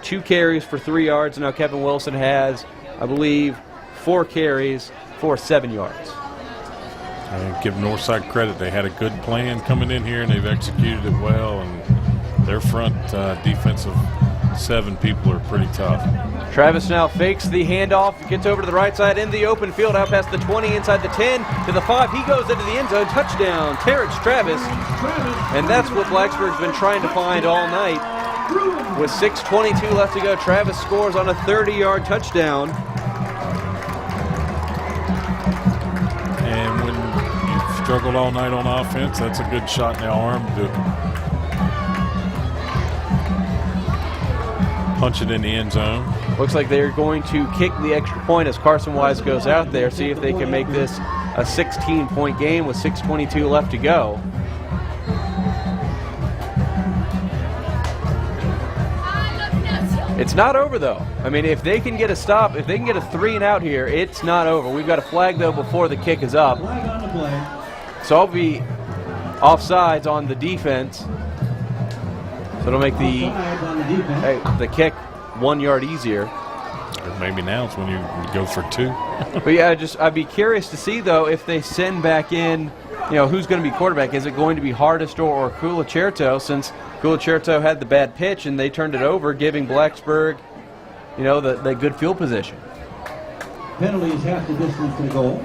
2 carries for 3 yards, and now Kevin Wilson has, I believe, 4 carries for 7 yards. I give Northside credit. They had a good plan coming in here, and they've executed it well. And their front defensive 7 people are pretty tough. Travis now fakes the handoff, gets over to the right side in the open field, out past the 20, inside the 10, to the 5. He goes into the end zone. Touchdown, Terrence Travis. And that's what Blacksburg's been trying to find all night. With 6:22 left to go, Travis scores on a 30-yard touchdown. And when you've struggled all night on offense, that's a good shot in the arm to punch it in the end zone. Looks like they're going to kick the extra point as Carson Wise goes out there, see if they can make this a 16-point game with 6:22 left to go. It's not over, though. I mean, if they can get a stop, if they can get a 3 and out here, it's not over. We've got a flag, though, before the kick is up. So I'll be offsides on the defense. So it'll make the kick 1 yard easier. Or maybe now it's when you go for 2. But yeah, I'd be curious to see, though, if they send back in, who's going to be quarterback. Is it going to be Hardestor or Culicerto, since Culicerto had the bad pitch and they turned it over, giving Blacksburg, the good field position. Penalty is half the distance to the goal.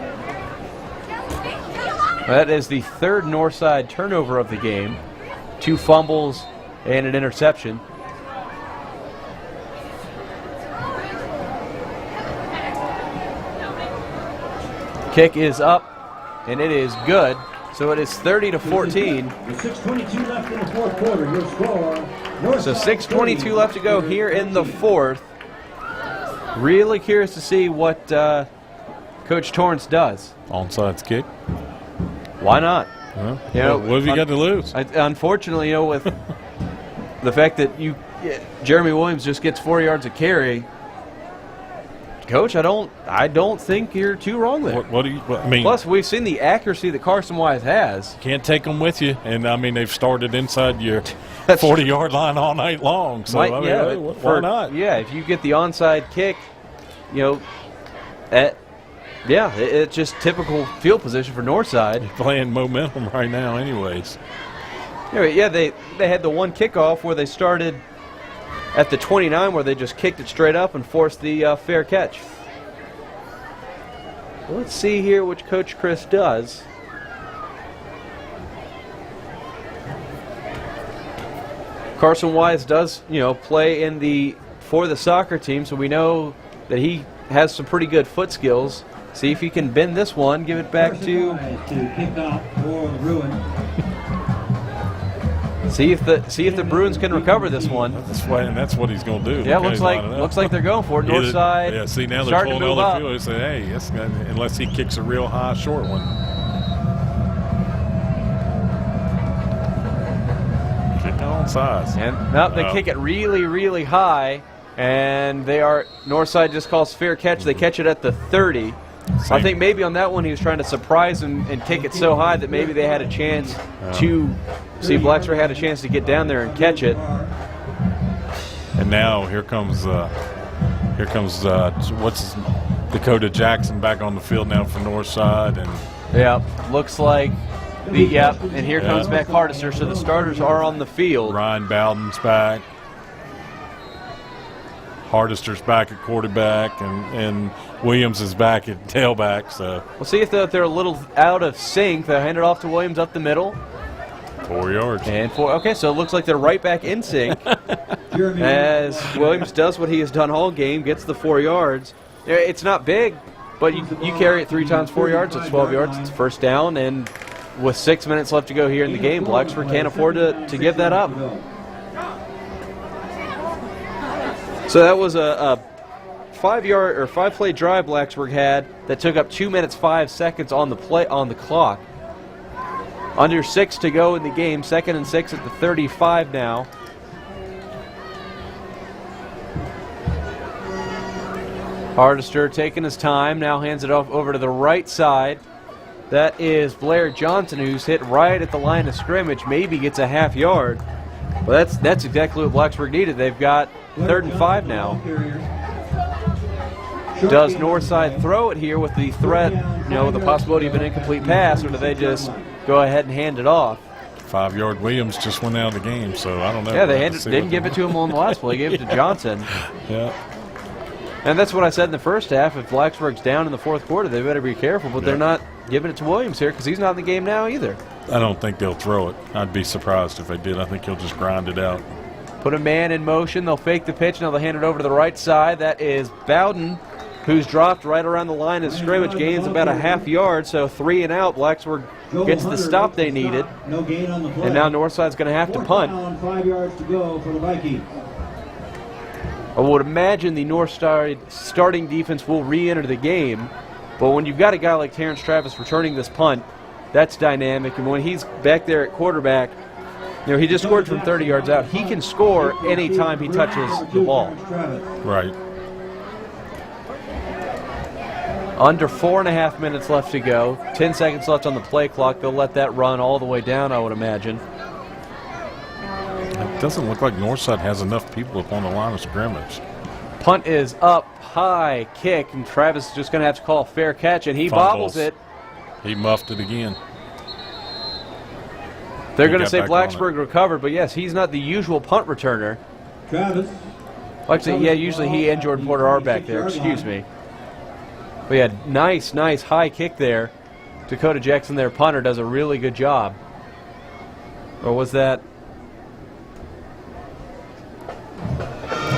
That is the 3rd Northside turnover of the game. 2 fumbles and an interception. Kick is up, and it is good. So it is 30-14. With 6:22 left in the fourth quarter, your score. So 6:22 left to go here in the 4th. Really curious to see what Coach Torrance does. Onside kick. Why not? Well, what have you got to lose? Unfortunately, with the fact that Jeremy Williams just gets 4 yards of carry, Coach, I don't think you're too wrong there. What do you? I mean, plus we've seen the accuracy that Carson Wise has. Can't take them with you, and I mean they've started inside your 40-yard line all night long. So why not? Yeah, if you get the onside kick, it's just typical field position for Northside. They're playing momentum right now, anyways. Yeah, they had the one kickoff where they started at the 29, where they just kicked it straight up and forced the fair catch. Let's see here which Coach Chris does. Carson Wise does, play for the soccer team, so we know that he has some pretty good foot skills. See if he can bend this one, give it back to kick off for the Bruins. See if the Bruins can recover this one. That's what he's going to do. Yeah, looks like they're going for it. Northside. Yeah, see now they're pulling on the field. They say, hey, unless he kicks a real high short one. Kick on size. And they kick it really, really high, and Northside just calls fair catch. They catch it at the 30. I think maybe on that one he was trying to surprise and kick it so high that maybe they had a chance to see Blacksburg had a chance to get down there and catch it. And now here comes Dakota Jackson back on the field now for Northside, and looks like and here comes back Hardestor. So the starters are on the field. Ryan Bowden's back. Hardestor's back at quarterback, and Williams is back at tailback. So we'll see if they're a little out of sync. They'll hand it off to Williams up the middle. 4 yards. And 4. Okay, so it looks like they're right back in sync as Williams does what he has done all game, gets the 4 yards. It's not big, but you carry it 3 times 4 yards. It's 12 yards. It's first down, and with 6 minutes left to go here in the game, Blacksburg can't afford to give that up. So that was a 5-play drive Blacksburg had that took up 2 minutes 5 seconds on the clock. Under 6 to go in the game. 2nd and 6 at the 35 now. Hardestor taking his time, now hands it off over to the right side. That is Blair Johnson, who's hit right at the line of scrimmage, maybe gets a half yard. Well, that's exactly what Blacksburg needed. They've got 3rd and 5 now. Does Northside throw it here with the threat, the possibility of an incomplete pass, or do they just go ahead and hand it off? 5-yard Williams just went out of the game, so I don't know. Yeah, they didn't give it to him on the last play. They gave it to Johnson. Yeah. And that's what I said in the first half. If Blacksburg's down in the fourth quarter, they better be careful. But they're not giving it to Williams here because he's not in the game now either. I don't think they'll throw it. I'd be surprised if they did. I think he'll just grind it out. Put a man in motion. They'll fake the pitch. Now they'll hand it over to the right side. That is Bowden, who's dropped right around the line of scrimmage. Gains about a half yard, so 3 and out. Blacksburg gets the stop they needed. No gain on the play. And now Northside's going to have to punt. Down, 5 yards to go for the Vikings. I would imagine the Northside starting defense will re-enter the game, but when you've got a guy like Terrence Travis returning this punt, that's dynamic. And when he's back there at quarterback, you know, he just scored from 30 yards out. He can score anytime he touches the ball. Right. Under 4.5 minutes left to go. 10 seconds left on the play clock. They'll let that run all the way down, I would imagine. It doesn't look like Northside has enough people up on the line of scrimmage. Punt is up, high, kick, and Travis is just going to have to call a fair catch, and he Fumbles. bobbles it. He muffed it again. They're going to say Blacksburg recovered, but yes, he's not the usual punt returner. Travis. Like I said, yeah, usually he and Jordan Porter are back there, excuse me. But yeah, nice high kick there. Dakota Jackson, their punter, does a really good job. Or was that?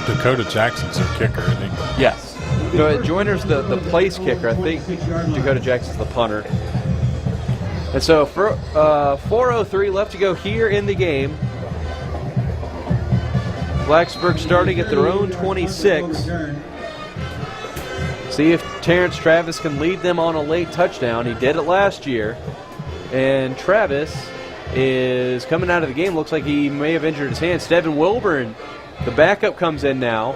Dakota Jackson's their kicker, isn't he? Yes. No, Joyner's the place kicker. I think Dakota Jackson's the punter. And so for 4:03 left to go here in the game. Blacksburg starting at their own 26. See if Terrence Travis can lead them on a late touchdown. He did it last year. And Travis is coming out of the game. Looks like he may have injured his hand. Steven Wilburn, the backup, comes in now.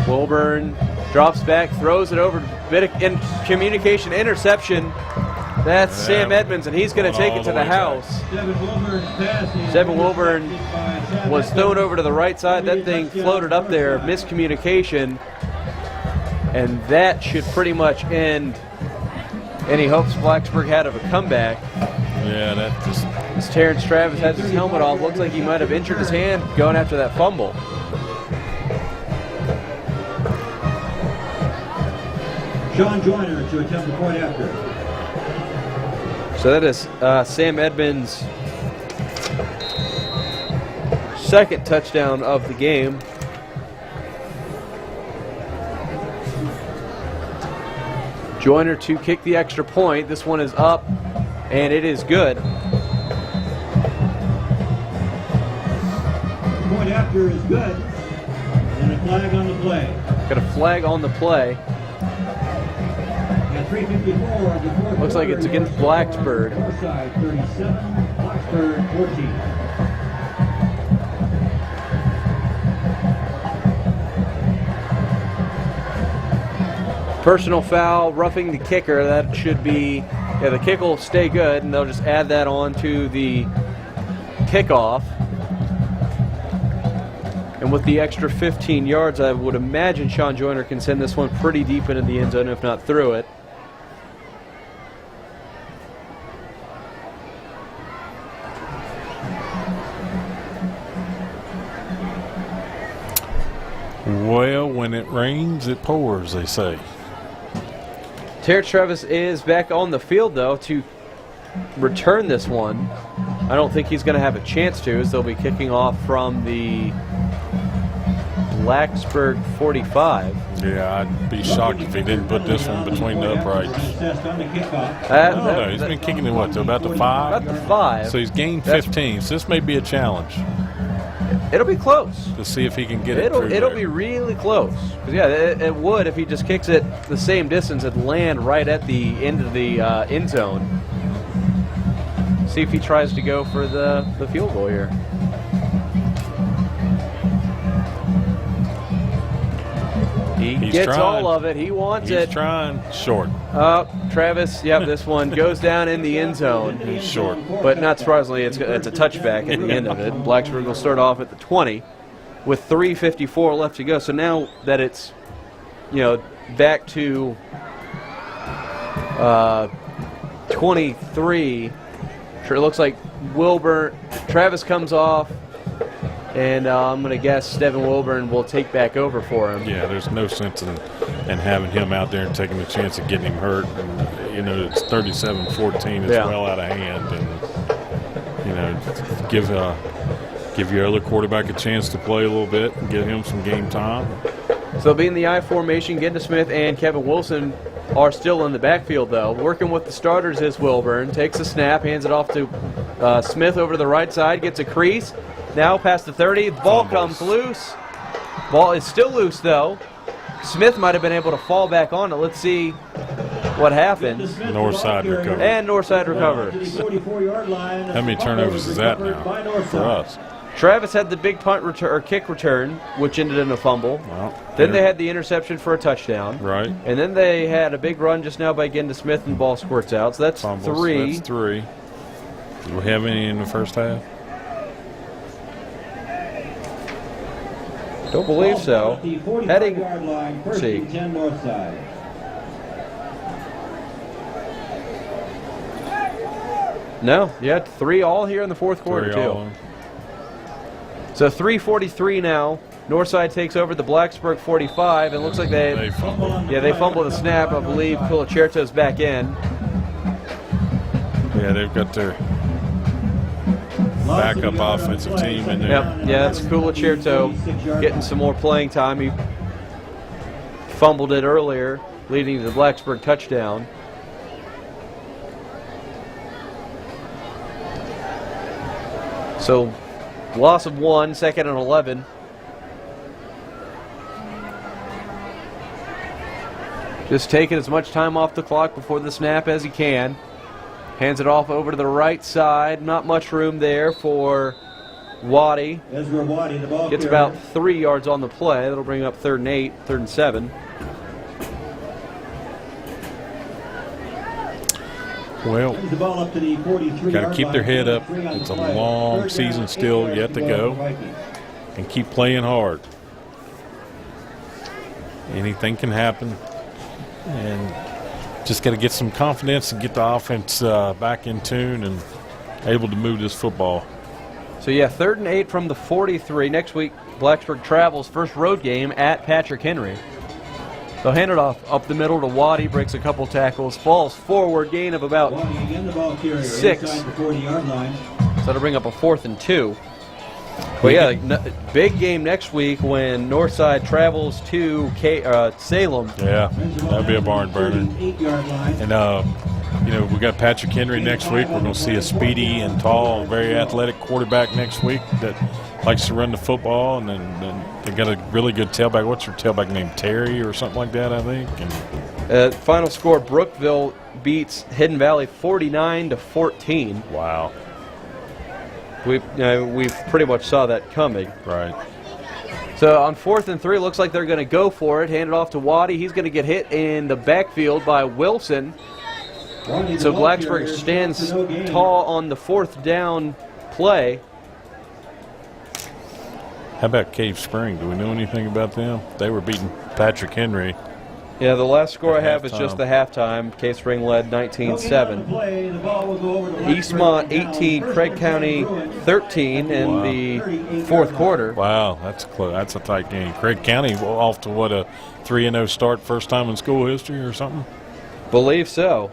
Wilburn drops back, throws it over, bit of communication interception. That's Sam Edmonds, and he's going to take it to the house. Steven Wilburn was thrown over to the right side. That thing floated up there, miscommunication, and that should pretty much end any hopes Blacksburg had of a comeback. Yeah, that just... As Terrence Travis has his helmet off, looks like he might have injured his hand going after that fumble. Sean Joyner to attempt the point after. So that is Sam Edmonds' second touchdown of the game. Joyner to kick the extra point. This one is up, and it is good. Point after is good. And a flag on the play. Got a flag on the play. At 3:54 of the fourth Looks like it's against Blacksburg. Northside 37, Blacksburg 14. Personal foul, roughing the kicker. That should be, yeah, the kick will stay good, and they'll just add that on to the kickoff. And with the extra 15 yards, I would imagine Sean Joyner can send this one pretty deep into the end zone, if not through it. Well, when it rains, it pours, they say. Terrence Travis is back on the field, though, to return this one. I don't think he's going to have a chance to, as they'll be kicking off from the Blacksburg 45. Yeah, I'd be shocked if he didn't put this one between the uprights. No, he's been kicking it, what, to about the 5? About the 5. So he's gained 15, so this may be a challenge. It'll be close. To see if he can get it through It'll there. be really close. 'Cause, yeah, it would if he just kicks it the same distance and land right at the end of the end zone. See if he tries to go for the field goal here. He gets trying. all of it. He wants it. He's trying. Short. Travis, yep, this one goes down in the end zone. He's short. But not surprisingly, it's a touchback at the end of it. Blacksburg will start off at the 20 with 3:54 left to go. So now that it's, back to 23. Sure, it looks like Travis comes off, and I'm going to guess Devin Wilburn will take back over for him. Yeah, there's no sense in having him out there and taking the chance of getting him hurt. And, you know, it's 37-14. It's well out of hand. And, you know, give your other quarterback a chance to play a little bit and get him some game time. So being the I formation, Genda Smith and Kevin Wilson are still in the backfield, though. Working with the starters is Wilburn. Takes a snap, hands it off to Smith over to the right side, gets a crease. Now past the 30, the ball comes loose. Ball is still loose, though. Smith might have been able to fall back on it. Let's see what happens. Northside recovers. And Northside recovers. How many turnovers is that now for us? Travis had the big kick return, which ended in a fumble. Well, then they had the interception for a touchdown. Right. And then they had a big run just now by Genda Smith, and the ball squirts out. So that's Fumbles. 3. That's 3. Do we have any in the first half? Don't believe so. Heading. Let's See. No, yeah, 3 all here in the fourth quarter, 3 too. all. So 3:43 now. Northside takes over the Blacksburg 45, and it looks like they fumbled. Yeah, they fumbled the snap. I believe Colacerto's back in. Yeah, they've got their backup offensive team in there. Yep, yeah, that's Colacerto getting some more playing time. He fumbled it earlier, leading to the Blacksburg touchdown. So, loss of 1, 2nd and 11. Just taking as much time off the clock before the snap as he can. Hands it off over to the right side. Not much room there for Waddy. Gets about 3 yards on the play. That'll bring up 3rd and 8, 3rd and 7. Well, got to keep their head up. It's a long season still yet to go, and keep playing hard. Anything can happen, and just got to get some confidence and get the offense back in tune and able to move this football. So yeah, 3rd and 8 from the 43. Next week, Blacksburg travels first road game at Patrick Henry. They'll hand it off up the middle to Waddy, breaks a couple tackles, falls forward, gain of about 6. So that'll bring up a 4th and 2. But yeah, big game next week when Northside travels to Salem. Yeah, that'll be a barn burner. And you know, we got Patrick Henry next week. We're going to see a speedy and tall, very athletic quarterback next week that likes to run the football, and then they got a really good tailback. What's your tailback name? Terry or something like that, I think. And final score: Brookville beats Hidden Valley 49-14. Wow. We've pretty much saw that coming. Right. So on 4th and 3, looks like they're going to go for it. Hand it off to Waddy. He's going to get hit in the backfield by Wilson. So Blacksburg stands tall on the 4th down play. How about Cave Spring? Do we know anything about them? They were beating Patrick Henry. Yeah, the last score I have is just the halftime. Cave Spring led 19-7. Eastmont 18, Craig County 13 in the 4th quarter. Wow, that's close. That's a tight game. Craig County off to what, a 3-0 start, first time in school history or something? Believe so.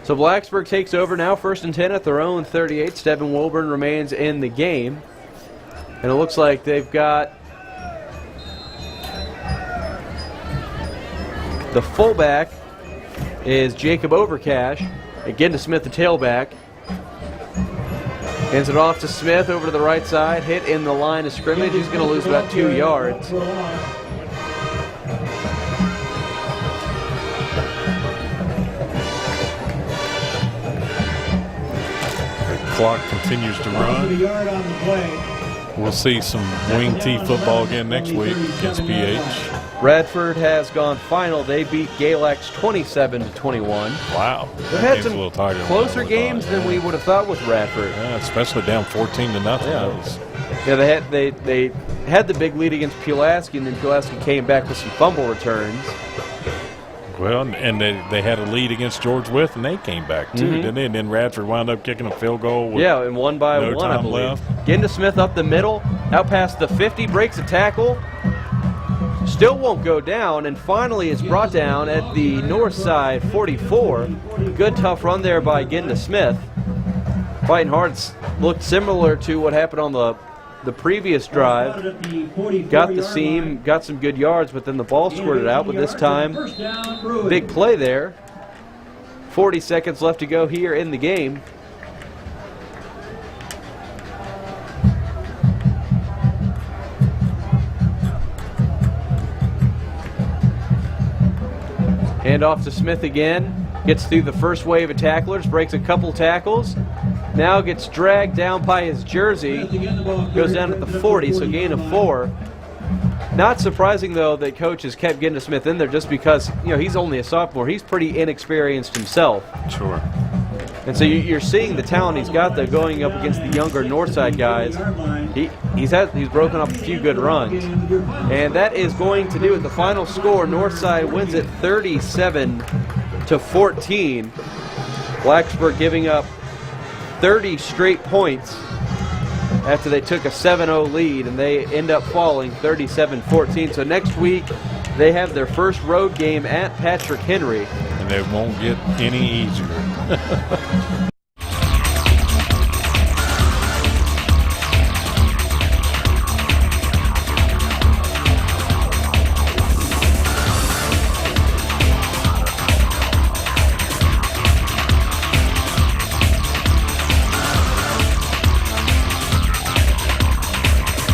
So Blacksburg takes over now, 1st and 10 at their own 38. Steven Wilburn remains in the game. And it looks like they've got the fullback is Jacob Overcash. Again to Smith, the tailback. Hands it off to Smith over to the right side. Hit in the line of scrimmage. He's going to lose about 2 yards. Clock continues to run. We'll see some wing T football again next week against PH. Radford has gone final. They beat Galax 27-21. Wow. They've had some closer games than we would have thought with Radford. Yeah, especially down 14-0. Yeah, they had the big lead against Pulaski, and then Pulaski came back with some fumble returns. Well, and they had a lead against George Wythe, and they came back, too, didn't they? And then Radford wound up kicking a field goal. With and won by no one, I time believe. left. Ginda Smith up the middle, out past the 50, breaks a tackle. Still won't go down, and finally is brought down at the Northside 44. Good tough run there by Ginda Smith. Fighting Hearts looked similar to what happened on the previous drive. Got the seam, got some good yards, but then the ball squirted out. But this time, big play there. 40 seconds left to go here in the game. Hand off to Smith again. Gets through the first wave of tacklers, breaks a couple tackles. Now gets dragged down by his jersey. Goes down at the 40, so gain of 4. Not surprising, though, that coach has kept Ginda Smith in there just because, he's only a sophomore. He's pretty inexperienced himself. Sure. And so you're seeing the talent he's got, though, going up against the younger Northside guys. He's broken up a few good runs. And that is going to do it. The final score, Northside wins it 37-14. Blacksburg giving up 30 straight points after they took a 7-0 lead, and they end up falling 37-14. So next week, they have their first road game at Patrick Henry. And they won't get any easier.